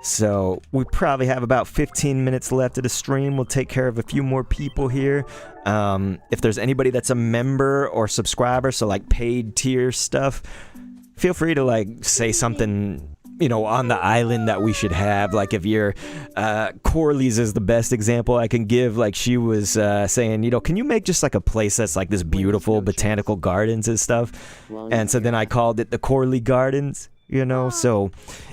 So we probably have about 15 minutes left of the stream. We'll take care of a few more people here. If there's anybody that's a member or subscriber, so like paid tier stuff, feel free to like say something, you know, on the island that we should have. Like if you're, Corley's is the best example I can give. Like she was saying, you know, can you make just like a place that's like this beautiful botanical gardens and stuff? And so then I called it the Corley Gardens, you know? So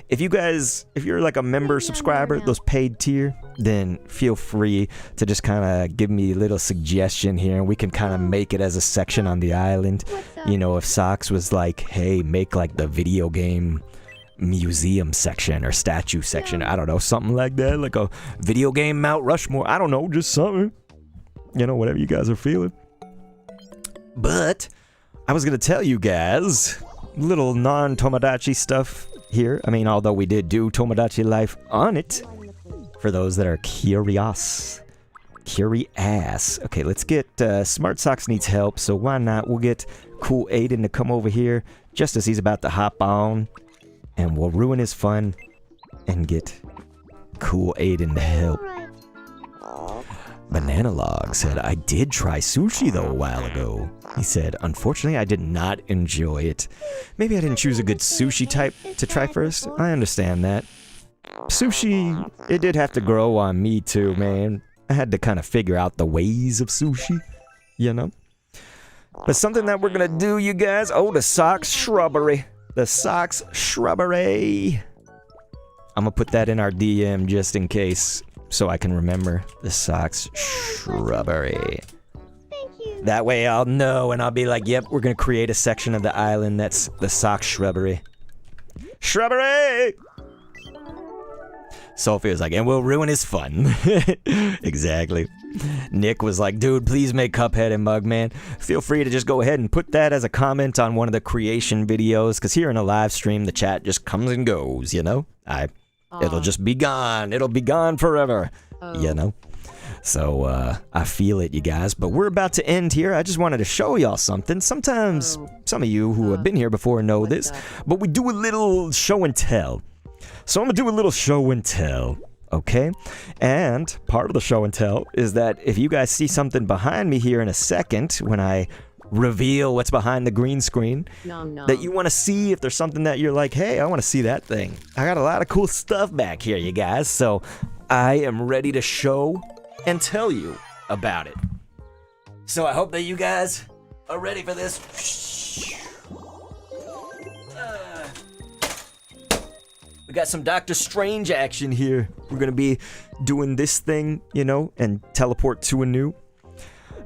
if you guys, if you're like a member subscriber, those paid tier, then feel free to just kind of give me a little suggestion here and we can kind of make it as a section on the island. What's up? You know, if Socks was like, hey, make like the video game museum section or statue section, I don't know, something like that, like a video game Mount Rushmore, I don't know, just something, you know, whatever you guys are feeling. But I was gonna tell you guys little non-Tomodachi stuff here. I mean, although we did do Tomodachi Life on it, for those that are curious. Okay, let's get Smart Socks needs help, so why not, we'll get Cool Aiden to come over here just as he's about to hop on, and we'll ruin his fun and get Cool Aiden to help. Alright. Banana Log said, I did try sushi though a while ago. He said, unfortunately I did not enjoy it. Maybe I didn't choose a good sushi type to try first. I understand that. Sushi, it did have to grow on me too, man. I had to kind of figure out the ways of sushi, you know? But something that we're gonna do, you guys, oh, the Socks Shrubbery. The Socks Shrubbery. I'm gonna put that in our DM just in case, so I can remember the Socks Shrubbery. Thank you. That way I'll know and I'll be like, yep, we're gonna create a section of the island that's the Socks Shrubbery. Shrubbery! Sophie was like, and we'll ruin his fun. Exactly. Nick was like, dude, please make Cuphead and Mugman. Feel free to just go ahead and put that as a comment on one of the creation videos, because here in a live stream, the chat just comes and goes, you know? It'll just be gone. It'll be gone forever, you know? So, I feel it, you guys. But we're about to end here. I just wanted to show y'all something. Sometimes some of you who have been here before know this, but we do a little show and tell. So I'm gonna do a little show and tell, okay? And part of the show and tell is that if you guys see something behind me here in a second, when I reveal what's behind the green screen, that you want to see, if there's something that you're like, hey, I want to see that thing. I got a lot of cool stuff back here, you guys. So I am ready to show and tell you about it. So I hope that you guys are ready for this. We got some Doctor Strange action here. We're gonna be doing this thing, you know, and teleport to a new.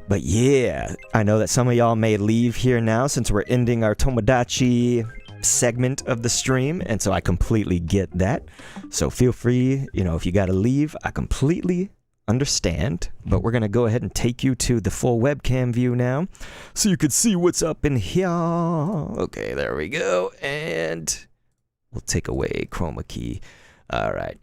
But yeah, I know that some of y'all may leave here now since we're ending our Tomodachi segment of the stream, and so I completely get that. So feel free, you know, if you gotta leave, I completely understand. But we're gonna go ahead and take you to the full webcam view now, so you can see what's up in here. Okay, there we go, and we'll take away chroma key. All right.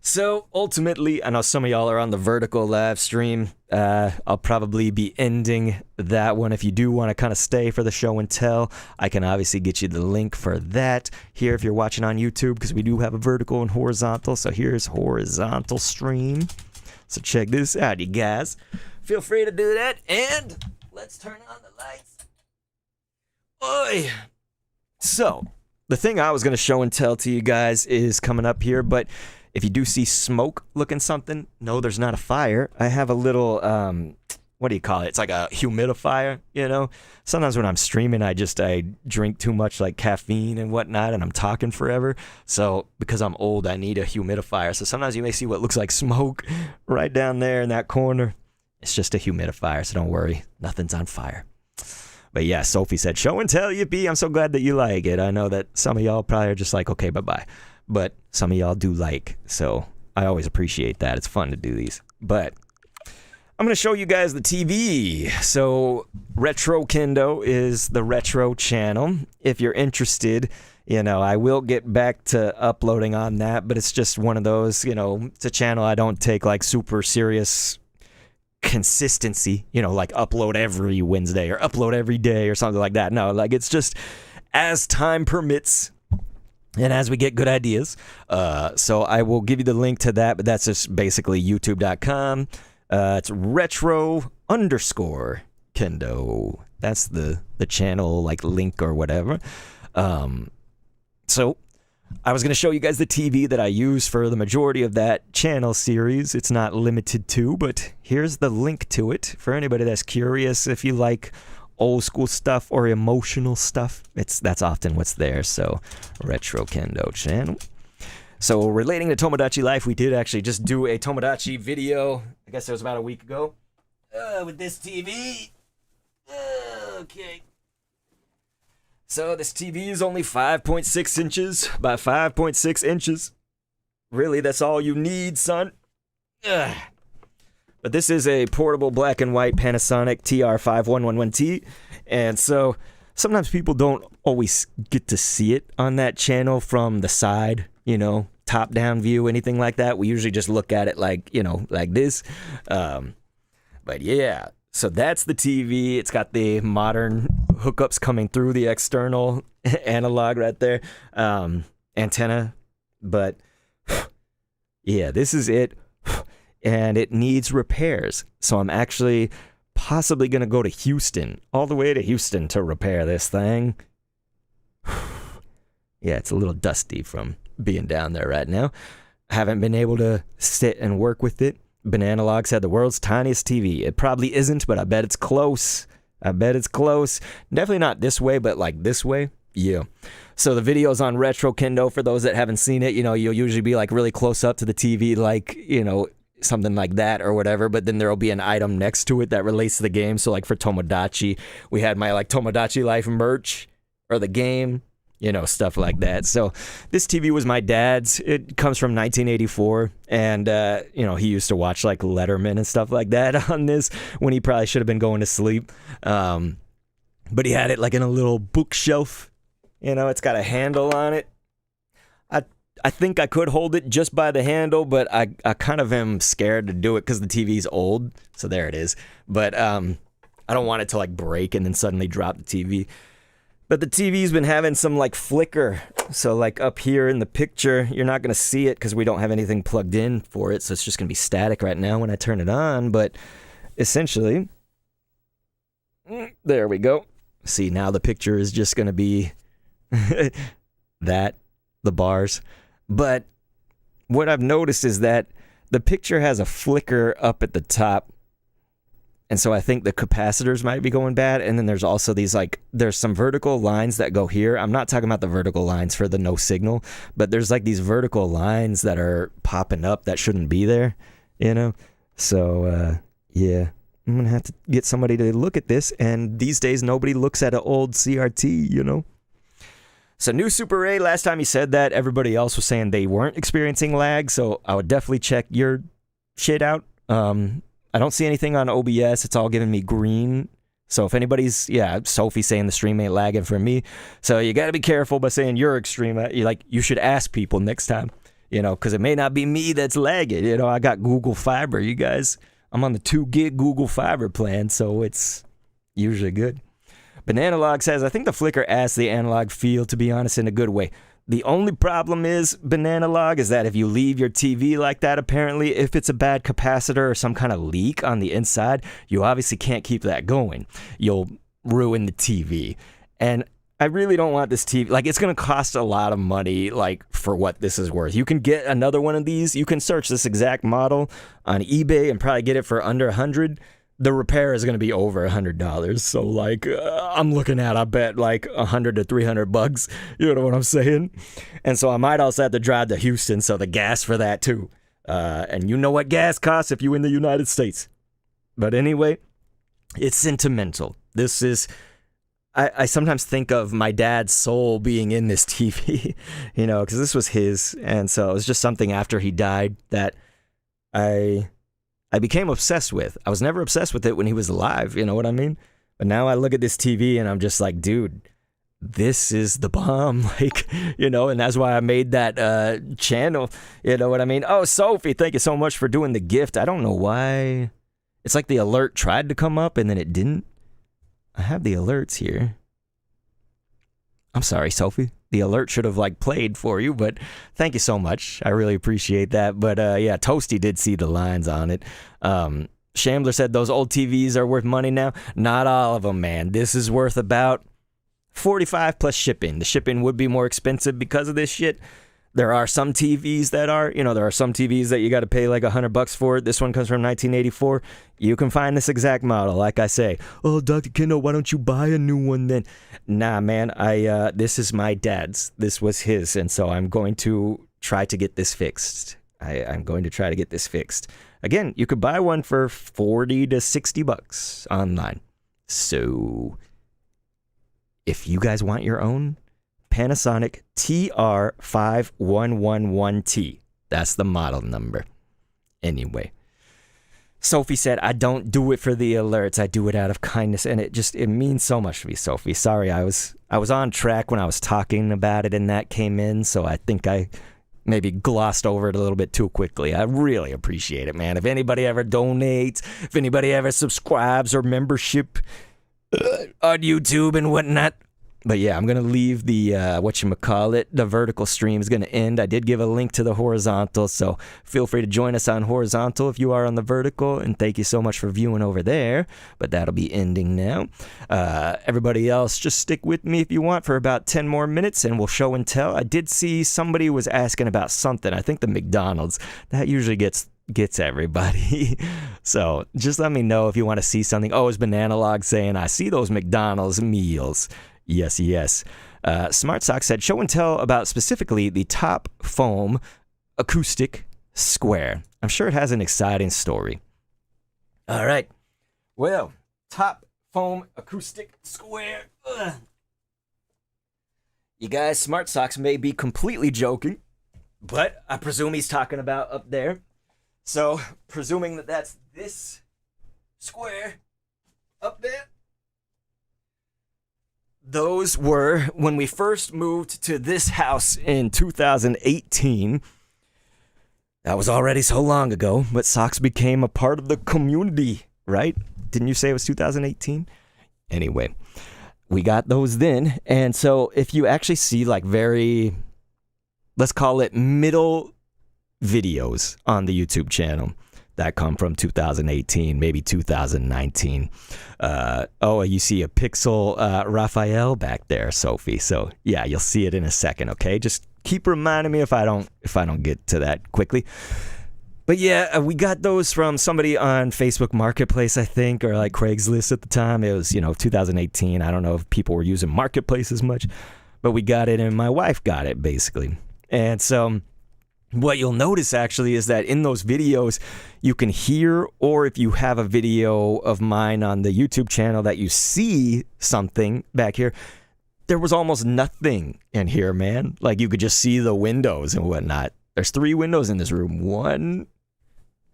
So ultimately, I know some of y'all are on the vertical live stream. I'll probably be ending that one. If you do want to kind of stay for the show and tell, I can obviously get you the link for that here if you're watching on YouTube, because we do have a vertical and horizontal. So here's horizontal stream. So check this out, you guys. Feel free to do that. And let's turn on the lights. Oi. So the thing I was going to show and tell to you guys is coming up here, but If you do see smoke looking something, no, there's not a fire. I have a little, what do you call it? It's like a humidifier, you know? Sometimes when I'm streaming, I drink too much like caffeine and whatnot, and I'm talking forever. So because I'm old, I need a humidifier. So sometimes you may see what looks like smoke right down there in that corner. It's just a humidifier, so don't worry. Nothing's on fire. But yeah, Sophie said, show and tell, yippee. I'm so glad that you like it. I know that some of y'all probably are just like, okay, bye-bye. But some of y'all do like, so I always appreciate that. It's fun to do these. But I'm going to show you guys the TV. So Retro Kendo is the retro channel. If you're interested, you know, I will get back to uploading on that, but it's just one of those, you know, it's a channel I don't take like super serious consistency, you know, like upload every Wednesday or upload every day or something like that. No, like it's just as time permits and as we get good ideas. So I will give you the link to that, but that's just basically youtube.com. It's retro_kendo. That's the channel like link or whatever. So I was going to show you guys the TV that I use for the majority of that channel series. It's not limited to, but here's the link to it for anybody that's curious. If you like old school stuff or emotional stuff, that's often what's there. So Retro Kendo channel. So relating to Tomodachi Life, we did actually just do a Tomodachi video. I guess it was about a week ago with this TV. Okay. So this TV is only 5.6 inches by 5.6 inches. Really, that's all you need, son. Ugh. But this is a portable black and white Panasonic TR5111T. And so sometimes people don't always get to see it on that channel from the side, you know, top-down view, anything like that. We usually just look at it like, you know, like this. But yeah, so that's the TV. It's got the modern hookups coming through the external analog right there, antenna. But yeah, this is it. And it needs repairs. So I'm actually possibly going to go to Houston, all the way to Houston to repair this thing. Yeah, it's a little dusty from being down there right now. I haven't been able to sit and work with it. Banana Log said the world's tiniest TV. It probably isn't, but I bet it's close. I bet it's close. Definitely not this way, but like this way. Yeah. So the video's on Retro Kendo. For those that haven't seen it, you know, you'll usually be like really close up to the TV, like, you know, something like that or whatever, but then there'll be an item next to it that relates to the game. So like for Tomodachi, we had my like Tomodachi Life merch or the game, you know, stuff like that. So this TV was my dad's. It comes from 1984, and you know, he used to watch like Letterman and stuff like that on this when he probably should have been going to sleep. But he had it like in a little bookshelf. You know, it's got a handle on it. I think I could hold it just by the handle, but I kind of am scared to do it because the TV's old. So there it is. But I don't want it to like break and then suddenly drop the TV. But the TV's been having some like flicker. So like up here in the picture, you're not going to see it because we don't have anything plugged in for it. So it's just going to be static right now when I turn it on. But essentially, there we go. See, now the picture is just going to be the bars. But what I've noticed is that the picture has a flicker up at the top. And so I think the capacitors might be going bad. And then there's also these like, there's some vertical lines that go here. I'm not talking about the vertical lines for the no signal, but there's like these vertical lines that are popping up that shouldn't be there, you know? So, yeah, I'm going to have to get somebody to look at this. And these days, nobody looks at an old CRT, you know? So new Super Ray, last time you said that, everybody else was saying they weren't experiencing lag, so I would definitely check your shit out. I don't see anything on OBS. It's all giving me green. So if anybody's, yeah, Sophie saying the stream ain't lagging for me. So you got to be careful by saying you're extreme. You should ask people next time, you know, because it may not be me that's lagging. You know, I got Google Fiber, you guys. I'm on the 2 gig Google Fiber plan, so it's usually good. Banana Log says, I think the flicker adds the analog feel, to be honest, in a good way. The only problem is, Banana Log, is that if you leave your TV like that, apparently, if it's a bad capacitor or some kind of leak on the inside, you obviously can't keep that going. You'll ruin the TV. And I really don't want this TV. Like, it's going to cost a lot of money, like, for what this is worth. You can get another one of these. You can search this exact model on eBay and probably get it for under $100. The repair is going to be over $100. So, like, I'm looking at, I bet, like, $100 to $300. You know what I'm saying? And so I might also have to drive to Houston, so the gas for that, too. And you know what gas costs if you're in the United States. But anyway, it's sentimental. This is... I sometimes think of my dad's soul being in this TV, you know, because this was his. And so it was just something after he died that I became obsessed with. I was never obsessed with it when he was alive, you know what I mean? But now I look at this TV and I'm just like, dude, this is the bomb, like, you know, and that's why I made that channel, you know what I mean? Oh, Sophie, thank you so much for doing the gift. I don't know why. It's like the alert tried to come up and then it didn't. I have the alerts here. I'm sorry, Sophie. The alert should have, like, played for you, but thank you so much. I really appreciate that. But, yeah, Toasty did see the lines on it. Shambler said those old TVs are worth money now. Not all of them, man. This is worth about $45 plus shipping. The shipping would be more expensive because of this shit. There are some TVs that are, you know, there are some TVs that you got to pay like $100 for. This one comes from 1984. You can find this exact model. Like I say, oh, Dr. Kendall, why don't you buy a new one then? Nah, man, this is my dad's. This was his. And so I'm going to try to get this fixed. I'm going to try to get this fixed. Again, you could buy one for $40 to $60 online. So if you guys want your own, Panasonic TR5111T. That's the model number. Anyway, Sophie said, I don't do it for the alerts. I do it out of kindness. And it means so much to me, Sophie. Sorry, I was on track when I was talking about it and that came in. So I think I maybe glossed over it a little bit too quickly. I really appreciate it, man. If anybody ever donates, if anybody ever subscribes or membership on YouTube and whatnot. But yeah, I'm going to leave the, the vertical stream is going to end. I did give a link to the horizontal, so feel free to join us on horizontal if you are on the vertical, and thank you so much for viewing over there. But that'll be ending now. Everybody else, just stick with me if you want for about 10 more minutes, and we'll show and tell. I did see somebody was asking about something. I think the McDonald's. That usually gets everybody. So just let me know if you want to see something. Oh, it's Banana Log saying, I see those McDonald's meals. Yes. Smart Sock said, show and tell about specifically the Top Foam Acoustic Square. I'm sure it has an exciting story. All right. Well, Top Foam Acoustic Square. Ugh. You guys, Smart Socks may be completely joking, but I presume he's talking about up there. So, presuming that that's this square up there. Those were when we first moved to this house in 2018. That was already so long ago, but socks became a part of the community, right? Didn't you say it was 2018? Anyway, we got those then. And so if you actually see like very, let's call it middle videos on the YouTube channel that come from 2018, maybe 2019. You see a Pixel Raphael back there, Sophie. So yeah, you'll see it in a second. Okay, just keep reminding me if I don't get to that quickly. But yeah, we got those from somebody on Facebook Marketplace, I think, or like Craigslist at the time. It was 2018. I don't know if people were using Marketplace as much, but we got it, and my wife got it basically, and so. What you'll notice actually is that in those videos you can hear, or if you have a video of mine on the YouTube channel that you see something back here, there was almost nothing in here, man. Like you could just see the windows and whatnot. There's 3 windows in this room. 1,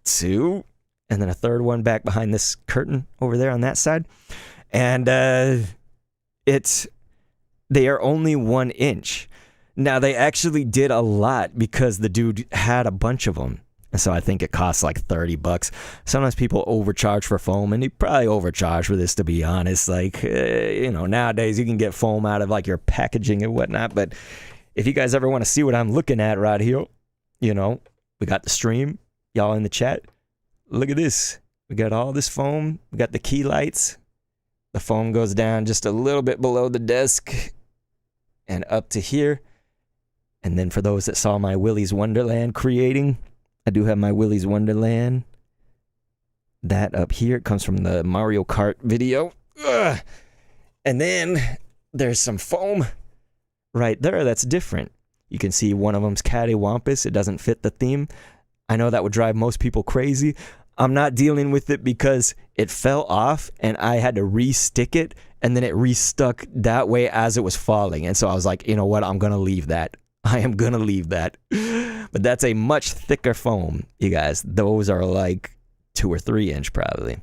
2, and then a third one back behind this curtain over there on that side. And they are only 1 inch. Now, they actually did a lot because the dude had a bunch of them. And so I think it costs like $30. Sometimes people overcharge for foam, and he probably overcharged for this, to be honest. Like, nowadays you can get foam out of like your packaging and whatnot. But if you guys ever want to see what I'm looking at right here, we got the stream. Y'all in the chat, look at this. We got all this foam. We got the key lights. The foam goes down just a little bit below the desk. and up to here. And then for those that saw my Willy's Wonderland creating, I do have my Willy's Wonderland. That up here, it comes from the Mario Kart video. Ugh. And then there's some foam right there that's different. You can see one of them's cattywampus. It doesn't fit the theme. I know that would drive most people crazy. I'm not dealing with it because it fell off and I had to re-stick it, and then it restuck that way as it was falling. And so I was like, you know what? I'm going to leave that. I am going to leave that. But that's a much thicker foam, you guys. Those are like 2 or 3 inch probably.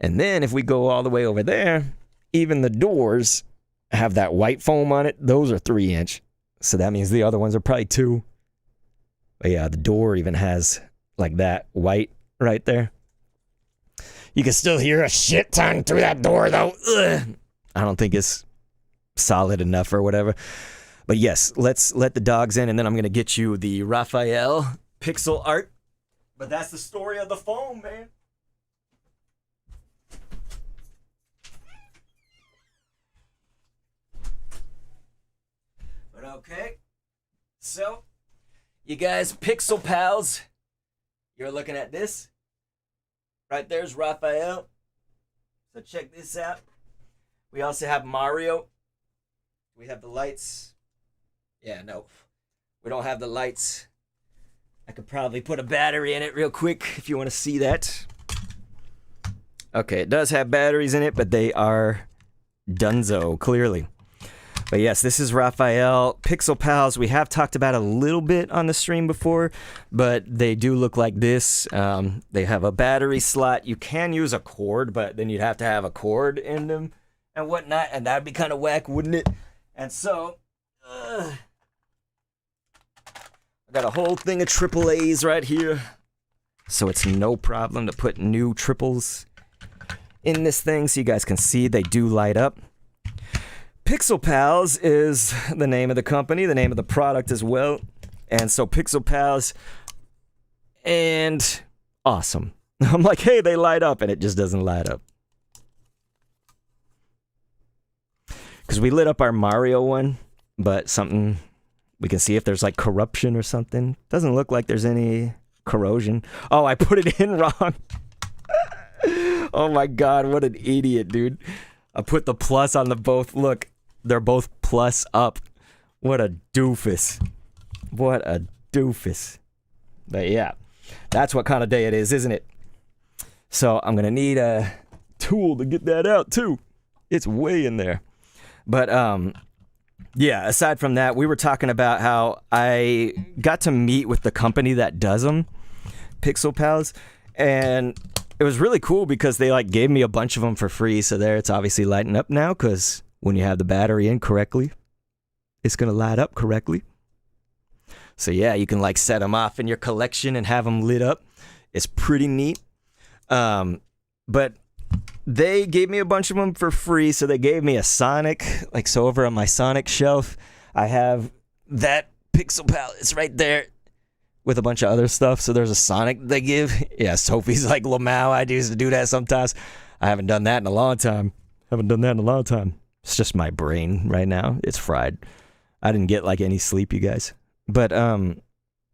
And then if we go all the way over there, even the doors have that white foam on it. Those are 3 inch. So that means the other ones are probably 2. But yeah, the door even has like that white right there. You can still hear a shit ton through that door though. Ugh. I don't think it's solid enough or whatever. But yes, let's let the dogs in, and then I'm going to get you the Raphael pixel art. But that's the story of the foam, man. But okay. So, you guys, pixel pals, you're looking at this. Right there's Raphael. So check this out. We also have Mario. We have the lights. Yeah, no. We don't have the lights. I could probably put a battery in it real quick if you want to see that. Okay, it does have batteries in it, but they are dunzo, clearly. But yes, this is Raphael. Pixel Pals, we have talked about a little bit on the stream before, but they do look like this. They have a battery slot. You can use a cord, but then you'd have to have a cord in them and whatnot, and that'd be kind of whack, wouldn't it? And so, I got a whole thing of AAAs right here. So it's no problem to put new triples in this thing so you guys can see they do light up. Pixel Pals is the name of the company, the name of the product as well. And so Pixel Pals, and awesome. I'm like, hey, they light up, and it just doesn't light up. Because we lit up our Mario one, but something, we can see if there's like corruption or something. Doesn't look like there's any corrosion. Oh, I put it in wrong. Oh my God, what an idiot, dude. I put the plus on the both. Look, they're both plus up. What a doofus. What a doofus. But yeah, that's what kind of day it is, isn't it? So I'm going to need a tool to get that out too. It's way in there. But yeah, aside from that, we were talking about how I got to meet with the company that does them, Pixel Pals, and it was really cool because they like gave me a bunch of them for free. So there, it's obviously lighting up now because when you have the battery in correctly, it's going to light up correctly. So yeah, you can like set them off in your collection and have them lit up. It's pretty neat. But they gave me a bunch of them for free. So they gave me a Sonic, like so over on my Sonic shelf, I have that Pixel Pal. It's right there with a bunch of other stuff. So there's a Sonic they give. Yeah, Sophie's like, Lamau, I used to do that sometimes. I haven't done that in a long time. It's just my brain right now. It's fried. I didn't get like any sleep, you guys. But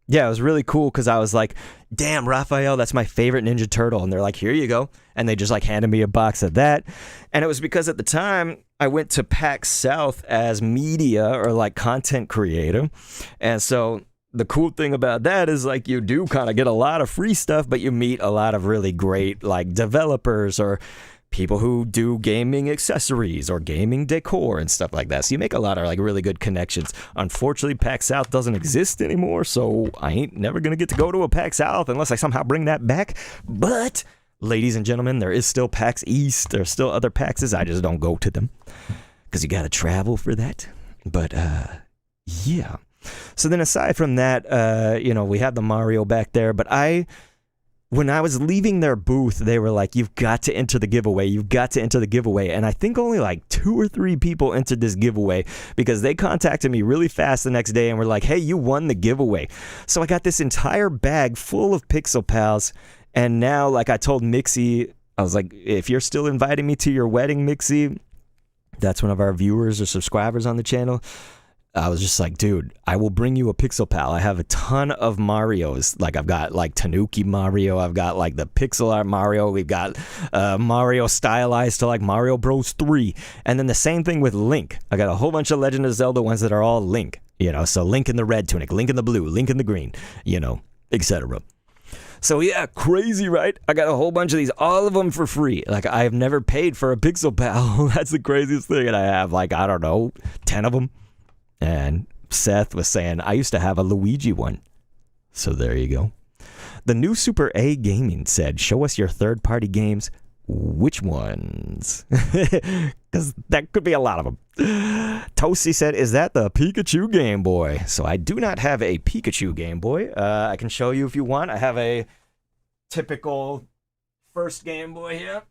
yeah, it was really cool because I was like, damn, Raphael, that's my favorite Ninja Turtle. And they're like, here you go. And they just like handed me a box of that. And it was because at the time I went to PAX South as media or like content creator. And so the cool thing about that is like you do kind of get a lot of free stuff, but you meet a lot of really great like developers or people who do gaming accessories or gaming decor and stuff like that. So you make a lot of like really good connections. Unfortunately, PAX South doesn't exist anymore, so I ain't never gonna get to go to a PAX South unless I somehow bring that back. But ladies and gentlemen, there is still PAX East. There's still other PAXs. I just don't go to them because you gotta travel for that. But yeah. So then aside from that, you know, we have the Mario back there, but when I was leaving their booth, they were like, you've got to enter the giveaway. You've got to enter the giveaway. And I think only like 2 or 3 people entered this giveaway because they contacted me really fast the next day and were like, hey, you won the giveaway. So I got this entire bag full of Pixel Pals. And now, like I told Mixie, I was like, if you're still inviting me to your wedding, Mixie, That's one of our viewers or subscribers on the channel. I was just like, dude, I will bring you a Pixel Pal. I have a ton of Marios. Like, I've got like Tanuki Mario. I've got like the pixel art Mario. We've got Mario stylized to like Mario Bros. 3. And then the same thing with Link. I got a whole bunch of Legend of Zelda ones that are all Link. You know, so Link in the red tunic, Link in the blue, Link in the green, you know, etc. So yeah, crazy, right? I got a whole bunch of these, all of them for free. Like, I have never paid for a Pixel Pal. That's the craziest thing. And I have like, I don't know, 10 of them. And Seth was saying, I used to have a Luigi one. So there you go. The new Super A Gaming said, show us your third-party games. Which ones? Because that could be a lot of them. Toasty said, is that the Pikachu Game Boy? So I do not have a Pikachu Game Boy. I can show you if you want. I have a typical first Game Boy here.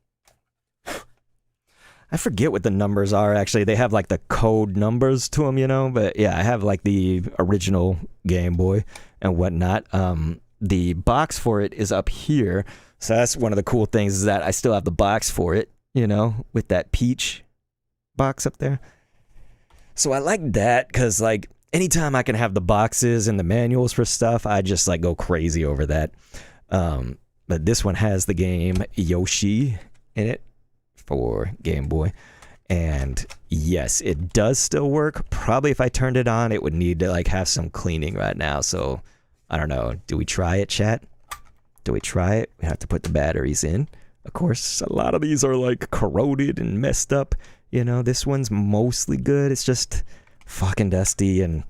I forget what the numbers are, actually. They have, like, the code numbers to them, you know? But, yeah, I have, like, the original Game Boy and whatnot. The box for it is up here. So that's one of the cool things is that I still have the box for it, you know, with that peach box up there. So I like that because, like, anytime I can have the boxes and the manuals for stuff, I just, like, go crazy over that. But this one has the game Yoshi in it. For Game Boy, and yes, it does still work. Probably if I turned it on, it would need to like have some cleaning right now. So I don't know. Do we try it, chat? Do we try it? We have to put the batteries in. Of course, a lot of these are like corroded and messed up. You know, this one's mostly good. It's just fucking dusty and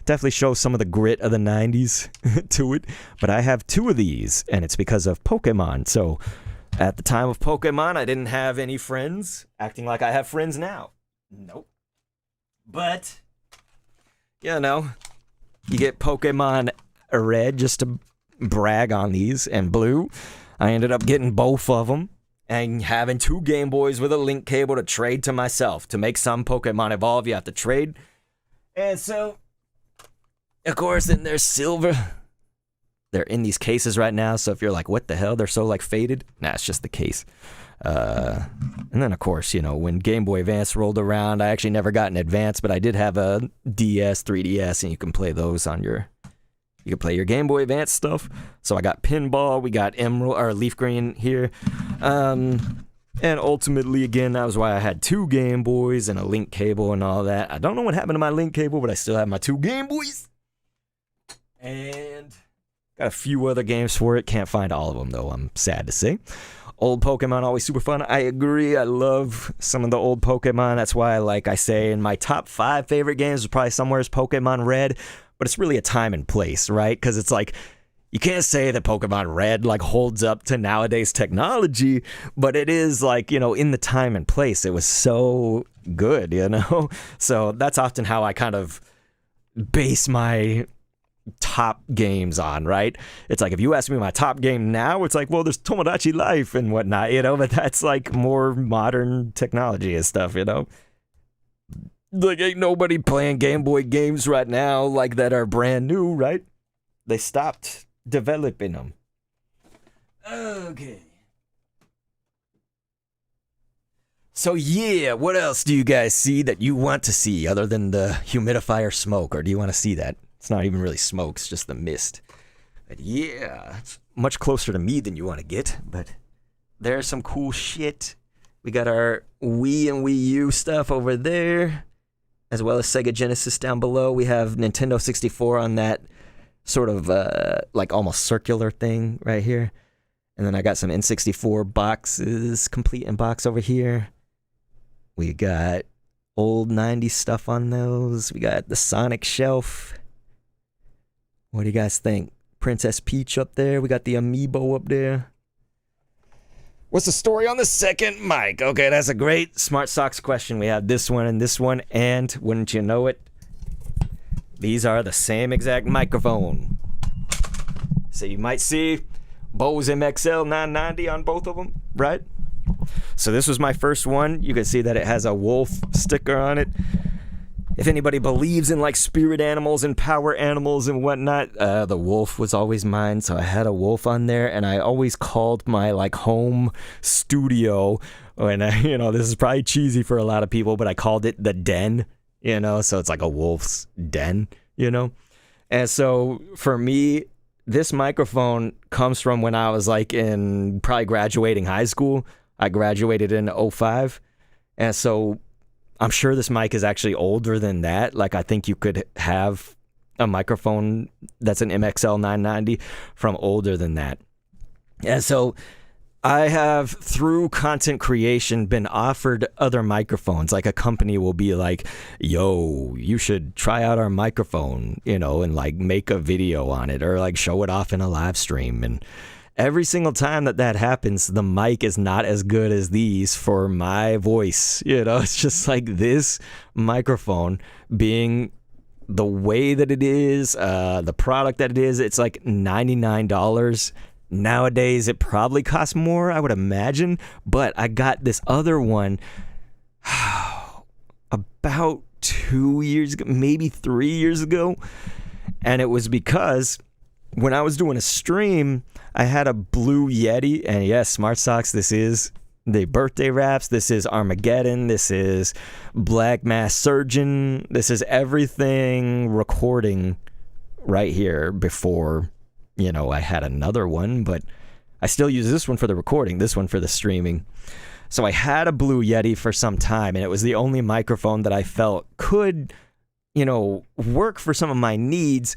definitely shows some of the grit of the 90s to it. But I have 2 of these, and it's because of Pokemon. So at the time of Pokemon, I didn't have any friends, acting like I have friends now. Nope. But, you know, you get Pokemon Red just to brag on these, and Blue. I ended up getting both of them, and having 2 Game Boys with a link cable to trade to myself. To make some Pokemon evolve, you have to trade. And so, of course, then there's Silver. They're in these cases right now, so if you're like, what the hell, they're so like faded? Nah, it's just the case. And then of course, you know, when Game Boy Advance rolled around, I actually never got an Advance, but I did have a DS, 3DS, and you can play those on you can play your Game Boy Advance stuff. So I got Pinball, we got Emerald, or Leaf Green here. And ultimately, again, that was why I had 2 Game Boys and a link cable and all that. I don't know what happened to my link cable, but I still have my 2 Game Boys. And got a few other games for it. Can't find all of them, though, I'm sad to say. Old Pokemon, always super fun. I agree. I love some of the old Pokemon. That's why, like I say, in my top 5 favorite games is probably somewhere is Pokemon Red. But it's really a time and place, right? Because it's like, you can't say that Pokemon Red, like, holds up to nowadays technology. But it is, like, you know, in the time and place. It was so good, you know? So that's often how I kind of base my top games on, right? It's like if you ask me my top game now, it's like, well, there's Tomodachi Life and whatnot, you know, but that's like more modern technology and stuff, you know. Like, ain't nobody playing Game Boy games right now like that are brand new, right? They stopped developing them. Okay. So yeah, what else do you guys see that you want to see other than the humidifier smoke, or do you want to see that? It's not even really smoke, it's just the mist. But yeah, it's much closer to me than you want to get, but there's some cool shit. We got our Wii and Wii U stuff over there, as well as Sega Genesis down below. We have Nintendo 64 on that sort of like almost circular thing right here. And then I got some N64 boxes, complete in box over here. We got old 90s stuff on those. We got the Sonic shelf. What do you guys think? Princess Peach up there. We got the Amiibo up there. What's the story on the second mic? Okay, that's a great Smart Socks question. We have this one, and wouldn't you know it, these are the same exact microphone. So you might see Bose MXL 990 on both of them, right? So this was my first one. You can see that it has a wolf sticker on it. if anybody believes in like spirit animals and power animals and whatnot, the wolf was always mine. So I had a wolf on there, and I always called my like home studio. And this is probably cheesy for a lot of people, but I called it the den. So it's like a wolf's den. And so for me, this microphone comes from when I was like in probably graduating high school. I graduated in 2005, and so I'm sure this mic is actually older than that. Like, I think you could have a microphone that's an MXL 990 from older than that. And so I have, through content creation, been offered other microphones. Like, a company will be like, yo, you should try out our microphone, and like make a video on it or like show it off in a live stream. And every single time that happens, the mic is not as good as these for my voice. It's just like this microphone being the way that it is, the product that it is, it's like $99. Nowadays, it probably costs more, I would imagine. But I got this other one about 2 years ago, maybe 3 years ago. And it was because when I was doing a stream, I had a Blue Yeti, and yes, Smart Socks, this is the birthday raps, this is Armageddon, this is Black Mass Surgeon, this is everything recording right here before, I had another one, but I still use this one for the recording, this one for the streaming. So I had a Blue Yeti for some time, and it was the only microphone that I felt could, work for some of my needs.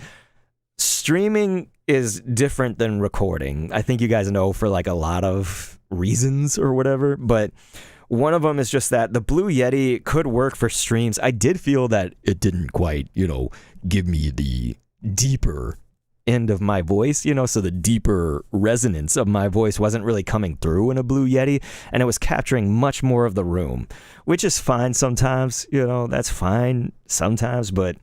Streaming is different than recording. I think you guys know for like a lot of reasons or whatever, but one of them is just that the Blue Yeti could work for streams. I did feel that it didn't quite, give me the deeper end of my voice, so the deeper resonance of my voice wasn't really coming through in a Blue Yeti, and it was capturing much more of the room, which is fine sometimes, that's fine sometimes, but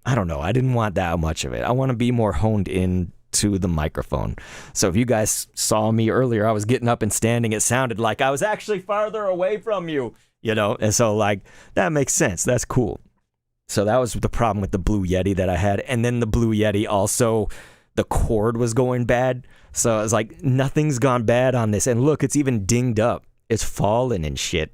I don't know. I didn't want that much of it. I want to be more honed in to the microphone. So if you guys saw me earlier, I was getting up and standing. It sounded like I was actually farther away from you, and so like that makes sense. That's cool. So that was the problem with the Blue Yeti that I had. And then the Blue Yeti also, the cord was going bad. So I was like, nothing's gone bad on this. And look, it's even dinged up. It's fallen and shit,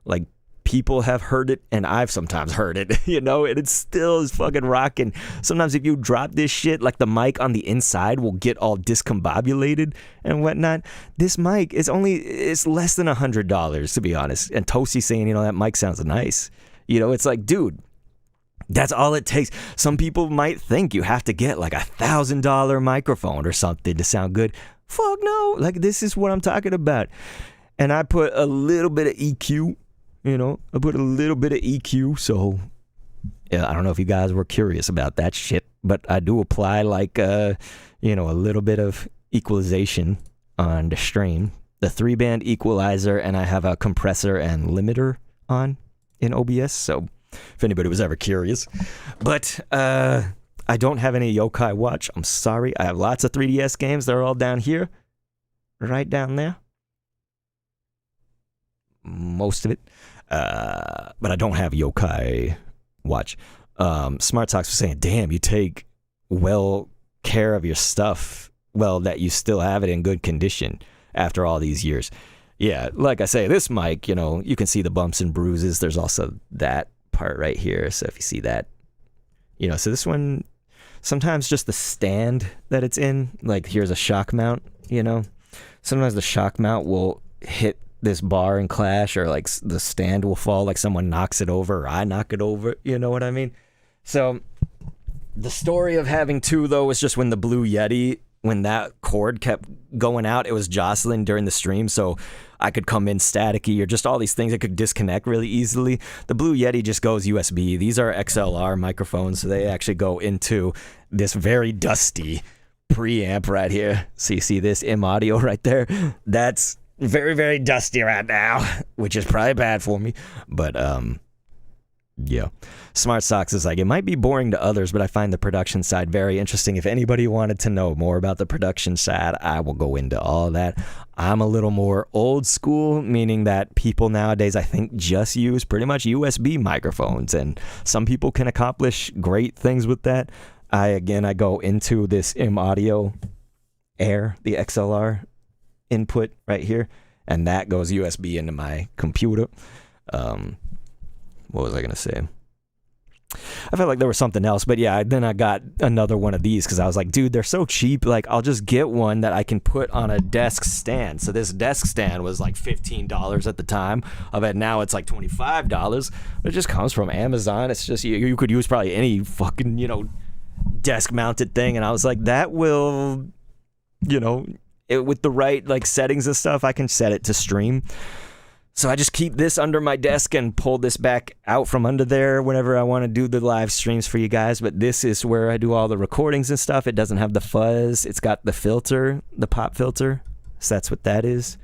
like people have heard it, and I've sometimes heard it, and it still is fucking rocking. Sometimes if you drop this shit, like the mic on the inside will get all discombobulated and whatnot. This mic is it's less than $100, to be honest. And Tosi saying, that mic sounds nice. It's like, dude, that's all it takes. Some people might think you have to get like $1,000 microphone or something to sound good. Fuck no. Like, this is what I'm talking about. And I put a little bit of EQ. I put a little bit of EQ, so yeah, I don't know if you guys were curious about that shit, but I do apply like, a little bit of equalization on the stream, the 3-band equalizer, and I have a compressor and limiter on in OBS, so if anybody was ever curious. But I don't have any Yokai Watch. I'm sorry. I have lots of 3DS games. They're all down here, right down there. Most of it. But I don't have Yokai Watch. Smart Talks was saying, damn, you take well care of your stuff, that you still have it in good condition after all these years. Yeah, like I say, this mic, you can see the bumps and bruises. There's also that part right here. So if you see that, so this one, sometimes just the stand that it's in, like here's a shock mount, sometimes the shock mount will hit this bar and clash, or like the stand will fall, like someone knocks it over or I knock it over, you know what I mean? So the story of having two, though, was just when the Blue Yeti, when that cord kept going out, it was jostling during the stream, so I could come in staticky or just all these things that could disconnect really easily. The Blue Yeti just goes USB. These are XLR microphones, so they actually go into this very dusty preamp right here. So you see this M audio right there? That's very, very dusty right now, which is probably bad for me. But Yeah. Smart Socks is like, it might be boring to others, but I find the production side very interesting. If anybody wanted to know more about the production side, I will go into all that. I'm a little more old school, meaning that people nowadays, I think, just use pretty much USB microphones, and some people can accomplish great things with that. I go into this M Audio Air, the XLR input right here, and that goes USB into my computer. What was I gonna say? I felt like there was something else, but yeah, then I got another one of these because I was like, dude, they're so cheap. Like, I'll just get one that I can put on a desk stand. So this desk stand was like $15 at the time. I bet now it's like $25. It just comes from Amazon. It's just, you could use probably any fucking, desk mounted thing. And I was like, that will, with the right like settings and stuff, I can set it to stream. So I just keep this under my desk and pull this back out from under there whenever I want to do the live streams for you guys. But this is where I do all the recordings and stuff. It doesn't have the fuzz. It's got the filter, the pop filter. So that's what that is.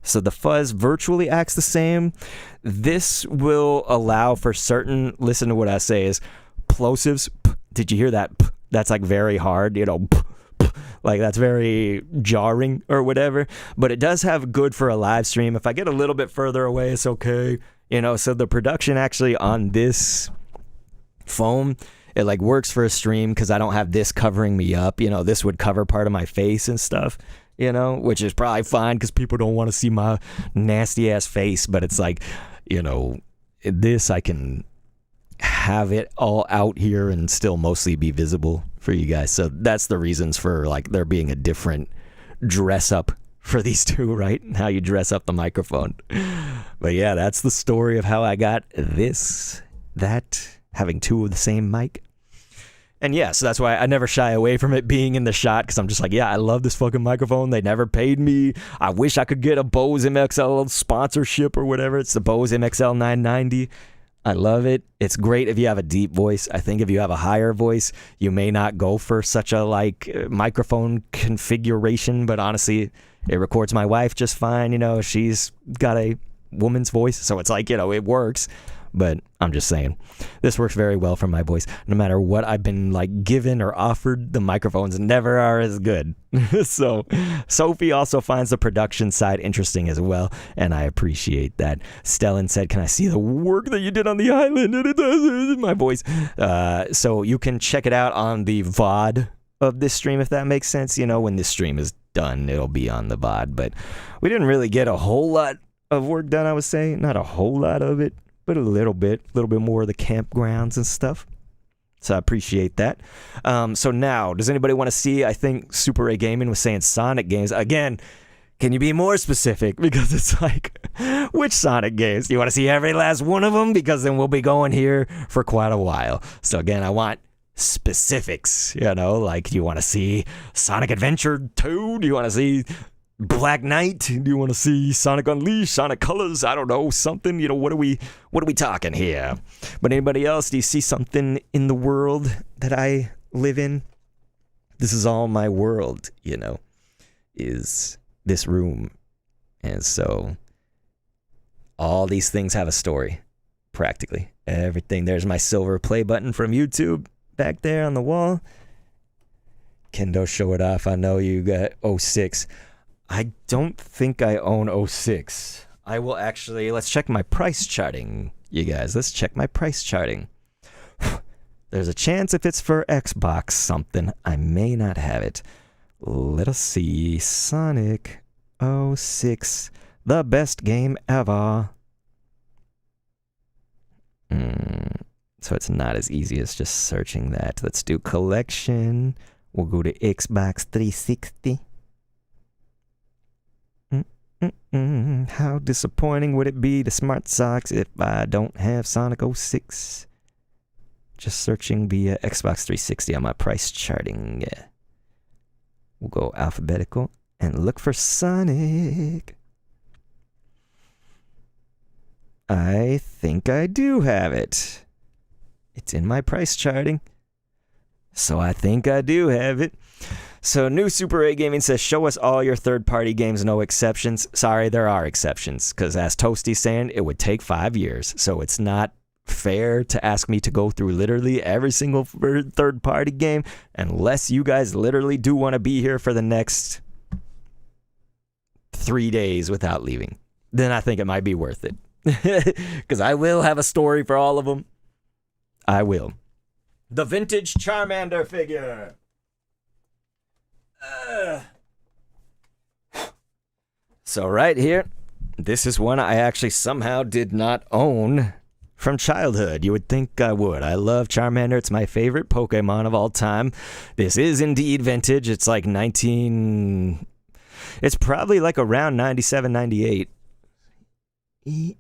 So the fuzz virtually acts the same. This will allow for certain, listen to what I say, is plosives. Did you hear that? That's like very hard, like that's very jarring or whatever, but it does have good for a live stream. If I get a little bit further away, it's okay. So the production actually on this phone, it like works for a stream because I don't have this covering me up. This would cover part of my face and stuff, which is probably fine because people don't want to see my nasty ass face. But it's like, this I can have it all out here and still mostly be visible for you guys. So that's the reasons for like there being a different dress up for these two, right? How you dress up the microphone. But yeah, that's the story of how I got having two of the same mic. And yeah, so that's why I never shy away from it being in the shot, because I'm just like, yeah, I love this fucking microphone. They never paid me. I wish I could get a Bose MXL sponsorship or whatever. It's the Bose MXL 990. I love it. It's great if you have a deep voice. I think if you have a higher voice, you may not go for such a microphone configuration, but honestly, it records my wife just fine. She's got a woman's voice, so it's like, it works. But I'm just saying, this works very well for my voice. No matter what I've been given or offered, the microphones never are as good. So Sophie also finds the production side interesting as well, and I appreciate that. Stellan said, can I see the work that you did on the island? And it does my voice. So you can check it out on the VOD of this stream, if that makes sense. When this stream is done, it'll be on the VOD. But we didn't really get a whole lot of work done, I would say. Not a whole lot of it, but a little bit more of the campgrounds and stuff. So I appreciate that. So now, does anybody want to see, I think Super A Gaming was saying Sonic games. Again, can you be more specific? Because it's like, which Sonic games? Do you want to see every last one of them? Because then we'll be going here for quite a while. So again, I want specifics, do you want to see Sonic Adventure 2? Do you want to see Black Knight? Do you want to see Sonic Unleashed, Sonic Colors? I don't know, something. What are we talking here? But anybody else, do you see something in the world that I live in? This is all my world, is this room. And so all these things have a story, practically everything. There's my silver play button from YouTube back there on the wall. Kendo, show it off. I know you got 06. I don't think I own 06. I will actually, let's check my price charting, you guys. Let's check my price charting. There's a chance if it's for Xbox something, I may not have it. Let us see. Sonic 06, the best game ever. So it's not as easy as just searching that. Let's do collection. We'll go to Xbox 360. How disappointing would it be to Smart Socks if I don't have Sonic 06? Just searching via Xbox 360 on my price charting. Yeah. We'll go alphabetical and look for Sonic. I think I do have it. It's in my price charting. So I think I do have it. So New Super A Gaming says, show us all your third-party games, no exceptions. Sorry, there are exceptions, because as Toasty's saying, it would take 5 years. So it's not fair to ask me to go through literally every single third-party game unless you guys literally do want to be here for the next 3 days without leaving. Then I think it might be worth it. Because I will have a story for all of them. I will. The vintage Charmander figure. So right here, this is one I actually somehow did not own from childhood. You would think I would. I love Charmander. It's my favorite Pokemon of all time. This is indeed vintage. It's like 19... It's probably like around 97, 98.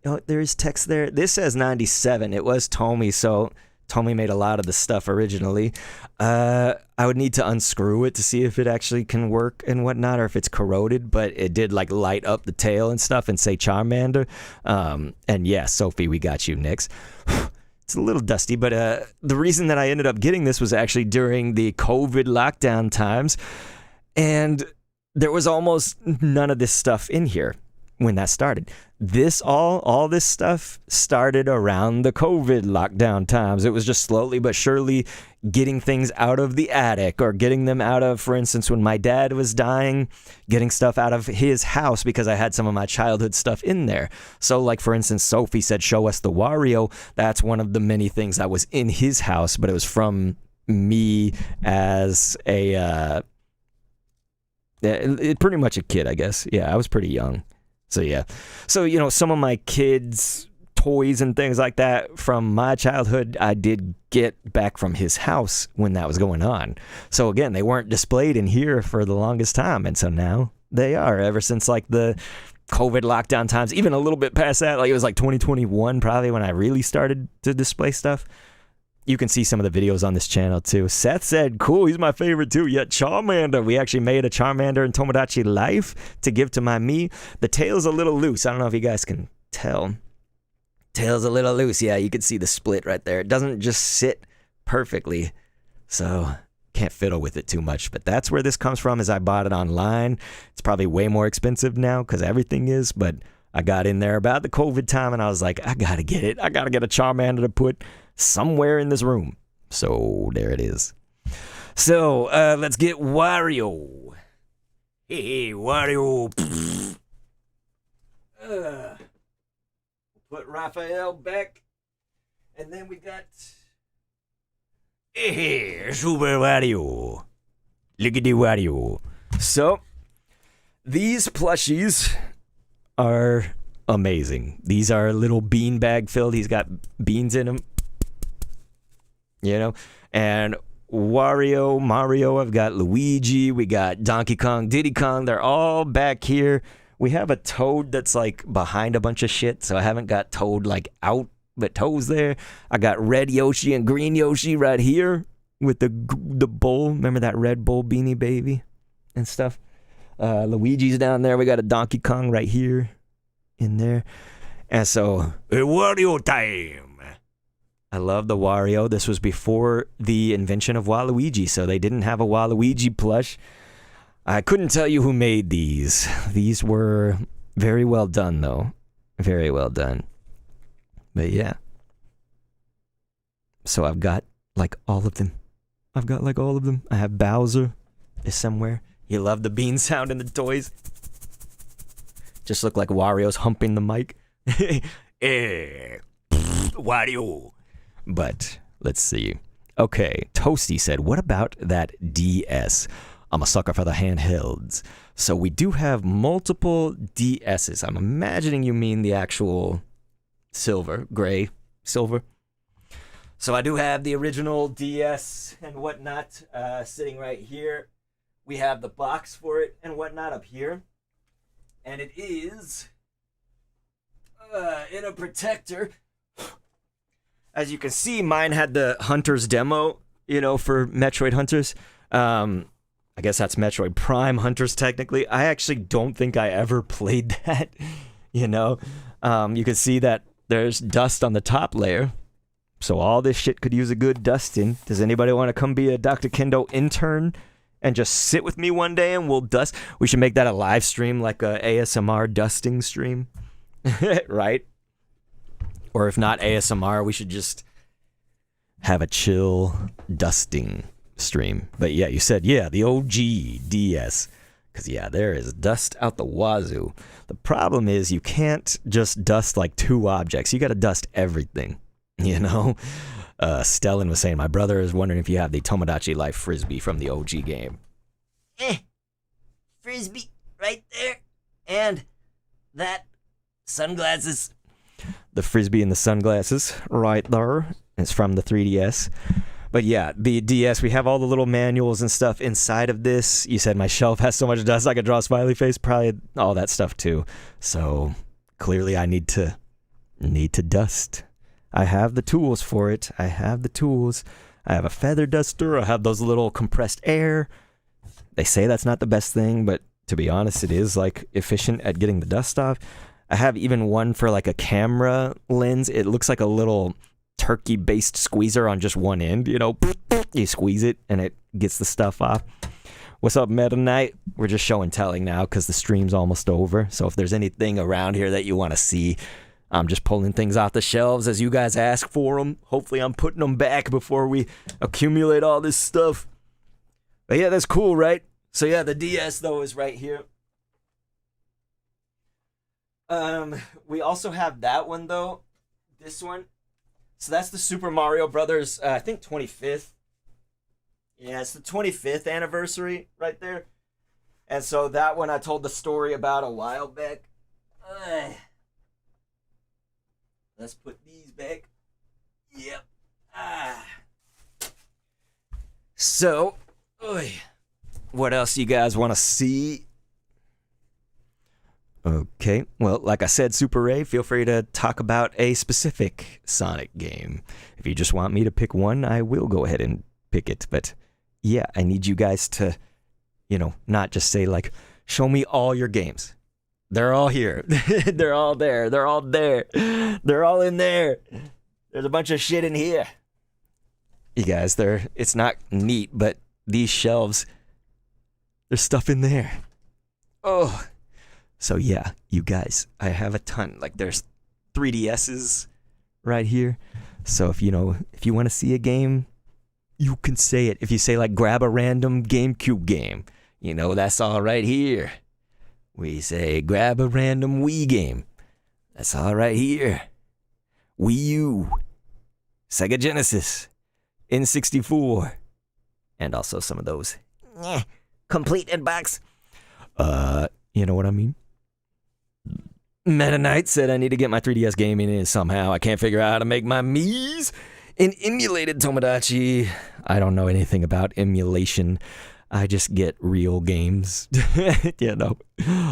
Oh, there's text there. This says 97. It was Tomy, so Tomy made a lot of the stuff originally. I would need to unscrew it to see if it actually can work and whatnot, or if it's corroded, but it did like light up the tail and stuff and say Charmander. And yeah, Sophie, we got you, Nix. It's a little dusty, but the reason that I ended up getting this was actually during the COVID lockdown times, and there was almost none of this stuff in here when that started. All this stuff started around the COVID lockdown times. It was just slowly but surely getting things out of the attic, or getting them out of, for instance, when my dad was dying, getting stuff out of his house because I had some of my childhood stuff in there. So like, for instance, Sophie said, show us the Wario. That's one of the many things that was in his house, but it was from me as a pretty much a kid, I guess. Yeah, I was pretty young. So yeah. So, you know, some of my kids' toys and things like that from my childhood, I did get back from his house when that was going on. So again, they weren't displayed in here for the longest time. And so now they are, ever since like the COVID lockdown times, even a little bit past that. Like it was like 2021 probably when I really started to display stuff. You can see some of the videos on this channel too. Seth said, cool, he's my favorite too. Yeah, Charmander. We actually made a Charmander in Tomodachi Life to give to my me. The tail's a little loose. I don't know if you guys can tell. Tail's a little loose. Yeah, you can see the split right there. It doesn't just sit perfectly. So can't fiddle with it too much. But that's where this comes from, is I bought it online. It's probably way more expensive now because everything is. But I got in there about the COVID time and I was like, I got to get it. I got to get a Charmander to put somewhere in this room. So there it is. So let's get Wario. Hey, Wario. Put Raphael back. And then we got hey, Super Wario. Look at the Wario. So these plushies are amazing. These are little beanbag filled. He's got beans in them. You know, and Wario, Mario, I've got Luigi, we got Donkey Kong, Diddy Kong, they're all back here. We have a Toad that's like behind a bunch of shit, so I haven't got Toad like out, but Toad's there. I got red Yoshi and green Yoshi right here with the bowl. Remember that red bowl Beanie Baby and stuff? Luigi's down there. We got a Donkey Kong right here in there. And so, Wario time. I love the Wario. This was before the invention of Waluigi, so they didn't have a Waluigi plush. I couldn't tell you who made these. These were very well done, though. Very well done. But yeah. So I've got like all of them. I have Bowser is somewhere. You love the bean sound in the toys. Just look like Wario's humping the mic. Wario. But let's see. Okay, Toasty said, what about that DS? I'm a sucker for the handhelds. So we do have multiple DSs. I'm imagining you mean the actual silver, gray, silver. So I do have the original DS and whatnot sitting right here. We have the box for it and whatnot up here. And it is in a protector. As you can see, mine had the Hunters demo, you know, for Metroid Hunters. I guess that's Metroid Prime Hunters, technically. I actually don't think I ever played that, you know. You can see that there's dust on the top layer. So all this shit could use a good dusting. Does anybody want to come be a Dr. Kendo intern and just sit with me one day and we'll dust? We should make that a live stream, like a ASMR dusting stream, right? Or if not ASMR, we should just have a chill dusting stream. But yeah, you said, yeah, the OG DS. Because yeah, there is dust out the wazoo. The problem is you can't just dust like 2 objects. You got to dust everything, you know? Stellan was saying, my brother is wondering if you have the Tomodachi Life Frisbee from the OG game. Frisbee right there. And that sunglasses. The Frisbee and the sunglasses right there. It's from the 3DS. But yeah, the DS, we have all the little manuals and stuff inside of this. You said my shelf has so much dust I could draw a smiley face. Probably all that stuff too. So clearly I need to dust. I have the tools for it. I have the tools. I have a feather duster. I have those little compressed air. They say that's not the best thing, but to be honest, it is like efficient at getting the dust off. I have even one for like a camera lens. It looks like a little turkey-based squeezer on just one end, you know, you squeeze it and it gets the stuff off. What's up, Meta Knight? We're just show and telling now because the stream's almost over. So if there's anything around here that you want to see, I'm just pulling things off the shelves as you guys ask for them. Hopefully I'm putting them back before we accumulate all this stuff. But yeah, that's cool, right? So yeah, the DS though is right here. We also have that one though. This one. So that's the Super Mario Brothers, I think 25th. Yeah, it's the 25th anniversary right there. And so that one I told the story about a while back. Let's put these back. Yep. So, what else you guys want to see? Okay, well, like I said, Super Ray, feel free to talk about a specific Sonic game. If you just want me to pick one, I will go ahead and pick it. But yeah, I need you guys to, you know, not just say like, show me all your games. They're all here. They're all there. They're all there. They're all in there. There's a bunch of shit in here. You guys, it's not neat, but these shelves, there's stuff in there. Oh. So yeah, you guys, I have a ton. Like there's 3DSs right here. So if you want to see a game, you can say it. If you say like grab a random GameCube game, that's all right here. We say grab a random Wii game. That's all right here. Wii U, Sega Genesis, N64, and also some of those complete in box. You know what I mean? Meta Knight said I need to get my 3DS gaming in somehow. I can't figure out how to make my Mii's in emulated Tomodachi. I don't know anything about emulation. I just get real games.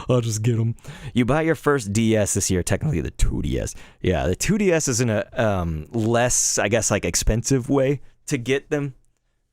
I'll just get them. You buy your first DS this year, technically the 2DS. Yeah, the 2DS is in a less, I guess, like expensive way to get them.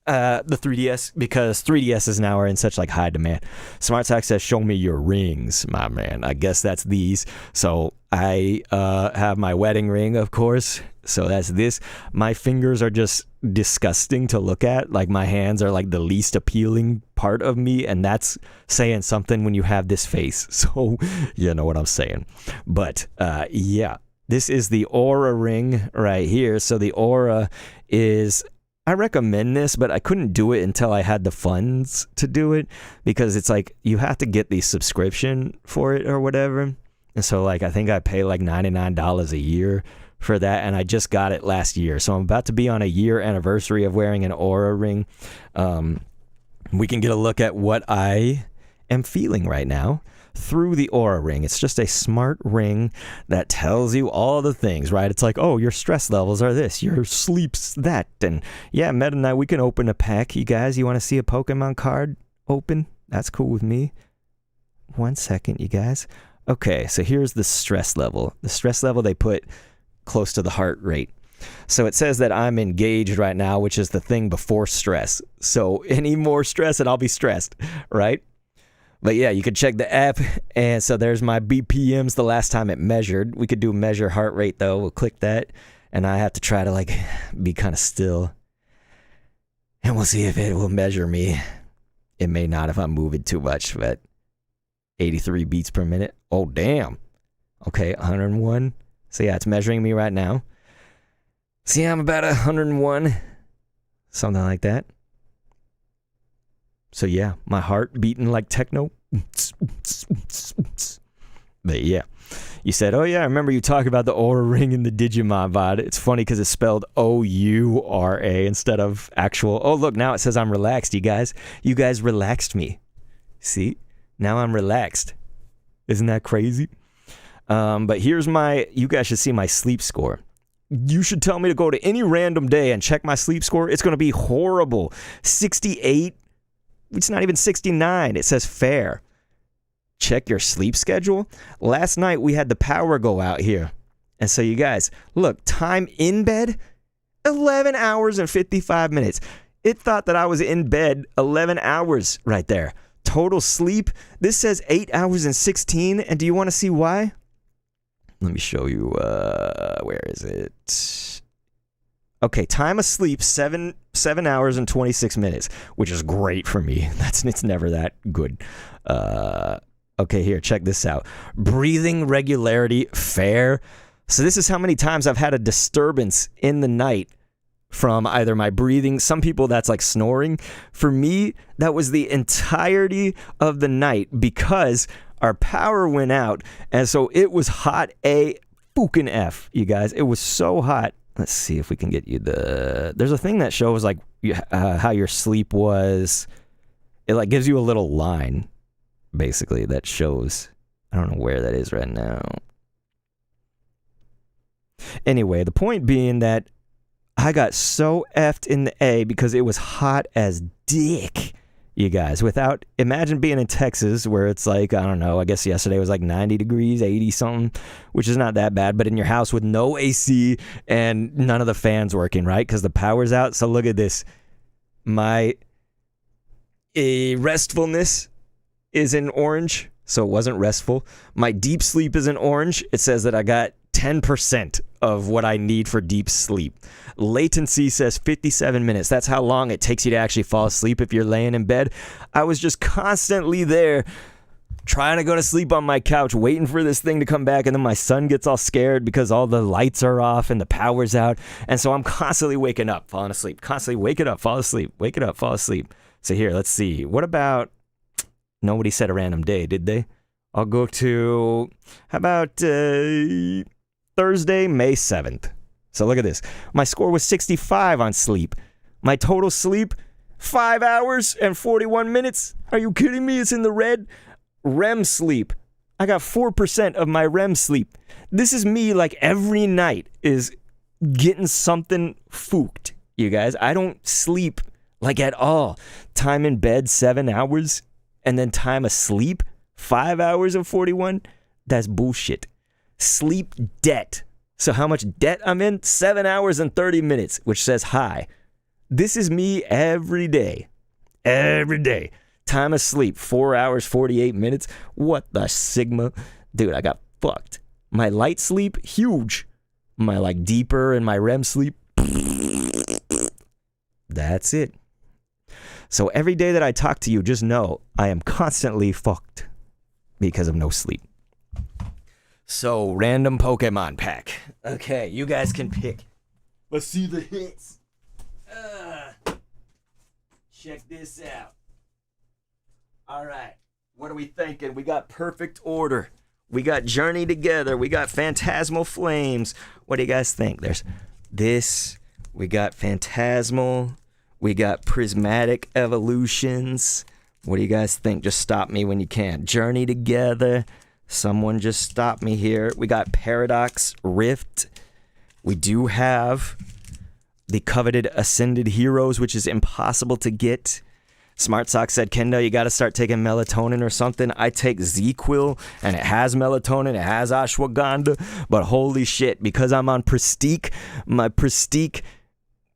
The 3DS, because 3DSs now are in such like high demand. Smart Talk says, show me your rings, my man. I guess that's these. So I have my wedding ring, of course. So that's this. My fingers are just disgusting to look at. Like my hands are like the least appealing part of me. And that's saying something when you have this face. So you know what I'm saying. But yeah, this is the Aura ring right here. So the Aura is... I recommend this, but I couldn't do it until I had the funds to do it because it's like you have to get the subscription for it or whatever. And so like I think I pay like $99 a year for that, and I just got it last year. So I'm about to be on a year anniversary of wearing an Aura ring. We can get a look at what I am feeling right now through the Aura ring. It's just a smart ring that tells you all the things, right? It's like, oh, your stress levels are this, your sleep's that, and yeah, Meta Knight, we can open a pack. You guys, you want to see a Pokemon card open? That's cool with me. 1 second, you guys. Okay, so here's the stress level. The stress level they put close to the heart rate. So it says that I'm engaged right now, which is the thing before stress. So any more stress and I'll be stressed, right? But yeah, you could check the app, and so there's my BPMs the last time it measured. We could do measure heart rate, though. We'll click that, and I have to try to, like, be kind of still. And we'll see if it will measure me. It may not if I'm moving too much, but 83 beats per minute. Oh, damn. Okay, 101, So yeah, it's measuring me right now. See, I'm about 101, something like that. So yeah, my heart beating like techno. But yeah, you said, oh yeah, I remember you talking about the Aura Ring and the Digimon VOD. It's funny because it's spelled O-U-R-A instead of actual. Oh look, now it says I'm relaxed, you guys. You guys relaxed me. See, now I'm relaxed. Isn't that crazy? But here's you guys should see my sleep score. You should tell me to go to any random day and check my sleep score. It's going to be horrible. 68. It's not even 69. It says fair. Check your sleep schedule. Last night we had the power go out here. And so you guys, look, time in bed, 11 hours and 55 minutes. It thought that I was in bed 11 hours right there. Total sleep, this says 8 hours and 16. And do you want to see why? Let me show you, where is it? Okay, time of sleep, 7 hours and 26 minutes, which is great for me. It's never that good. Okay, here, check this out. Breathing regularity, fair. So this is how many times I've had a disturbance in the night from either my breathing. Some people, that's like snoring. For me, that was the entirety of the night because our power went out. And so it was hot fucking F, you guys. It was so hot. Let's see if we can get you there's a thing that shows like how your sleep was. It like gives you a little line. Basically, that shows. I don't know where that is right now. Anyway, the point being that I got so effed in the A because it was hot as dick, you guys. Imagine being in Texas where it's like, I don't know, I guess yesterday was like 90 degrees, 80 something, which is not that bad, but in your house with no AC and none of the fans working, right? Because the power's out. So look at this. My restfulness is in orange, so it wasn't restful. My deep sleep is in orange. It says that I got 10% of what I need for deep sleep. Latency says 57 minutes. That's how long it takes you to actually fall asleep if you're laying in bed. I was just constantly there trying to go to sleep on my couch, waiting for this thing to come back, and then my son gets all scared because all the lights are off and the power's out. And so I'm constantly waking up, falling asleep, constantly waking up, fall asleep, waking up, fall asleep. So here, let's see. What about... Nobody said a random day, did they? I'll go to, how about Thursday, May 7th. So look at this. My score was 65 on sleep. My total sleep, 5 hours and 41 minutes. Are you kidding me? It's in the red. REM sleep. I got 4% of my REM sleep. This is me like every night is getting something fooked, you guys. I don't sleep like at all. Time in bed, 7 hours. And then time asleep, 5 hours and 41. That's bullshit. Sleep debt. So how much debt I'm in? 7 hours and 30 minutes, which says hi. This is me every day. Every day. Time asleep, 4 hours, 48 minutes. What the sigma? Dude, I got fucked. My light sleep, huge. My like deeper and my REM sleep. That's it. So every day that I talk to you, just know I am constantly fucked because of no sleep. So, random Pokemon pack. Okay, you guys can pick. Let's see the hits. Check this out. All right, what are we thinking? We got Perfect Order. We got Journey Together. We got Phantasmal Flames. What do you guys think? There's this. We got Phantasmal. We got Prismatic Evolutions. What do you guys think? Just stop me when you can. Journey Together. Someone just stop me here. We got Paradox Rift. We do have the coveted Ascended Heroes, which is impossible to get. Smart Sock said, Kendo, you got to start taking melatonin or something. I take Z-Quil, and it has melatonin, it has ashwagandha, but holy shit, because I'm on Prestique, my Prestique,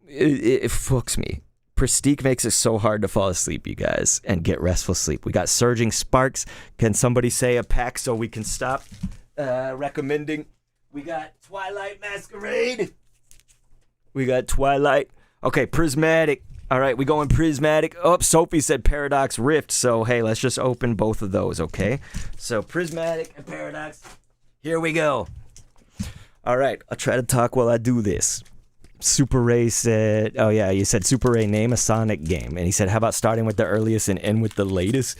it fucks me. Prestique makes it so hard to fall asleep, you guys, and get restful sleep. We got Surging Sparks. Can somebody say a pack so we can stop recommending? We got Twilight Masquerade. We got Twilight. Okay, Prismatic. All right, we going Prismatic. Oh, Sophie said Paradox Rift. So, hey, let's just open both of those, okay? So, Prismatic and Paradox. Here we go. All right, I'll try to talk while I do this. Super Ray said, oh yeah, you said Super Ray, name a Sonic game. And he said, how about starting with the earliest and end with the latest?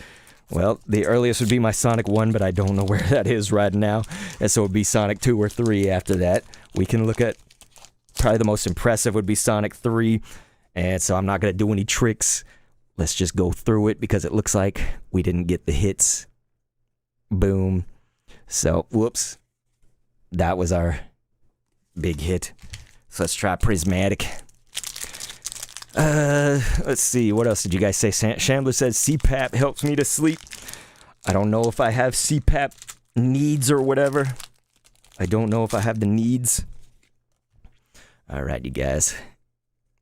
Well, the earliest would be my Sonic 1, but I don't know where that is right now. And so it would be Sonic 2 or 3 after that. We can look at, probably the most impressive would be Sonic 3. And so I'm not going to do any tricks. Let's just go through it because it looks like we didn't get the hits. Boom. So, whoops. That was our big hit. So let's try Prismatic. Let's see. What else did you guys say? Shambler said CPAP helps me to sleep. I don't know if I have CPAP needs or whatever. I don't know if I have the needs. All right, you guys.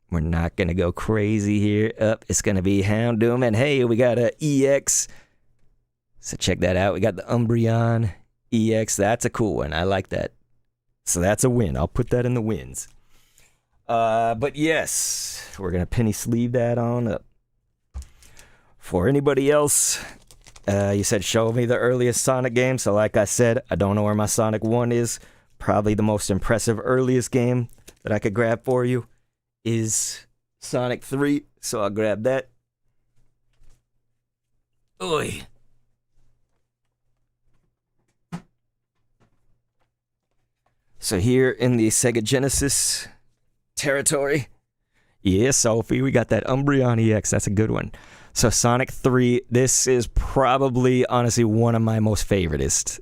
We're not going to go crazy here. It's going to be Houndoom. And hey, we got a EX. So check that out. We got the Umbreon EX. That's a cool one. I like that. So that's a win. I'll put that in the wins. But yes, we're going to penny sleeve that on up. For anybody else, you said show me the earliest Sonic game. So like I said, I don't know where my Sonic 1 is. Probably the most impressive earliest game that I could grab for you is Sonic 3. So I'll grab that. Oi. So here in the Sega Genesis territory, yeah, Sophie, we got that Umbreon EX. That's a good one. So Sonic 3, this is probably, honestly, one of my most favoriteest.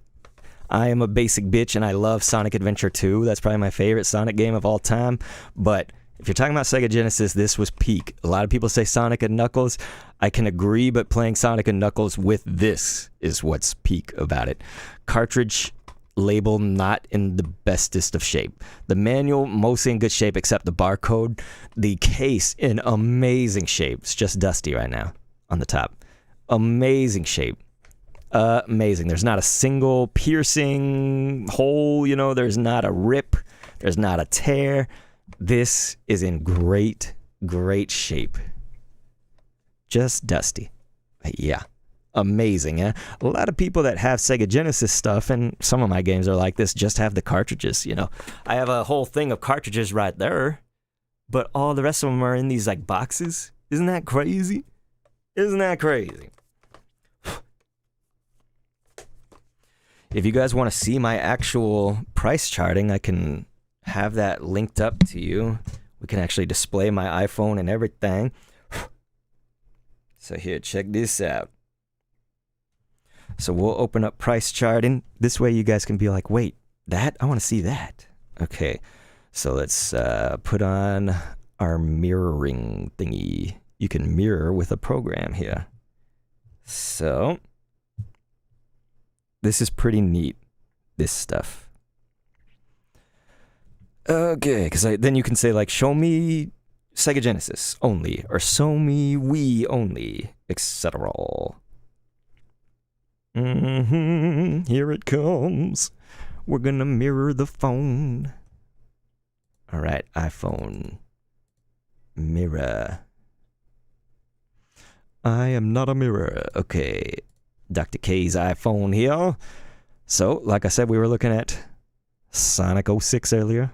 I am a basic bitch, and I love Sonic Adventure 2. That's probably my favorite Sonic game of all time. But if you're talking about Sega Genesis, this was peak. A lot of people say Sonic and Knuckles. I can agree, but playing Sonic and Knuckles with this is what's peak about it. Cartridge label not in the bestest of shape. The manual mostly in good shape except the barcode. The case in amazing shape. It's just dusty right now on the top. Amazing shape. Amazing. There's not a single piercing hole, you know, there's not a rip, there's not a tear. This is in great shape. Just dusty. Yeah. Amazing, eh? A lot of people that have Sega Genesis stuff, and some of my games are like this, just have the cartridges, you know. I have a whole thing of cartridges right there, but all the rest of them are in these, like, boxes. Isn't that crazy? Isn't that crazy? If you guys want to see my actual price charting, I can have that linked up to you. We can actually display my iPhone and everything. So here, check this out. So we'll open up price charting. This way you guys can be like, wait, that? I want to see that. Okay, so let's put on our mirroring thingy. You can mirror with a program here. So this is pretty neat, this stuff. Okay, because then you can say, like, show me Sega Genesis only, or show me Wii only, etc. Here it comes. We're gonna mirror the phone. All right, iPhone. Mirror. I am not a mirror. Okay, Dr. K's iPhone here. So, like I said, we were looking at Sonic 06 earlier.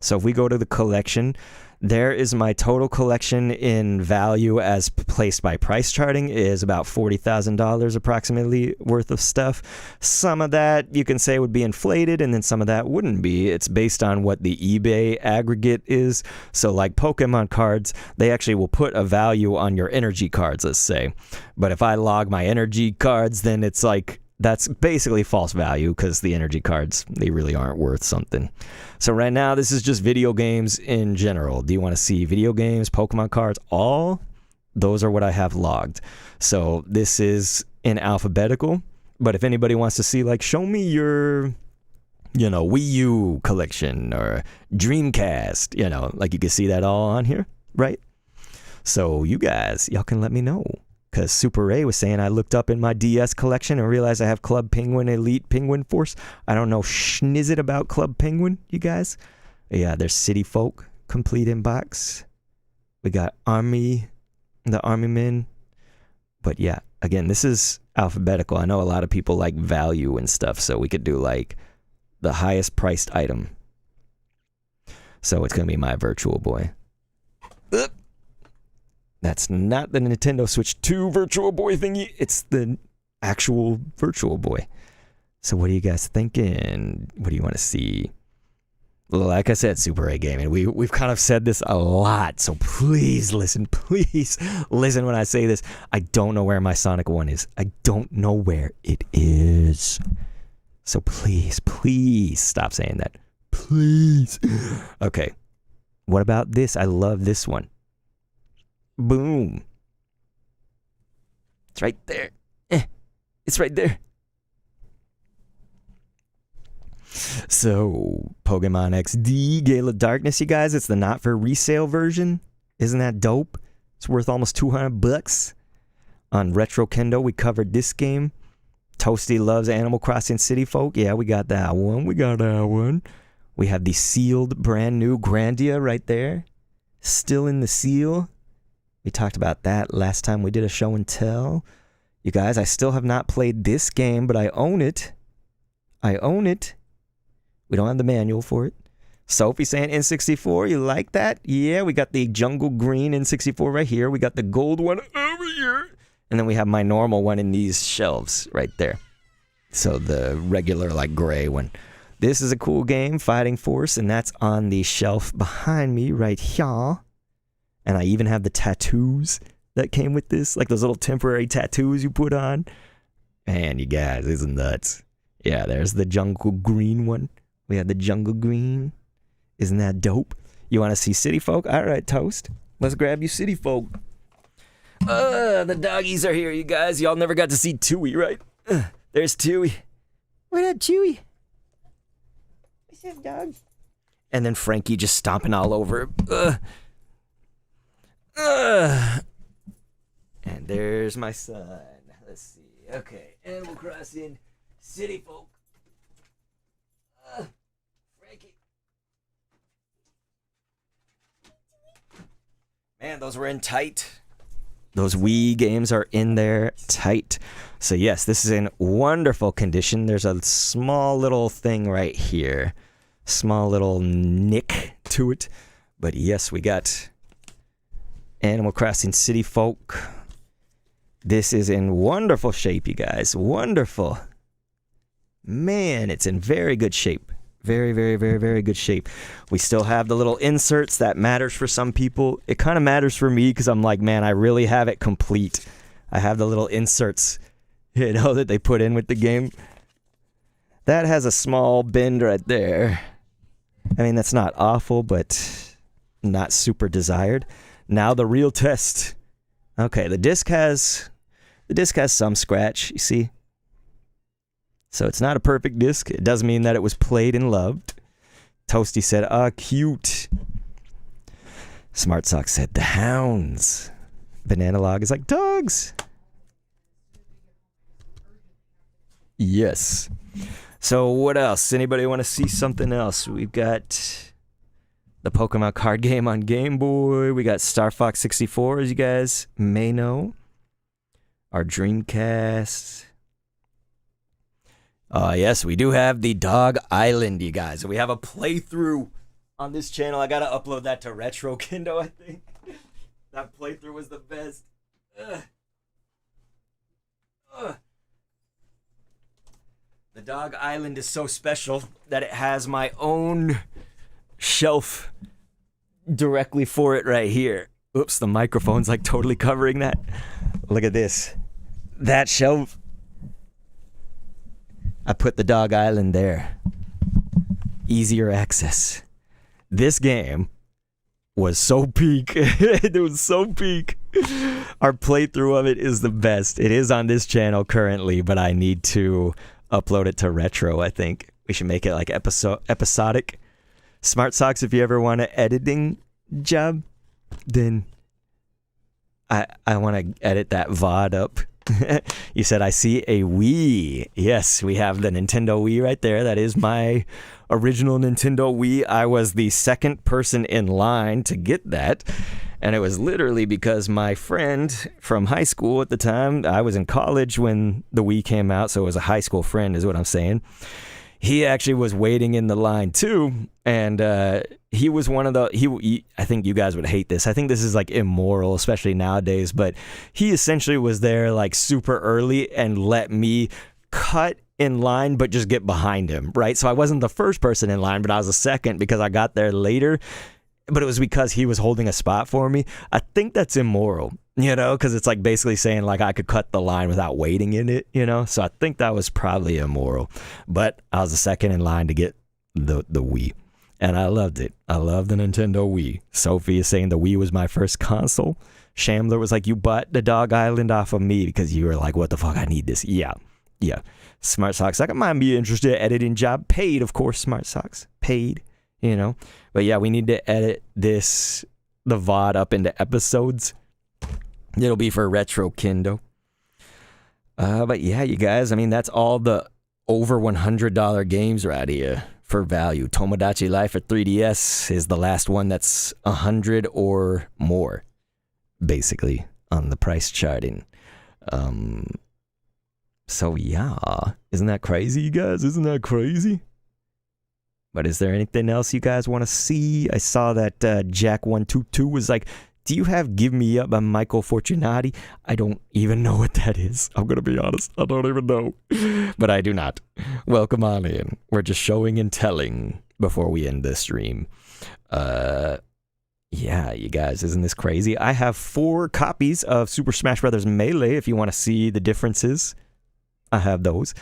So if we go to the collection, there is my total collection in value as placed by price charting is about $40,000 approximately worth of stuff. Some of that you can say would be inflated, and then some of that wouldn't be. It's based on what the eBay aggregate is. So like Pokemon cards, they actually will put a value on your energy cards, let's say. But if I log my energy cards, then it's like, that's basically false value because the energy cards, they really aren't worth something. So right now, this is just video games in general. Do you want to see video games, Pokemon cards, all? Those are what I have logged. So this is in alphabetical. But if anybody wants to see, like, show me your, you know, Wii U collection or Dreamcast, you know, like you can see that all on here, right? So you guys, y'all can let me know. Because Super Ray was saying I looked up in my DS collection and realized I have Club Penguin Elite Penguin Force. I don't know schnizzit about Club Penguin, you guys. Yeah, there's City Folk, complete inbox. We got Army, the Army Men. But yeah, again, this is alphabetical. I know a lot of people like value and stuff, so we could do like the highest priced item. So it's going to be my Virtual Boy. That's not the Nintendo Switch 2 Virtual Boy thingy. It's the actual Virtual Boy. So what are you guys thinking? What do you want to see? Like I said, Super 8 Gaming, we've kind of said this a lot, so please listen when I say this. I don't know where my Sonic 1 is. I don't know where it is. So please stop saying that. Please. Okay. What about this? I love this one. Boom. It's right there. It's right there. So, Pokemon XD, Gale of Darkness, you guys. It's the not for resale version. Isn't that dope? It's worth almost $200. On Retro Kendo, we covered this game. Toasty loves Animal Crossing City Folk. Yeah, we got that one. We have the sealed brand new Grandia right there. Still in the seal. We talked about that last time we did a show and tell. You guys, I still have not played this game, but I own it. We don't have the manual for it. Sophie saying N64, you like that? Yeah, we got the jungle green N64 right here. We got the gold one over here. And then we have my normal one in these shelves right there. So the regular like gray one. This is a cool game, Fighting Force, and that's on the shelf behind me right here. And I even have the tattoos that came with this, like those little temporary tattoos you put on. Man, you guys, this is nuts. Yeah, there's the jungle green one. We have the jungle green. Isn't that dope? You want to see City Folk? All right, Toast. Let's grab you City Folk. The doggies are here, you guys. Y'all never got to see Tui, right? There's Tui. What up, Tui? What's up, dog? And then Frankie just stomping all over. And there's my son. Let's see. Okay, Animal Crossing City Folk. Frankie. Man, those were in tight. Those Wii games are in there tight. So yes, this is in wonderful condition. There's a small little thing right here. Small little nick to it. But yes, we got Animal Crossing City Folk. This is in wonderful shape, you guys. Wonderful. Man, it's in very good shape. Very, very, very, very good shape. We still have the little inserts. That matters for some people. It kind of matters for me because I'm like, man, I really have it complete. I have the little inserts, you know, that they put in with the game. That has a small bend right there. I mean, that's not awful, but not super desired. Now the real test. Okay, the disc has some scratch, you see? So it's not a perfect disc. It does mean that it was played and loved. Toasty said, cute. Smart Sock said, the hounds. Banana Log is like, dogs. Yes. So what else? Anybody want to see something else? We've got the Pokemon card game on Game Boy. We got Star Fox 64, as you guys may know. Our Dreamcast. Yes, we do have the Dog Island, you guys. We have a playthrough on this channel. I gotta upload that to Retro Kendo, I think. That playthrough was the best. The Dog Island is so special that it has my own shelf directly for it right here. Oops, the microphone's like totally covering that. Look at this. That shelf. I put the Dog Island there. Easier access. This game was so peak. It was so peak. Our playthrough of it is the best. It is on this channel currently, but I need to upload it to Retro, I think. We should make it like episodic. Smart Socks, if you ever want an editing job, then I want to edit that VOD up. You said, I see a Wii. Yes, we have the Nintendo Wii right there. That is my original Nintendo Wii. I was the second person in line to get that. And it was literally because my friend from high school at the time, I was in college when the Wii came out, so it was a high school friend is what I'm saying. he actually was waiting in the line too, and he was one of the I think you guys would hate this. I think this is like immoral, especially nowadays, but he essentially was there like super early and let me cut in line but just get behind him, right? So I wasn't the first person in line, but I was the second because I got there later, but it was because he was holding a spot for me. I think that's immoral, because it's like basically saying like I could cut the line without waiting in it, so I think that was probably immoral. But I was the second in line to get the Wii, and I loved it. I love the Nintendo Wii. Sophie is saying the Wii was my first console. Shambler was like, you bought the Dog Island off of me because you were like, what the fuck, I need this. Yeah. Smart Socks, like, I might be interested. Editing job, paid, of course. Smart Socks, paid, But yeah, we need to edit the VOD up into episodes. It'll be for Retro Kendo. But yeah, you guys, I mean, that's all the over $100 games right here for value. Tomodachi Life for 3DS is the last one that's 100 or more, basically, on the price charting. So yeah, isn't that crazy, you guys? Isn't that crazy? But is there anything else you guys want to see? I saw that Jack122 was like, do you have Give Me Up by Michael Fortunati? I don't even know what that is. I'm going to be honest. I don't even know. But I do not. Welcome on in. We're just showing and telling before we end the stream. Yeah, you guys, isn't this crazy? I have 4 copies of Super Smash Bros. Melee if you want to see the differences. I have those.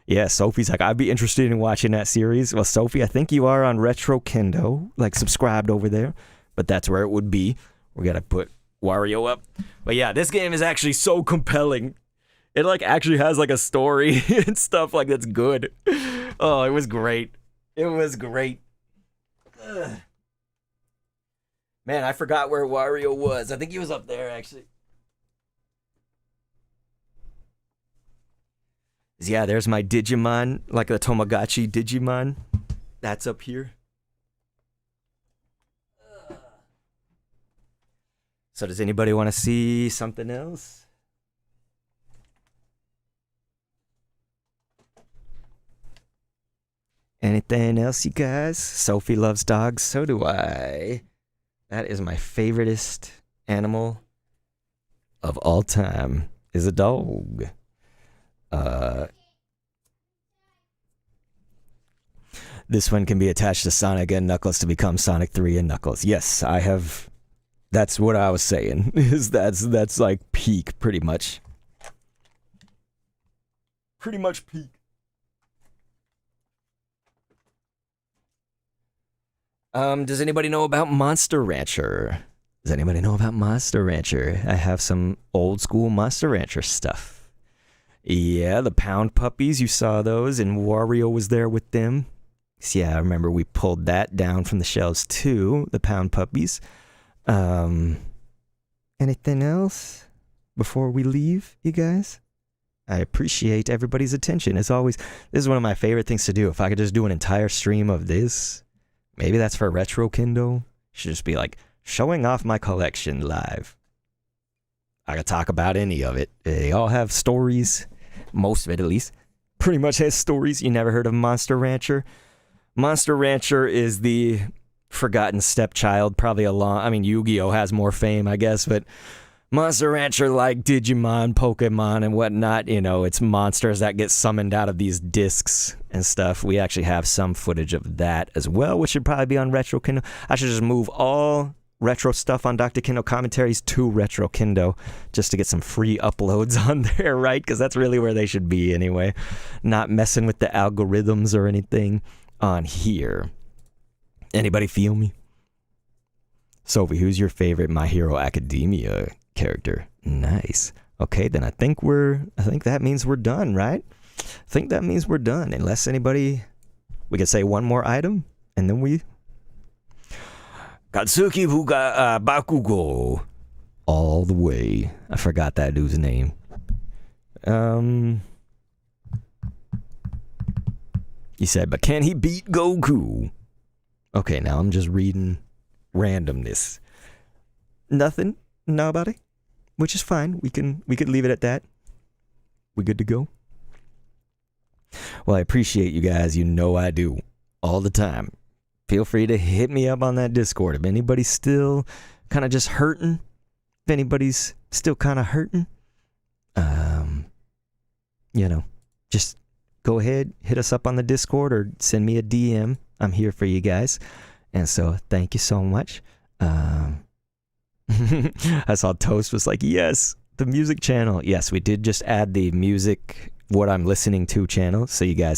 Yeah, Sophie's like, I'd be interested in watching that series. Well, Sophie, I think you are on Retro Kendo, like subscribed over there, but that's where it would be. We gotta put Wario up. But yeah, this game is actually so compelling. It like actually has like a story and stuff like that's good. Oh, it was great. It was great. Ugh. Man, I forgot where Wario was. I think he was up there actually. Yeah, there's my Digimon, like the Tomodachi Digimon. That's up here. So does anybody want to see something else? Anything else, you guys? Sophie loves dogs, so do I. That is my favoriteest animal of all time, is a dog. This one can be attached to Sonic and Knuckles to become Sonic 3 and Knuckles. Yes, I have. That's what I was saying. Is that's like peak, pretty much. Pretty much peak. Does anybody know about Monster Rancher? Does anybody know about Monster Rancher? I have some old school Monster Rancher stuff. Yeah, the Pound Puppies, you saw those, and Wario was there with them. So yeah, I remember we pulled that down from the shelves too, the Pound Puppies. Anything else before we leave, you guys? I appreciate everybody's attention. As always, this is one of my favorite things to do. If I could just do an entire stream of this, maybe that's for Retro Kendo. Should just be like, showing off my collection live. I could talk about any of it. They all have stories. Most of it, at least. Pretty much has stories. You never heard of Monster Rancher? Monster Rancher is the forgotten stepchild. Probably Yu-Gi-Oh! Has more fame, I guess, but Monster Rancher, like Digimon, Pokemon, and whatnot, it's monsters that get summoned out of these discs and stuff. We actually have some footage of that as well, which should probably be on Retro Kendo. I should just move all retro stuff on Dr. Kendo commentaries to Retro Kendo just to get some free uploads on there, right? Because that's really where they should be anyway. Not messing with the algorithms or anything on here. Anybody feel me? Sophie, who's your favorite My Hero Academia character? Nice. Okay, then I think that means we're done, right? I think that means we're done. Unless we could say one more item, and then we... Katsuki Bakugo. All the way. I forgot that dude's name. He said, but can he beat Goku? Okay, now I'm just reading randomness. Nothing? Nobody? Which is fine. We could leave it at that. We good to go? Well, I appreciate you guys. You know I do. All the time. Feel free to hit me up on that Discord. If anybody's still kind of just hurting, if anybody's still kind of hurting, just go ahead, hit us up on the Discord or send me a DM. I'm here for you guys. And so thank you so much. I saw Toast was like, yes, the music channel. Yes, we did just add the music, what I'm listening to channel, so you guys